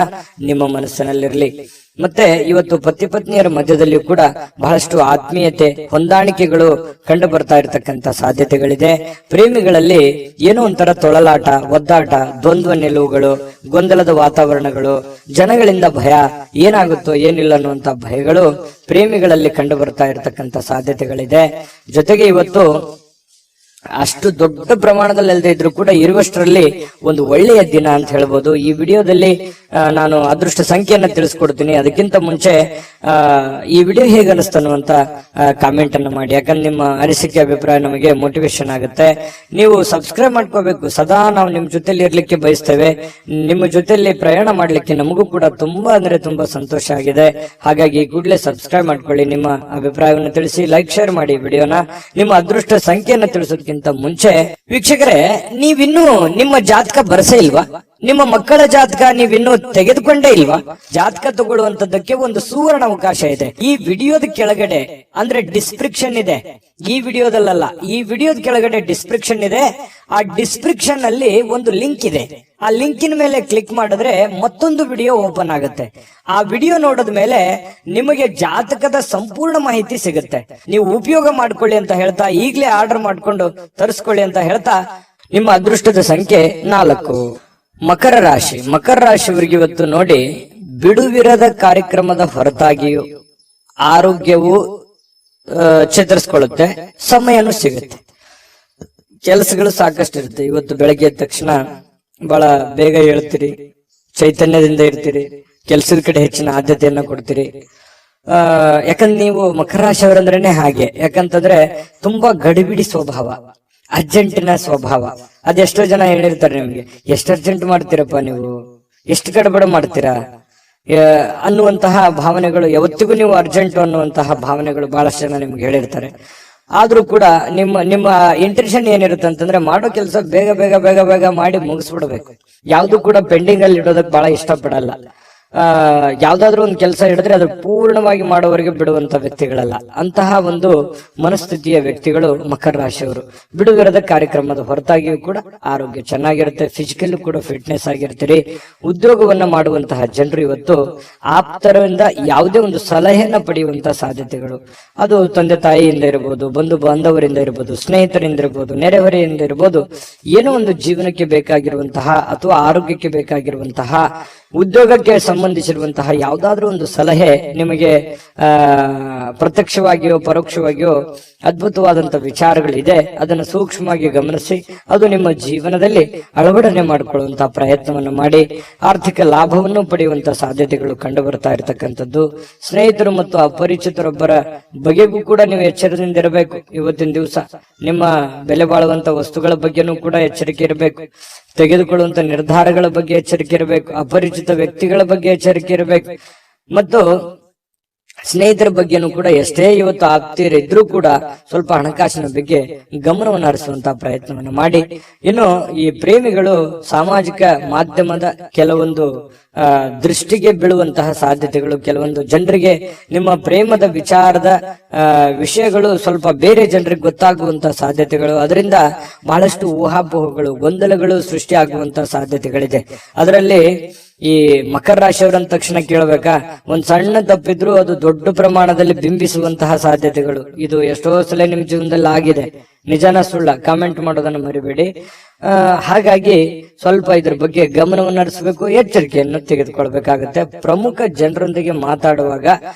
ನಿಮ್ಮ ಮನಸ್ಸಿನಲ್ಲಿರಲಿ. ಮತ್ತೆ ಇವತ್ತು ಪತಿ ಪತ್ನಿಯರ ಮಧ್ಯದಲ್ಲಿಯೂ ಕೂಡ ಬಹಳಷ್ಟು ಆತ್ಮೀಯತೆ, ಹೊಂದಾಣಿಕೆಗಳು ಕಂಡು ಬರ್ತಾ ಇರತಕ್ಕಂತ ಸಾಧ್ಯತೆಗಳಿದೆ. ಪ್ರೇಮಿಗಳಲ್ಲಿ ಏನೋ ಒಂಥರ ತೊಳಲಾಟ, ಒದ್ದಾಟ, ದ್ವಂದ್ವ ನಿಲುವುಗಳು, ಗೊಂದಲದ ವಾತಾವರಣಗಳು, ಜನಗಳಿಂದ ಭಯ, ಏನಾಗುತ್ತೋ ಏನಿಲ್ಲ ಅನ್ನುವಂತ ಭಯಗಳು ಪ್ರೇಮಿಗಳಲ್ಲಿ ಕಂಡು ಬರ್ತಾ ಇರತಕ್ಕಂತ ಸಾಧ್ಯತೆಗಳಿದೆ. ಜೊತೆಗೆ ಇವತ್ತು ಅಷ್ಟು ದೊಡ್ಡ ಪ್ರಮಾಣದಲ್ಲಿ ಅಲ್ಲದೆ ಇದ್ರೂ ಕೂಡ ಇರುವಷ್ಟರಲ್ಲಿ ಒಂದು ಒಳ್ಳೆಯ ದಿನ ಅಂತ ಹೇಳ್ಬೋದು. ಈ ವಿಡಿಯೋದಲ್ಲಿ ನಾನು ಅದೃಷ್ಟ ಸಂಖ್ಯೆಯನ್ನ ತಿಳಿಸ್ಕೊಡ್ತೀನಿ. ಅದಕ್ಕಿಂತ ಮುಂಚೆ ಈ ವಿಡಿಯೋ ಹೇಗೆ ಅನಿಸ್ತನ್ನುವಂತ ಕಾಮೆಂಟ್ ಅನ್ನು ಮಾಡಿ. ಯಾಕಂದ್ರೆ ನಿಮ್ಮ ಅನಿಸಿಕೆ, ಅಭಿಪ್ರಾಯ ನಮಗೆ ಮೋಟಿವೇಶನ್ ಆಗುತ್ತೆ. ನೀವು ಸಬ್ಸ್ಕ್ರೈಬ್ ಮಾಡ್ಕೋಬೇಕು. ಸದಾ ನಾವು ನಿಮ್ ಜೊತೆಲಿ ಇರ್ಲಿಕ್ಕೆ ಬಯಸ್ತೇವೆ. ನಿಮ್ಮ ಜೊತೆಲಿ ಪ್ರಯಾಣ ಮಾಡ್ಲಿಕ್ಕೆ ನಮಗೂ ಕೂಡ ತುಂಬಾ ಅಂದ್ರೆ ತುಂಬಾ ಸಂತೋಷ ಆಗಿದೆ. ಹಾಗಾಗಿ ಕೂಡಲೇ ಸಬ್ಸ್ಕ್ರೈಬ್ ಮಾಡ್ಕೊಳ್ಳಿ. ನಿಮ್ಮ ಅಭಿಪ್ರಾಯವನ್ನು ತಿಳಿಸಿ, ಲೈಕ್, ಶೇರ್ ಮಾಡಿ ವಿಡಿಯೋನ. ನಿಮ್ಮ ಅದೃಷ್ಟ ಸಂಖ್ಯೆಯನ್ನು ತಿಳಿಸೋದಕ್ಕಿಂತ ಮುಂಚೆ ವೀಕ್ಷಕರೇ, ನೀವಿನ್ನೂ ನಿಮ್ಮ ಜಾತಕ ಬರಸೇ ಇಲ್ವಾ? ನಿಮ್ಮ ಮಕ್ಕಳ ಜಾತಕ ನೀವಿನ್ನೂ ತೆಗೆದುಕೊಂಡೇ ಇಲ್ವಾ? ಜಾತಕ ತಗೊಳ್ಳುವಂತದ್ದಕ್ಕೆ ಒಂದು ಸುವರ್ಣ ಅವಕಾಶ ಇದೆ. ಈ ವಿಡಿಯೋದ ಕೆಳಗಡೆ ಅಂದ್ರೆ ಡಿಸ್ಕ್ರಿಪ್ಷನ್ ಇದೆ. ಈ ವಿಡಿಯೋದಲ್ಲ, ಈ ವಿಡಿಯೋದ ಕೆಳಗಡೆ ಡಿಸ್ಕ್ರಿಪ್ಷನ್ ಇದೆ. ಆ ಡಿಸ್ಕ್ರಿಪ್ಷನ್ ಅಲ್ಲಿ ಒಂದು ಲಿಂಕ್ ಇದೆ. ಆ ಲಿಂಕಿನ ಮೇಲೆ ಕ್ಲಿಕ್ ಮಾಡಿದ್ರೆ ಮತ್ತೊಂದು ವಿಡಿಯೋ ಓಪನ್ ಆಗುತ್ತೆ. ಆ ವಿಡಿಯೋ ನೋಡಿದ ಮೇಲೆ ನಿಮಗೆ ಜಾತಕದ ಸಂಪೂರ್ಣ ಮಾಹಿತಿ ಸಿಗುತ್ತೆ. ನೀವು ಉಪಯೋಗ ಮಾಡ್ಕೊಳ್ಳಿ ಅಂತ ಹೇಳ್ತಾ, ಈಗಲೇ ಆರ್ಡರ್ ಮಾಡ್ಕೊಂಡು ತರಿಸ್ಕೊಳ್ಳಿ ಅಂತ ಹೇಳ್ತಾ, ನಿಮ್ಮ ಅದೃಷ್ಟದ ಸಂಖ್ಯೆ 4. ಮಕರ ರಾಶಿ. ಮಕರ ರಾಶಿಯವರಿಗೆ ಇವತ್ತು ನೋಡಿ, ಬಿಡುವಿರದ ಕಾರ್ಯಕ್ರಮದ ಹೊರತಾಗಿಯೂ ಆರೋಗ್ಯವು ಚೇತರಿಸಿಕೊಳ್ಳುತ್ತೆ, ಸಮಯನೂ ಸಿಗುತ್ತೆ. ಕೆಲಸಗಳು ಸಾಕಷ್ಟು ಇರುತ್ತೆ. ಇವತ್ತು ಬೆಳಗ್ಗೆ ಎದ್ದ ತಕ್ಷಣ ಬಹಳ ಬೇಗ ಹೇಳ್ತೀರಿ, ಚೈತನ್ಯದಿಂದ ಇರ್ತೀರಿ, ಕೆಲಸದ ಕಡೆ ಹೆಚ್ಚಿನ ಆದ್ಯತೆಯನ್ನ ಕೊಡ್ತೀರಿ. ಯಾಕಂದ್ರೆ ನೀವು ಮಕರ ರಾಶಿಯವರಂದ್ರೇನೆ ಹಾಗೆ. ಯಾಕಂತಂದ್ರೆ ತುಂಬಾ ಗಡಿಬಿಡಿ ಸ್ವಭಾವ, ಅರ್ಜೆಂಟಿನ ಸ್ವಭಾವ. ಅದೆಷ್ಟೋ ಜನ ಹೇಳಿರ್ತಾರೆ ನಿಮ್ಗೆ, ಎಷ್ಟು ಅರ್ಜೆಂಟ್ ಮಾಡ್ತೀರಪ್ಪ ನೀವು, ಎಷ್ಟು ಗಡಬಡ ಮಾಡ್ತೀರಾ ಅನ್ನುವಂತಹ ಭಾವನೆಗಳು. ಯಾವತ್ತಿಗೂ ನೀವು ಅರ್ಜೆಂಟ್ ಅನ್ನುವಂತಹ ಭಾವನೆಗಳು ಬಹಳಷ್ಟು ಜನ ನಿಮ್ಗೆ ಹೇಳಿರ್ತಾರೆ. ಆದ್ರೂ ಕೂಡ ನಿಮ್ಮ ಇಂಟೆನ್ಷನ್ ಏನಿರುತ್ತೆ ಅಂತಂದ್ರೆ, ಮಾಡೋ ಕೆಲಸ ಬೇಗ ಬೇಗ ಬೇಗ ಬೇಗ ಮಾಡಿ ಮುಗಿಸ್ಬಿಡ್ಬೇಕು. ಯಾವ್ದು ಕೂಡ ಪೆಂಡಿಂಗ್ ಅಲ್ಲಿ ಇಡೋದಕ್ಕೆ ಬಹಳ ಇಷ್ಟಪಡಲ್ಲ. ಯಾವ್ದಾದ್ರು ಒಂದು ಕೆಲಸ ಹಿಡಿದ್ರೆ ಅದು ಪೂರ್ಣವಾಗಿ ಮಾಡೋವರೆಗೆ ಬಿಡುವಂತ ವ್ಯಕ್ತಿಗಳಲ್ಲ. ಅಂತಹ ಒಂದು ಮನಸ್ಥಿತಿಯ ವ್ಯಕ್ತಿಗಳು ಮಕರ ರಾಶಿಯವರು. ಬಿಡುವಿರದ ಕಾರ್ಯಕ್ರಮದ ಹೊರತಾಗಿಯೂ ಕೂಡ ಆರೋಗ್ಯ ಚೆನ್ನಾಗಿರುತ್ತೆ, ಫಿಸಿಕಲ್ ಕೂಡ ಫಿಟ್ನೆಸ್ ಆಗಿರ್ತೀರಿ. ಉದ್ಯೋಗವನ್ನ ಮಾಡುವಂತಹ ಜನರು ಇವತ್ತು ಆಪ್ತರಿಂದ ಯಾವುದೇ ಒಂದು ಸಲಹೆಯನ್ನ ಪಡೆಯುವಂತಹ ಸಾಧ್ಯತೆಗಳು, ಅದು ತಂದೆ ತಾಯಿಯಿಂದ ಇರಬಹುದು, ಬಂಧು ಬಾಂಧವರಿಂದ ಇರಬಹುದು, ಸ್ನೇಹಿತರಿಂದ ಇರಬಹುದು, ನೆರೆಹೊರೆಯಿಂದ ಇರಬಹುದು. ಏನೋ ಒಂದು ಜೀವನಕ್ಕೆ ಬೇಕಾಗಿರುವಂತಹ ಅಥವಾ ಆರೋಗ್ಯಕ್ಕೆ ಬೇಕಾಗಿರುವಂತಹ, ಉದ್ಯೋಗಕ್ಕೆ ಸಂಬಂಧಿಸಿರುವಂತಹ ಯಾವುದಾದ್ರೂ ಒಂದು ಸಲಹೆ ನಿಮಗೆ ಪ್ರತ್ಯಕ್ಷವಾಗಿಯೋ ಪರೋಕ್ಷವಾಗಿಯೋ ಅದ್ಭುತವಾದಂತ ವಿಚಾರಗಳಿದೆ. ಅದನ್ನು ಸೂಕ್ಷ್ಮವಾಗಿ ಗಮನಿಸಿ ಅದು ನಿಮ್ಮ ಜೀವನದಲ್ಲಿ ಅಳವಡನೆ ಮಾಡಿಕೊಳ್ಳುವಂತಹ ಪ್ರಯತ್ನವನ್ನು ಮಾಡಿ ಆರ್ಥಿಕ ಲಾಭವನ್ನು ಪಡೆಯುವಂತಹ ಸಾಧ್ಯತೆಗಳು ಕಂಡು ಬರ್ತಾ ಇರತಕ್ಕಂಥದ್ದು. ಸ್ನೇಹಿತರು ಮತ್ತು ಅಪರಿಚಿತರೊಬ್ಬರ ಬಗೆಗೂ ಕೂಡ ನೀವು ಎಚ್ಚರದಿಂದ ಇರಬೇಕು. ಇವತ್ತಿನ ದಿವಸ ನಿಮ್ಮ ಬೆಲೆ ಬಾಳುವಂತ ವಸ್ತುಗಳ ಬಗ್ಗೆನೂ ಕೂಡ ಎಚ್ಚರಿಕೆ ಇರಬೇಕು. ತೆಗೆದುಕೊಳ್ಳುವಂತ ನಿರ್ಧಾರಗಳ ಬಗ್ಗೆ ಎಚ್ಚರಿಕೆ ಇರಬೇಕು. ಅಪರಿಚಿತ ವ್ಯಕ್ತಿಗಳ ಬಗ್ಗೆ ಎಚ್ಚರಿಕೆ ಇರಬೇಕು. ಮತ್ತು ಸ್ನೇಹಿತರ ಬಗ್ಗೆನೂ ಕೂಡ ಎಷ್ಟೇ ಇವತ್ತು ಆಗ್ತಿರಿದ್ರೂ ಕೂಡ ಸ್ವಲ್ಪ ಹಣಕಾಸಿನ ಬಗ್ಗೆ ಗಮನವನ್ನು ಹರಿಸುವಂತಹ ಪ್ರಯತ್ನವನ್ನು ಮಾಡಿ. ಇನ್ನು ಈ ಪ್ರೇಮಿಗಳು ಸಾಮಾಜಿಕ ಮಾಧ್ಯಮದ ಕೆಲವೊಂದು ದೃಷ್ಟಿಗೆ ಬೀಳುವಂತಹ ಸಾಧ್ಯತೆಗಳು, ಕೆಲವೊಂದು ಜನರಿಗೆ ನಿಮ್ಮ ಪ್ರೇಮದ ವಿಚಾರದ ವಿಷಯಗಳು ಸ್ವಲ್ಪ ಬೇರೆ ಜನರಿಗೆ ಗೊತ್ತಾಗುವಂತಹ ಸಾಧ್ಯತೆಗಳು, ಅದರಿಂದ ಬಹಳಷ್ಟು ಊಹಾಪೋಹಗಳು, ಗೊಂದಲಗಳು ಸೃಷ್ಟಿಯಾಗುವಂತಹ ಸಾಧ್ಯತೆಗಳಿದೆ. ಅದರಲ್ಲಿ ಈ ಮಕರ ರಾಶಿಯವರಂದ ತಕ್ಷಣ ಕೇಳಬೇಕಾ, ಒಂದ್ ಸಣ್ಣ ತಪ್ಪಿದ್ರು ಅದು ದೊಡ್ಡ ಪ್ರಮಾಣದಲ್ಲಿ ಬಿಂಬಿಸುವಂತಹ ಸಾಧ್ಯತೆಗಳು ಇದು ಎಷ್ಟೋ ಸಲ ನಿಮ್ ಜೀವನದಲ್ಲಿ ಆಗಿದೆ. ನಿಜಾನ ಸುಳ್ಳ ಕಾಮೆಂಟ್ ಮಾಡೋದನ್ನ ಮರಿಬೇಡಿ. ಹಾಗಾಗಿ ಸ್ವಲ್ಪ ಇದ್ರ ಬಗ್ಗೆ ಗಮನವನ್ನು ಹರಿಸಬೇಕು, ಎಚ್ಚರಿಕೆಯನ್ನು ತೆಗೆದುಕೊಳ್ಬೇಕಾಗುತ್ತೆ. ಪ್ರಮುಖ ಜನರೊಂದಿಗೆ ಮಾತಾಡುವಾಗ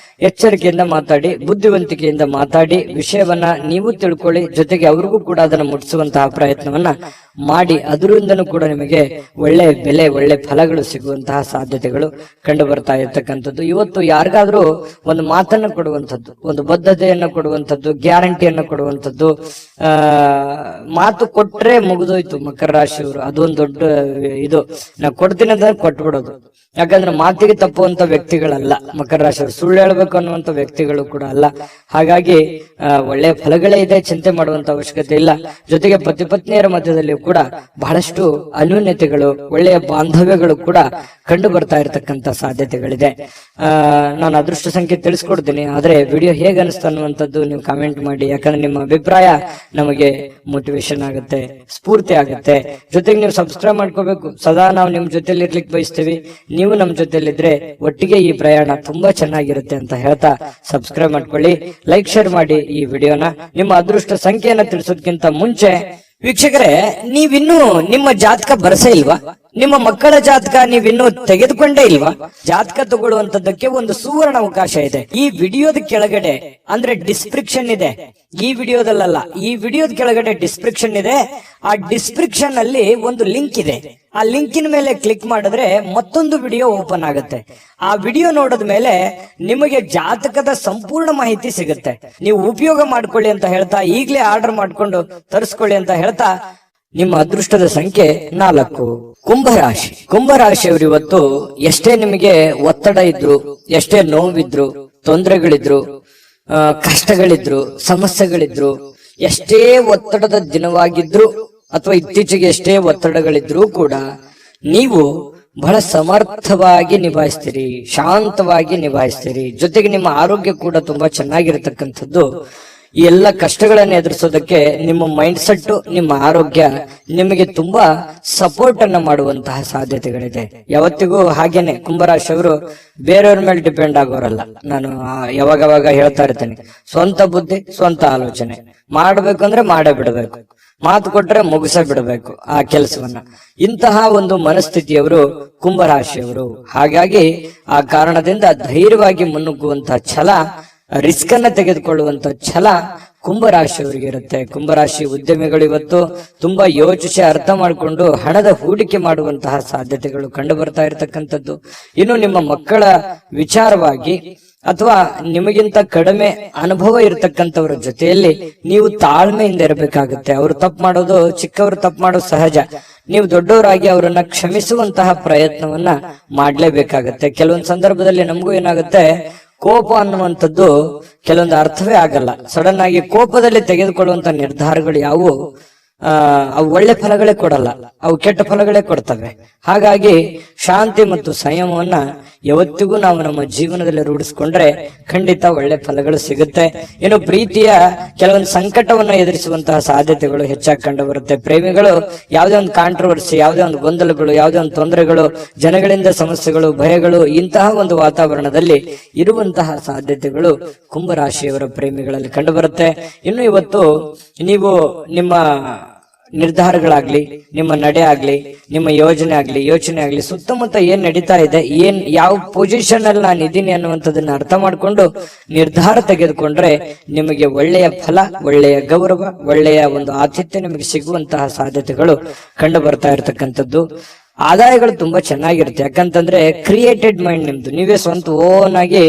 ಎಚ್ಚರಿಕೆಯಿಂದ ಮಾತಾಡಿ, ಬುದ್ಧಿವಂತಿಕೆಯಿಂದ ಮಾತಾಡಿ, ವಿಷಯವನ್ನ ನೀವು ತಿಳ್ಕೊಳ್ಳಿ, ಜೊತೆಗೆ ಅವ್ರಿಗೂ ಕೂಡ ಅದನ್ನು ಮುಟ್ಟಿಸುವಂತಹ ಪ್ರಯತ್ನವನ್ನ ಮಾಡಿ. ಅದರಿಂದನೂ ಕೂಡ ನಿಮಗೆ ಒಳ್ಳೆ ಬೆಲೆ, ಒಳ್ಳೆ ಫಲಗಳು ಸಿಗುವಂತಹ ಸಾಧ್ಯತೆಗಳು ಕಂಡು ಬರ್ತಾ ಇರ್ತಕ್ಕಂಥದ್ದು. ಇವತ್ತು ಯಾರಿಗಾದ್ರೂ ಒಂದು ಮಾತನ್ನ ಕೊಡುವಂಥದ್ದು, ಒಂದು ಬದ್ಧತೆಯನ್ನು ಕೊಡುವಂಥದ್ದು, ಗ್ಯಾರಂಟಿಯನ್ನು ಕೊಡುವಂಥದ್ದು, ಮಾತು ಕೊಟ್ರೆ ಮುಗಿದೋಯ್ತು ಮಕರ ರಾಶಿಯವರು. ಅದೊಂದು ದೊಡ್ಡ ಇದು, ನಾ ಕೊಡ್ತೀನಿ ಅಂತ ಕೊಟ್ಬಿಡೋದು. ಯಾಕಂದ್ರೆ ಮಾತಿಗೆ ತಪ್ಪುವಂತ ವ್ಯಕ್ತಿಗಳಲ್ಲ ಮಕರ ರಾಶಿಯವರು, ಸುಳ್ಳು ಹೇಳ್ಬೇಕು ಅನ್ನುವಂತ ವ್ಯಕ್ತಿಗಳು ಕೂಡ ಅಲ್ಲ. ಹಾಗಾಗಿ ಒಳ್ಳೆಯ ಫಲಗಳೇ ಇದೆ, ಚಿಂತೆ ಮಾಡುವಂತ ಅವಶ್ಯಕತೆ ಇಲ್ಲ. ಜೊತೆಗೆ ಪತಿ ಪತ್ನಿಯರ ಮಧ್ಯದಲ್ಲಿ ಕೂಡ ಬಹಳಷ್ಟು ಅನ್ಯೂನ್ಯತೆಗಳು, ಒಳ್ಳೆಯ ಬಾಂಧವ್ಯಗಳು ಕೂಡ ಕಂಡು ಬರ್ತಾ ಇರತಕ್ಕಂತ ಸಾಧ್ಯತೆಗಳಿದೆ. ನಾನು ಅದೃಷ್ಟ ಸಂಖ್ಯೆ ತಿಳಿಸ್ಕೊಡ್ತೀನಿ, ಆದ್ರೆ ವಿಡಿಯೋ ಹೇಗೆ ಅನಿಸ್ತು ಅನ್ನುವಂಥದ್ದು ನೀವು ಕಾಮೆಂಟ್ ಮಾಡಿ. ಯಾಕಂದ್ರೆ ನಿಮ್ಮ ಅಭಿಪ್ರಾಯ ನಮಗೆ ಮೋಟಿವೇಶನ್ ಆಗುತ್ತೆ, ಸ್ಫೂರ್ತಿ ಆಗುತ್ತೆ. ಜೊತೆಗೆ ನೀವು ಸಬ್ಸ್ಕ್ರೈಬ್ ಮಾಡ್ಕೋಬೇಕು. ಸದಾ ನಾವು ನಿಮ್ ಜೊತೆಲಿ ಇರ್ಲಿಕ್ಕೆ ಬಯಸ್ತೀವಿ, ನೀವು ನಮ್ಮ ಜೊತೆಲಿದ್ರೆ ಒಟ್ಟಿಗೆ ಈ ಪ್ರಯಾಣ ತುಂಬಾ ಚೆನ್ನಾಗಿರುತ್ತೆ ಅಂತ ಹೇಳ್ತಾ ಸಬ್ಸ್ಕ್ರೈಬ್ ಮಾಡ್ಕೊಳ್ಳಿ, ಲೈಕ್ ಶೇರ್ ಮಾಡಿ ಈ ವಿಡಿಯೋನ. ನಿಮ್ಮ ಅದೃಷ್ಟ ಸಂಖ್ಯೆಯನ್ನ ತಿಳಿಸೋದಕ್ಕಿಂತ ಮುಂಚೆ ವೀಕ್ಷಕರೇ, ನೀವಿನ್ನೂ ನಿಮ್ಮ ಜಾತಕ ಬರಸೇ ಇಲ್ವಾ? ನಿಮ್ಮ ಮಕ್ಕಳ ಜಾತಕ ನೀವಿನ್ನೂ ತೆಗೆದುಕೊಂಡೇ ಇಲ್ವಾ? ಜಾತಕ ತಗೊಳ್ಳುವಂತದ್ದಕ್ಕೆ ಒಂದು ಸುವರ್ಣ ಅವಕಾಶ ಇದೆ. ಈ ವಿಡಿಯೋದ ಕೆಳಗಡೆ ಅಂದ್ರೆ ಡಿಸ್ಕ್ರಿಪ್ಷನ್ ಇದೆ, ಈ ವಿಡಿಯೋದಲ್ಲ, ಈ ವಿಡಿಯೋದ ಕೆಳಗಡೆ ಡಿಸ್ಕ್ರಿಪ್ಷನ್ ಇದೆ. ಆ ಡಿಸ್ಕ್ರಿಪ್ಷನ್ ಅಲ್ಲಿ ಒಂದು ಲಿಂಕ್ ಇದೆ. ಆ ಲಿಂಕಿನ ಮೇಲೆ ಕ್ಲಿಕ್ ಮಾಡಿದ್ರೆ ಮತ್ತೊಂದು ವಿಡಿಯೋ ಓಪನ್ ಆಗುತ್ತೆ. ಆ ವಿಡಿಯೋ ನೋಡಿದ ಮೇಲೆ ನಿಮಗೆ ಜಾತಕದ ಸಂಪೂರ್ಣ ಮಾಹಿತಿ ಸಿಗುತ್ತೆ. ನೀವು ಉಪಯೋಗ ಮಾಡ್ಕೊಳ್ಳಿ ಅಂತ ಹೇಳ್ತಾ, ಈಗಲೇ ಆರ್ಡರ್ ಮಾಡ್ಕೊಂಡು ತರಿಸ್ಕೊಳ್ಳಿ ಅಂತ ಹೇಳ್ತಾ, ನಿಮ್ಮ ಅದೃಷ್ಟದ ಸಂಖ್ಯೆ 4. ಕುಂಭರಾಶಿ. ಕುಂಭರಾಶಿಯವರು ಇವತ್ತು ಎಷ್ಟೇ ನಿಮಗೆ ಒತ್ತಡ ಇದ್ರು, ಎಷ್ಟೇ ನೋವಿದ್ರು, ತೊಂದರೆಗಳಿದ್ರು, ಕಷ್ಟಗಳಿದ್ರು, ಸಮಸ್ಯೆಗಳಿದ್ರು, ಎಷ್ಟೇ ಒತ್ತಡದ ದಿನವಾಗಿದ್ರು ಅಥವಾ ಇತ್ತೀಚೆಗೆ ಎಷ್ಟೇ ಒತ್ತಡಗಳಿದ್ರೂ ಕೂಡ ನೀವು ಬಹಳ ಸಮರ್ಥವಾಗಿ ನಿಭಾಯಿಸ್ತೀರಿ, ಶಾಂತವಾಗಿ ನಿಭಾಯಿಸ್ತೀರಿ. ಜೊತೆಗೆ ನಿಮ್ಮ ಆರೋಗ್ಯ ಕೂಡ ತುಂಬಾ ಚೆನ್ನಾಗಿರತಕ್ಕಂಥದ್ದು. ಈ ಎಲ್ಲ ಕಷ್ಟಗಳನ್ನು ಎದುರಿಸೋದಕ್ಕೆ ನಿಮ್ಮ ಮೈಂಡ್ ಸೆಟ್, ನಿಮ್ಮ ಆರೋಗ್ಯ ನಿಮಗೆ ತುಂಬಾ ಸಪೋರ್ಟ್ ಅನ್ನ ಮಾಡುವಂತಹ ಸಾಧ್ಯತೆಗಳಿದೆ. ಯಾವತ್ತಿಗೂ ಹಾಗೇನೆ ಕುಂಭರಾಶಿಯವರು ಬೇರೆಯವ್ರ ಮೇಲೆ ಡಿಪೆಂಡ್ ಆಗೋರಲ್ಲ. ನಾನು ಯಾವಾಗವಾಗ ಹೇಳ್ತಾ ಇರ್ತೇನೆ, ಸ್ವಂತ ಬುದ್ಧಿ, ಸ್ವಂತ ಆಲೋಚನೆ, ಮಾಡ್ಬೇಕಂದ್ರೆ ಮಾಡೇ ಬಿಡಬೇಕು, ಮಾತು ಕೊಟ್ರೆ ಮುಗಿಸ ಬಿಡಬೇಕು ಆ ಕೆಲಸವನ್ನ. ಇಂತಹ ಒಂದು ಮನಸ್ಥಿತಿಯವರು ಕುಂಭರಾಶಿಯವರು. ಹಾಗಾಗಿ ಆ ಕಾರಣದಿಂದ ಧೈರ್ಯವಾಗಿ ಮುನ್ನುಗ್ಗುವಂತಹ ಛಲ, ರಿಸ್ಕ್ ಅನ್ನ ತೆಗೆದುಕೊಳ್ಳುವಂತ ಛಲ ಕುಂಭರಾಶಿಯವರಿಗೆ ಇರುತ್ತೆ. ಕುಂಭರಾಶಿ ಉದ್ಯಮಿಗಳು ಇವತ್ತು ತುಂಬಾ ಯೋಚಿಸಿ ಅರ್ಥ ಮಾಡಿಕೊಂಡು ಹಣದ ಹೂಡಿಕೆ ಮಾಡುವಂತಹ ಸಾಧ್ಯತೆಗಳು ಕಂಡು ಬರ್ತಾ ಇರತಕ್ಕಂಥದ್ದು. ಇನ್ನು ನಿಮ್ಮ ಮಕ್ಕಳ ವಿಚಾರವಾಗಿ ಅಥವಾ ನಿಮಗಿಂತ ಕಡಿಮೆ ಅನುಭವ ಇರತಕ್ಕಂಥವ್ರ ಜೊತೆಯಲ್ಲಿ ನೀವು ತಾಳ್ಮೆಯಿಂದ ಇರಬೇಕಾಗುತ್ತೆ. ಅವರು ತಪ್ಪು ಮಾಡೋದು, ಚಿಕ್ಕವರು ತಪ್ಪು ಮಾಡೋದು ಸಹಜ. ನೀವು ದೊಡ್ಡವರಾಗಿ ಅವರನ್ನ ಕ್ಷಮಿಸುವಂತಹ ಪ್ರಯತ್ನವನ್ನ ಮಾಡ್ಲೇಬೇಕಾಗತ್ತೆ. ಕೆಲವೊಂದು ಸಂದರ್ಭದಲ್ಲಿ ನಮಗೂ ಏನಾಗುತ್ತೆ, ಕೋಪ ಅನ್ನುವಂಥದ್ದು ಕೆಲವೊಂದು ಅರ್ಥವೇ ಆಗಲ್ಲ. ಸಡನ್ ಆಗಿ ಕೋಪದಲ್ಲಿ ತೆಗೆದುಕೊಳ್ಳುವಂತ ನಿರ್ಧಾರಗಳು ಯಾವುವು ಅವು ಒಳ್ಳೆ ಫಲಗಳೇ ಕೊಡಲ್ಲ, ಅವು ಕೆಟ್ಟ ಫಲಗಳೇ ಕೊಡ್ತವೆ. ಹಾಗಾಗಿ ಶಾಂತಿ ಮತ್ತು ಸಂಯಮವನ್ನ ಯಾವತ್ತಿಗೂ ನಾವು ನಮ್ಮ ಜೀವನದಲ್ಲಿ ರೂಢಿಸ್ಕೊಂಡ್ರೆ ಖಂಡಿತ ಒಳ್ಳೆ ಫಲಗಳು ಸಿಗುತ್ತೆ. ಇನ್ನು ಪ್ರೀತಿಯ ಕೆಲವೊಂದು ಸಂಕಟವನ್ನ ಎದುರಿಸುವಂತಹ ಸಾಧ್ಯತೆಗಳು ಹೆಚ್ಚಾಗಿ ಕಂಡು ಬರುತ್ತೆ. ಪ್ರೇಮಿಗಳು ಯಾವುದೇ ಒಂದು ಕಾಂಟ್ರವರ್ಸಿ, ಯಾವುದೇ ಒಂದು ಗೊಂದಲಗಳು, ಯಾವುದೇ ಒಂದು ತೊಂದರೆಗಳು, ಜನಗಳಿಂದ ಸಮಸ್ಯೆಗಳು, ಭಯಗಳು, ಇಂತಹ ಒಂದು ವಾತಾವರಣದಲ್ಲಿ ಇರುವಂತಹ ಸಾಧ್ಯತೆಗಳು ಕುಂಭರಾಶಿಯವರ ಪ್ರೇಮಿಗಳಲ್ಲಿ ಕಂಡು ಬರುತ್ತೆ. ಇನ್ನು ಇವತ್ತು ನೀವು ನಿಮ್ಮ ನಿರ್ಧಾರಗಳಾಗ್ಲಿ, ನಿಮ್ಮ ನಡೆ ಆಗ್ಲಿ, ನಿಮ್ಮ ಯೋಚನೆ ಆಗ್ಲಿ, ಸುತ್ತಮುತ್ತ ಏನ್ ನಡೀತಾ ಇದೆ, ಯಾವ ಪೊಸಿಷನ್ ಅಲ್ಲಿ ನಾನು ಇದ್ದೀನಿ ಅನ್ನುವಂಥದ್ದನ್ನ ಅರ್ಥ ಮಾಡ್ಕೊಂಡು ನಿರ್ಧಾರ ತೆಗೆದುಕೊಂಡ್ರೆ ನಿಮಗೆ ಒಳ್ಳೆಯ ಫಲ, ಒಳ್ಳೆಯ ಗೌರವ, ಒಳ್ಳೆಯ ಒಂದು ಆತಿಥ್ಯ ನಿಮಗೆ ಸಿಗುವಂತಹ ಸಾಧ್ಯತೆಗಳು ಕಂಡು ಬರ್ತಾ ಇರತಕ್ಕಂಥದ್ದು. ಆದಾಯಗಳು ತುಂಬಾ ಚೆನ್ನಾಗಿರುತ್ತೆ. ಯಾಕಂತಂದ್ರೆ ಕ್ರಿಯೇಟೆಡ್ ಮೈಂಡ್ ನಿಮ್ದು, ನೀವೇ ಸ್ವಂತ ಓನ್ ಆಗಿ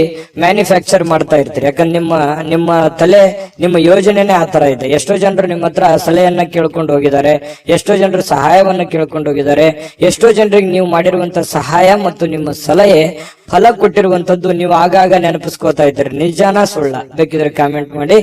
ಮ್ಯಾನುಫ್ಯಾಕ್ಚರ್ ಮಾಡ್ತಾ ಇರ್ತೀರಿ. ಯಾಕಂದ್ರೆ ನಿಮ್ಮ ತಲೆ, ನಿಮ್ಮ ಯೋಜನೆನೇ ಆ ತರ ಇದೆ. ಎಷ್ಟೋ ಜನರು ನಿಮ್ಮ ಹತ್ರ ಸಲಹೆಯನ್ನ ಕೇಳ್ಕೊಂಡು ಹೋಗಿದ್ದಾರೆ, ಎಷ್ಟೋ ಜನರು ಸಹಾಯವನ್ನ ಕೇಳ್ಕೊಂಡು ಹೋಗಿದ್ದಾರೆ. ಎಷ್ಟೋ ಜನರಿಗೆ ನೀವು ಮಾಡಿರುವಂತ ಸಹಾಯ ಮತ್ತು ನಿಮ್ಮ ಸಲಹೆ ಫಲ ಕೊಟ್ಟಿರುವಂತದ್ದು ನೀವು ಆಗಾಗ ನೆನಪಿಸ್ಕೋತಾ ಇದ್ದೀರಿ. ನಿಜಾನ ಸುಳ್ಳ ಬೇಕಿದ್ರೆ ಕಾಮೆಂಟ್ ಮಾಡಿ.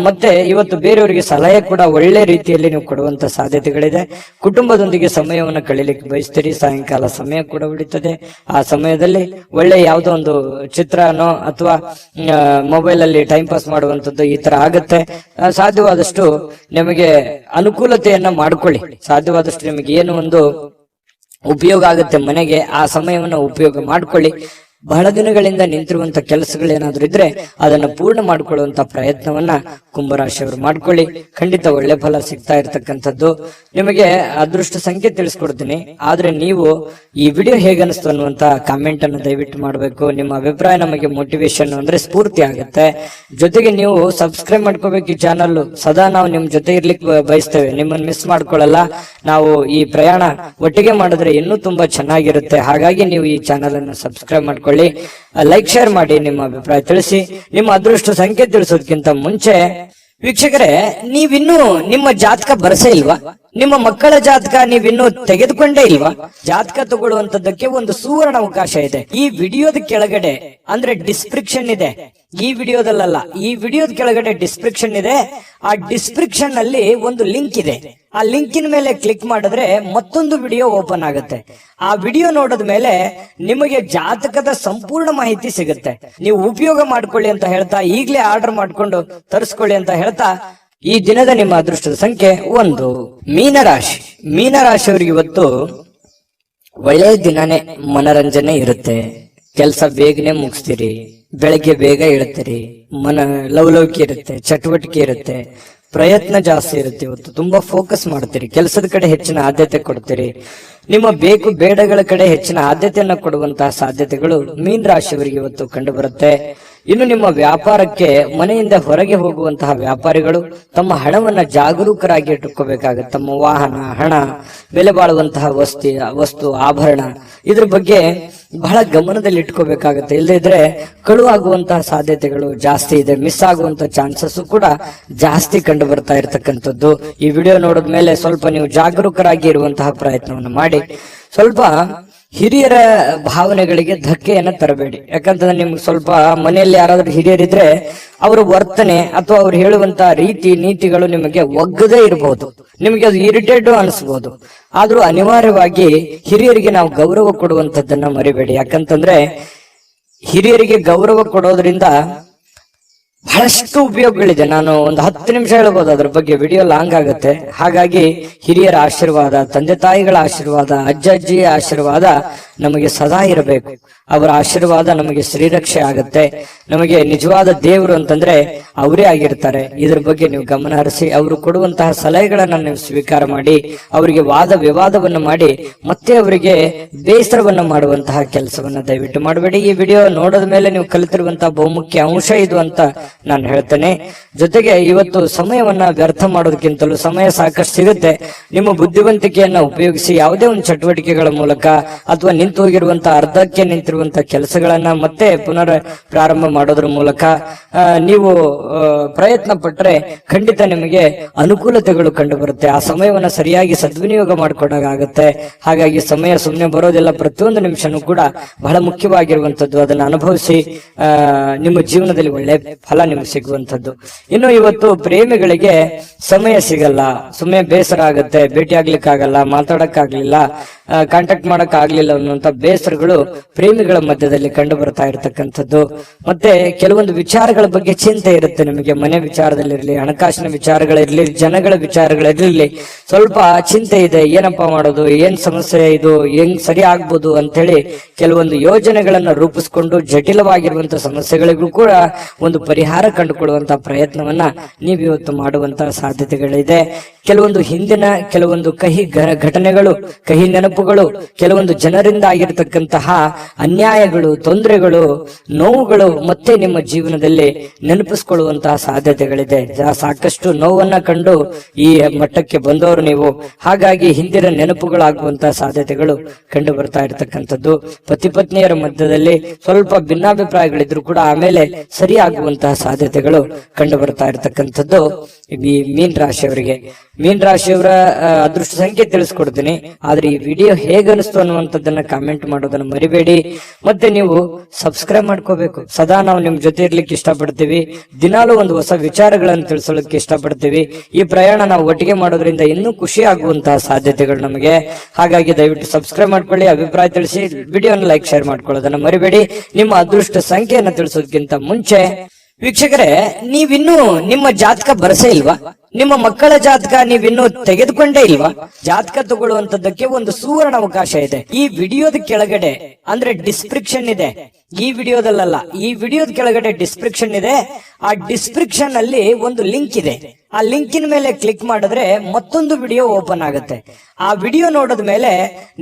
ಮತ್ತೆ ಇವತ್ತು ಬೇರೆಯವರಿಗೆ ಸಲಹೆ ಕೂಡ ಒಳ್ಳೆ ರೀತಿಯಲ್ಲಿ ನೀವು ಕೊಡುವಂತ ಸಾಧ್ಯತೆಗಳಿದೆ. ಕುಟುಂಬದೊಂದಿಗೆ ಸಮಯವನ್ನು ಕಳೀಲಿಕ್ಕೆ ಬಯಸ್ತೀರಿ. ಸಾಯಂಕಾಲ ಸಮಯ ಕೂಡ ಉಳಿತದೆ. ಆ ಸಮಯದಲ್ಲಿ ಒಳ್ಳೆ ಯಾವುದೋ ಒಂದು ಚಿತ್ರನೋ ಅಥವಾ ಮೊಬೈಲ್ ಅಲ್ಲಿ ಟೈಮ್ ಪಾಸ್ ಮಾಡುವಂತದ್ದು ಈ ತರ ಆಗುತ್ತೆ. ಸಾಧ್ಯವಾದಷ್ಟು ನಿಮಗೆ ಅನುಕೂಲತೆಯನ್ನ ಮಾಡ್ಕೊಳ್ಳಿ. ಸಾಧ್ಯವಾದಷ್ಟು ನಿಮಗೆ ಏನು ಒಂದು ಉಪಯೋಗ ಆಗುತ್ತೆ ಮನೆಗೆ, ಆ ಸಮಯವನ್ನು ಉಪಯೋಗ ಮಾಡ್ಕೊಳ್ಳಿ. ಬಹಳ ದಿನಗಳಿಂದ ನಿಂತಿರುವಂತ ಕೆಲಸಗಳೇನಾದ್ರೂ ಇದ್ರೆ ಅದನ್ನ ಪೂರ್ಣ ಮಾಡ್ಕೊಳ್ಳುವಂತ ಪ್ರಯತ್ನವನ್ನ ಕುಂಭರಾಶಿಯವರು ಮಾಡ್ಕೊಳ್ಳಿ. ಖಂಡಿತ ಒಳ್ಳೆ ಫಲ ಸಿಗ್ತಾ ಇರ್ತಕ್ಕಂಥದ್ದು. ನಿಮಗೆ ಅದೃಷ್ಟ ಸಂಖ್ಯೆ ತಿಳಿಸ್ಕೊಡ್ತೀನಿ, ಆದ್ರೆ ನೀವು ಈ ವಿಡಿಯೋ ಹೇಗನ್ನಿಸ್ತು ಅನ್ನುವಂತ ಕಾಮೆಂಟ್ ಅನ್ನು ದಯವಿಟ್ಟು ಮಾಡಬೇಕು. ನಿಮ್ಮ ಅಭಿಪ್ರಾಯ ನಮಗೆ ಮೋಟಿವೇಶನ್ ಅಂದ್ರೆ ಸ್ಫೂರ್ತಿ ಆಗುತ್ತೆ. ಜೊತೆಗೆ ನೀವು ಸಬ್ಸ್ಕ್ರೈಬ್ ಮಾಡ್ಕೋಬೇಕು ಈ ಚಾನಲ್. ಸದಾ ನಾವು ನಿಮ್ ಜೊತೆ ಇರ್ಲಿಕ್ಕೆ ಬಯಸ್ತೇವೆ, ನಿಮ್ಮನ್ನ ಮಿಸ್ ಮಾಡ್ಕೊಳ್ಳಲ್ಲ. ನಾವು ಈ ಪ್ರಯಾಣ ಒಟ್ಟಿಗೆ ಮಾಡಿದ್ರೆ ಇನ್ನೂ ತುಂಬಾ ಚೆನ್ನಾಗಿರುತ್ತೆ. ಹಾಗಾಗಿ ನೀವು ಈ ಚಾನಲ್ ಅನ್ನು ಸಬ್ಸ್ಕ್ರೈಬ್ ಮಾಡ್ಕೊಳ್ಳಿ, ಲೈಕ್ ಶೇರ್ ಮಾಡಿ, ನಿಮ್ಮ ಅಭಿಪ್ರಾಯ ತಿಳಿಸಿ. ನಿಮ್ಮ ಅದೃಷ್ಟ ಸಂಖ್ಯೆ ತಿಳಿಸೋದಕ್ಕಿಂತ ಮುಂಚೆ ವೀಕ್ಷಕರೇ, ನೀವಿನ್ನೂ ನಿಮ್ಮ ಜಾತಕ ಬರಸೇ ಇಲ್ವಾ? ನಿಮ್ಮ ಮಕ್ಕಳ ಜಾತಕ ನೀವಿನ್ನೂ ತೆಗೆದುಕೊಂಡೇ ಇಲ್ವಾ? ಜಾತಕ ತಗೊಳ್ಳುವಂತದ್ದಕ್ಕೆ ಒಂದು ಸುವರ್ಣ ಅವಕಾಶ ಇದೆ. ಈ ವಿಡಿಯೋದ ಕೆಳಗಡೆ ಅಂದ್ರೆ ಡಿಸ್ಕ್ರಿಪ್ಷನ್ ಇದೆ, ಈ ವಿಡಿಯೋದಲ್ಲ, ಈ ವಿಡಿಯೋದ ಕೆಳಗಡೆ ಡಿಸ್ಕ್ರಿಪ್ಷನ್ ಇದೆ. ಆ ಡಿಸ್ಕ್ರಿಪ್ಷನ್ ಅಲ್ಲಿ ಒಂದು ಲಿಂಕ್ ಇದೆ. ಆ ಲಿಂಕಿನ ಮೇಲೆ ಕ್ಲಿಕ್ ಮಾಡಿದ್ರೆ ಮತ್ತೊಂದು ವಿಡಿಯೋ ಓಪನ್ ಆಗುತ್ತೆ. ಆ ವಿಡಿಯೋ ನೋಡಿದ ಮೇಲೆ ನಿಮಗೆ ಜಾತಕದ ಸಂಪೂರ್ಣ ಮಾಹಿತಿ ಸಿಗುತ್ತೆ. ನೀವು ಉಪಯೋಗ ಮಾಡ್ಕೊಳ್ಳಿ ಅಂತ ಹೇಳ್ತಾ, ಈಗಲೇ ಆರ್ಡರ್ ಮಾಡ್ಕೊಂಡು ತರಿಸ್ಕೊಳ್ಳಿ ಅಂತ ಹೇಳ್ತಾ, ಈ ದಿನದ ನಿಮ್ಮ ಅದೃಷ್ಟದ ಸಂಖ್ಯೆ 1. ಮೀನರಾಶಿ. ಮೀನರಾಶಿಯವರಿಗೆ ಇವತ್ತು ಒಳ್ಳೆಯ ದಿನನೇ, ಮನರಂಜನೆ ಇರುತ್ತೆ, ಕೆಲಸ ಬೇಗನೆ ಮುಗಿಸ್ತೀರಿ, ಬೆಳಗ್ಗೆ ಬೇಗ ಇಳ್ತೀರಿ, ಲವಲವಿಕೆ ಇರುತ್ತೆ, ಚಟುವಟಿಕೆ ಇರುತ್ತೆ, ಪ್ರಯತ್ನ ಜಾಸ್ತಿ ಇರುತ್ತೆ. ಇವತ್ತು ತುಂಬಾ ಫೋಕಸ್ ಮಾಡ್ತೀರಿ, ಕೆಲಸದ ಕಡೆ ಹೆಚ್ಚಿನ ಆದ್ಯತೆ ಕೊಡ್ತೀರಿ, ನಿಮ್ಮ ಬೇಕು ಬೇಡಗಳ ಕಡೆ ಹೆಚ್ಚಿನ ಆದ್ಯತೆಯನ್ನ ಕೊಡುವಂತಹ ಸಾಧ್ಯತೆಗಳು ಮೀನ ರಾಶಿಯವರಿಗೆ ಇವತ್ತು ಕಂಡು ಬರುತ್ತೆ. ಇನ್ನು ನಿಮ್ಮ ವ್ಯಾಪಾರಕ್ಕೆ ಮನೆಯಿಂದ ಹೊರಗೆ ಹೋಗುವಂತಹ ವ್ಯಾಪಾರಿಗಳು ತಮ್ಮ ಹಣವನ್ನ ಜಾಗರೂಕರಾಗಿ ಇಟ್ಟುಕೋಬೇಕಾಗುತ್ತೆ. ತಮ್ಮ ವಾಹನ, ಹಣ, ಬೆಲೆ ಬಾಳುವಂತಹ ವಸ್ತು ಆಭರಣ ಇದ್ರ ಬಗ್ಗೆ ಬಹಳ ಗಮನದಲ್ಲಿ ಇಟ್ಕೋಬೇಕಾಗತ್ತೆ. ಇಲ್ಲದೇ ಇದ್ರೆ ಕಳುವಾಗುವಂತಹ ಸಾಧ್ಯತೆಗಳು ಜಾಸ್ತಿ ಇದೆ, ಮಿಸ್ ಆಗುವಂತ ಚಾನ್ಸಸ್ ಕೂಡ ಜಾಸ್ತಿ ಕಂಡು ಬರ್ತಾ ಇರತಕ್ಕಂಥದ್ದು. ಈ ವಿಡಿಯೋ ನೋಡಿದ ಮೇಲೆ ಸ್ವಲ್ಪ ನೀವು ಜಾಗರೂಕರಾಗಿ ಇರುವಂತಹ ಪ್ರಯತ್ನವನ್ನು ಮಾಡಿ. ಸ್ವಲ್ಪ ಹಿರಿಯರ ಭಾವನೆಗಳಿಗೆ ಧಕ್ಕೆಯನ್ನ ತರಬೇಡಿ. ಯಾಕಂತಂದ್ರೆ ನಿಮ್ಗೆ ಸ್ವಲ್ಪ ಮನೆಯಲ್ಲಿ ಯಾರಾದ್ರೂ ಹಿರಿಯರಿದ್ರೆ ಅವರ ವರ್ತನೆ ಅಥವಾ ಅವ್ರು ಹೇಳುವಂತ ರೀತಿ ನೀತಿಗಳು ನಿಮಗೆ ಒಗ್ಗದೇ ಇರಬಹುದು, ನಿಮಗೆ ಅದು ಇರಿಟೇಟ್ ಅನಿಸಬಹುದು. ಆದ್ರೂ ಅನಿವಾರ್ಯವಾಗಿ ಹಿರಿಯರಿಗೆ ನಾವು ಗೌರವ ಕೊಡುವಂತದ್ದನ್ನ ಮರಿಬೇಡಿ. ಯಾಕಂತಂದ್ರೆ ಹಿರಿಯರಿಗೆ ಗೌರವ ಕೊಡೋದ್ರಿಂದ ಬಹಳಷ್ಟು ಉಪಯೋಗಗಳಿದೆ. ನಾನು ಒಂದು 10 ನಿಮಿಷ ಹೇಳ್ಬೋದು, ಅದ್ರ ಬಗ್ಗೆ ವಿಡಿಯೋ ಲಾಂಗ್ ಆಗುತ್ತೆ. ಹಾಗಾಗಿ ಹಿರಿಯರ ಆಶೀರ್ವಾದ, ತಂದೆ ತಾಯಿಗಳ ಆಶೀರ್ವಾದ, ಅಜ್ಜ ಅಜ್ಜಿಯ ಆಶೀರ್ವಾದ ನಮಗೆ ಸದಾ ಇರಬೇಕು. ಅವರ ಆಶೀರ್ವಾದ ನಮಗೆ ಶ್ರೀರಕ್ಷೆ ಆಗುತ್ತೆ. ನಮಗೆ ನಿಜವಾದ ದೇವರು ಅಂತಂದ್ರೆ ಅವರೇ ಆಗಿರ್ತಾರೆ. ಇದ್ರ ಬಗ್ಗೆ ನೀವು ಗಮನ ಹರಿಸಿ, ಅವರು ಕೊಡುವಂತಹ ಸಲಹೆಗಳನ್ನ ನೀವು ಸ್ವೀಕಾರ ಮಾಡಿ, ಅವರಿಗೆ ವಾದ ವಿವಾದವನ್ನು ಮಾಡಿ ಮತ್ತೆ ಅವರಿಗೆ ಬೇಸರವನ್ನ ಮಾಡುವಂತಹ ಕೆಲಸವನ್ನ ದಯವಿಟ್ಟು ಮಾಡಬೇಡಿ. ಈ ವಿಡಿಯೋ ನೋಡಿದ ಮೇಲೆ ನೀವು ಕಲಿತಿರುವಂತಹ ಬಹುಮುಖ್ಯ ಅಂಶ ಇದು ಅಂತ ನಾನು ಹೇಳ್ತೇನೆ. ಜೊತೆಗೆ ಇವತ್ತು ಸಮಯವನ್ನ ವ್ಯರ್ಥ ಮಾಡೋದಕ್ಕಿಂತಲೂ ಸಮಯ ಸಾಕಷ್ಟು ಸಿಗುತ್ತೆ. ನಿಮ್ಮ ಬುದ್ಧಿವಂತಿಕೆಯನ್ನ ಉಪಯೋಗಿಸಿ ಯಾವುದೇ ಒಂದು ಚಟುವಟಿಕೆಗಳ ಮೂಲಕ ಅಥವಾ ನಿಂತು ಹೋಗಿರುವಂತಹ ಅರ್ಧಕ್ಕೆ ನಿಂತಿರುವಂತಹ ಕೆಲಸಗಳನ್ನ ಮತ್ತೆ ಪುನರ್ ಪ್ರಾರಂಭ ಮಾಡೋದ್ರ ಮೂಲಕ ನೀವು ಪ್ರಯತ್ನ ಪಟ್ಟರೆ ಖಂಡಿತ ನಿಮಗೆ ಅನುಕೂಲತೆಗಳು ಕಂಡು ಬರುತ್ತೆ. ಆ ಸಮಯವನ್ನ ಸರಿಯಾಗಿ ಸದ್ವಿನಿಯೋಗ ಮಾಡಿಕೊಂಡಾಗುತ್ತೆ. ಹಾಗಾಗಿ ಸಮಯ ಸುಮ್ಮನೆ ಬರೋದಿಲ್ಲ, ಪ್ರತಿಯೊಂದು ನಿಮಿಷನೂ ಕೂಡ ಬಹಳ ಮುಖ್ಯವಾಗಿರುವಂತದ್ದು. ಅದನ್ನ ಅನುಭವಿಸಿ ನಿಮ್ಮ ಜೀವನದಲ್ಲಿ ಒಳ್ಳೆ ಫಲ ನಿಮ್ಗೆ ಸಿಗುವಂತದ್ದು. ಇನ್ನು ಇವತ್ತು ಪ್ರೇಮಿಗಳಿಗೆ ಸಮಯ ಸಿಗಲ್ಲ, ಸುಮ್ಮನೆ ಬೇಸರ ಆಗುತ್ತೆ, ಭೇಟಿ ಆಗ್ಲಿಕ್ಕಾಗಲ್ಲ, ಮಾತಾಡಕ್ಕಾಗ್ಲಿಲ್ಲ, ಕಾಂಟ್ಯಾಕ್ಟ್ ಮಾಡಕ್ ಆಗ್ಲಿಲ್ಲ ಅನ್ನುವಂತ ಬೇಸರಗಳು ಪ್ರೇಮಿಗಳ ಮಧ್ಯದಲ್ಲಿ ಕಂಡು ಬರ್ತಾ ಇರತಕ್ಕಂಥದ್ದು. ಮತ್ತೆ ಕೆಲವೊಂದು ವಿಚಾರಗಳ ಬಗ್ಗೆ ಚಿಂತೆ ಇರುತ್ತೆ ನಿಮಗೆ. ಮನೆ ವಿಚಾರದಲ್ಲಿರ್ಲಿ, ಹಣಕಾಸಿನ ವಿಚಾರಗಳಿರ್ಲಿ, ಜನಗಳ ವಿಚಾರಗಳಿರ್ಲಿ, ಸ್ವಲ್ಪ ಚಿಂತೆ ಇದೆ. ಏನಪ್ಪಾ ಮಾಡೋದು, ಏನ್ ಸಮಸ್ಯೆ ಇದು, ಹೆಂಗ್ ಸರಿ ಆಗ್ಬೋದು ಅಂತ ಹೇಳಿ ಕೆಲವೊಂದು ಯೋಜನೆಗಳನ್ನ ರೂಪಿಸ್ಕೊಂಡು ಜಟಿಲವಾಗಿರುವಂತಹ ಸಮಸ್ಯೆಗಳಿಗೂ ಕೂಡ ಒಂದು ಪರಿಹಾರ ಕಂಡುಕೊಳ್ಳುವಂತಹ ಪ್ರಯತ್ನವನ್ನ ನೀವು ಇವತ್ತು ಮಾಡುವಂತಹ ಸಾಧ್ಯತೆಗಳಿದೆ. ಕೆಲವೊಂದು ಹಿಂದಿನ ಕೆಲವೊಂದು ಕಹಿ ಘಟನೆಗಳು, ಕಹಿ ನೆನಪುಗಳು, ಕೆಲವೊಂದು ಜನರಿಂದ ಆಗಿರತಕ್ಕಂತಹ ಅನ್ಯಾಯಗಳು, ತೊಂದರೆಗಳು, ನೋವುಗಳು ಮತ್ತೆ ನಿಮ್ಮ ಜೀವನದಲ್ಲಿ ನೆನಪಿಸ್ಕೊಳ್ಳುವಂತಹ ಸಾಧ್ಯತೆಗಳಿದೆ. ಸಾಕಷ್ಟು ನೋವನ್ನ ಕಂಡು ಈ ಮಟ್ಟಕ್ಕೆ ಬಂದವರು ನೀವು. ಹಾಗಾಗಿ ಹಿಂದಿನ ನೆನಪುಗಳಾಗುವಂತಹ ಸಾಧ್ಯತೆಗಳು ಕಂಡು ಬರ್ತಾ ಇರತಕ್ಕಂಥದ್ದು. ಪತಿ ಪತ್ನಿಯರ ಮಧ್ಯದಲ್ಲಿ ಸ್ವಲ್ಪ ಭಿನ್ನಾಭಿಪ್ರಾಯಗಳಿದ್ರು ಕೂಡ ಆಮೇಲೆ ಸರಿಯಾಗುವಂತಹ ಸಾಧ್ಯತೆಗಳು ಕಂಡು ಬರ್ತಾ ಇರತಕ್ಕಂಥದ್ದು ಈ ಮೀನ್ ರಾಶಿಯವರಿಗೆ. ಮೀನ್ ರಾಶಿಯವರ ಅದೃಷ್ಟ ಸಂಖ್ಯೆ ತಿಳಿಸ್ಕೊಡ್ತೀನಿ, ಆದ್ರೆ ಈ ವಿಡಿಯೋ ಹೇಗನಿಸ್ತು ಅನ್ನುವಂಥದ್ದನ್ನ ಕಾಮೆಂಟ್ ಮಾಡೋದನ್ನ ಮರಿಬೇಡಿ. ಮತ್ತೆ ನೀವು ಸಬ್ಸ್ಕ್ರೈಬ್ ಮಾಡ್ಕೋಬೇಕು. ಸದಾ ನಾವು ನಿಮ್ ಜೊತೆ ಇರ್ಲಿಕ್ಕೆ ಇಷ್ಟಪಡ್ತೀವಿ, ದಿನಾಲೂ ಒಂದು ಹೊಸ ವಿಚಾರಗಳನ್ನು ತಿಳಿಸೋದಕ್ಕೆ ಇಷ್ಟಪಡ್ತೀವಿ. ಈ ಪ್ರಯಾಣ ನಾವು ಒಟ್ಟಿಗೆ ಮಾಡೋದ್ರಿಂದ ಇನ್ನೂ ಖುಷಿ ಆಗುವಂತಹ ಸಾಧ್ಯತೆಗಳು ನಮಗೆ. ಹಾಗಾಗಿ ದಯವಿಟ್ಟು ಸಬ್ಸ್ಕ್ರೈಬ್ ಮಾಡ್ಕೊಳ್ಳಿ, ಅಭಿಪ್ರಾಯ ತಿಳಿಸಿ, ವಿಡಿಯೋನ ಲೈಕ್ ಶೇರ್ ಮಾಡ್ಕೊಳ್ಳೋದನ್ನ ಮರಿಬೇಡಿ. ನಿಮ್ಮ ಅದೃಷ್ಟ ಸಂಖ್ಯೆಯನ್ನು ತಿಳಿಸೋದಕ್ಕಿಂತ ಮುಂಚೆ ವೀಕ್ಷಕರೇ, ನೀವಿನ್ನೂ ನಿಮ್ಮ ಜಾತಕ ಬರಸೇ ಇಲ್ವಾ? ನಿಮ್ಮ ಮಕ್ಕಳ ಜಾತಕ ನೀವಿನ್ನೂ ತೆಗೆದುಕೊಂಡೇ ಇಲ್ವಾ? ಜಾತಕ ತಗೊಳ್ಳುವಂತದ್ದಕ್ಕೆ ಒಂದು ಸುವರ್ಣ ಅವಕಾಶ ಇದೆ. ಈ ವಿಡಿಯೋದ ಕೆಳಗಡೆ ಅಂದ್ರೆ ಡಿಸ್ಕ್ರಿಪ್ಷನ್ ಇದೆ, ಈ ವಿಡಿಯೋದಲ್ಲ, ಈ ವಿಡಿಯೋದ ಕೆಳಗಡೆ ಡಿಸ್ಕ್ರಿಪ್ಷನ್ ಇದೆ. ಆ ಡಿಸ್ಕ್ರಿಪ್ಷನ್ ಅಲ್ಲಿ ಒಂದು ಲಿಂಕ್ ಇದೆ. ಆ ಲಿಂಕಿನ ಮೇಲೆ ಕ್ಲಿಕ್ ಮಾಡಿದ್ರೆ ಮತ್ತೊಂದು ವಿಡಿಯೋ ಓಪನ್ ಆಗುತ್ತೆ. ಆ ವಿಡಿಯೋ ನೋಡಿದ ಮೇಲೆ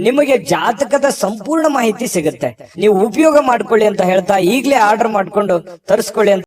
ನಿಮಗೆ ಜಾತಕದ ಸಂಪೂರ್ಣ ಮಾಹಿತಿ ಸಿಗುತ್ತೆ. ನೀವು ಉಪಯೋಗ ಮಾಡ್ಕೊಳ್ಳಿ ಅಂತ ಹೇಳ್ತಾ ಈಗಲೇ ಆರ್ಡರ್ ಮಾಡ್ಕೊಂಡು ತರಿಸ್ಕೊಳ್ಳಿ ಅಂತ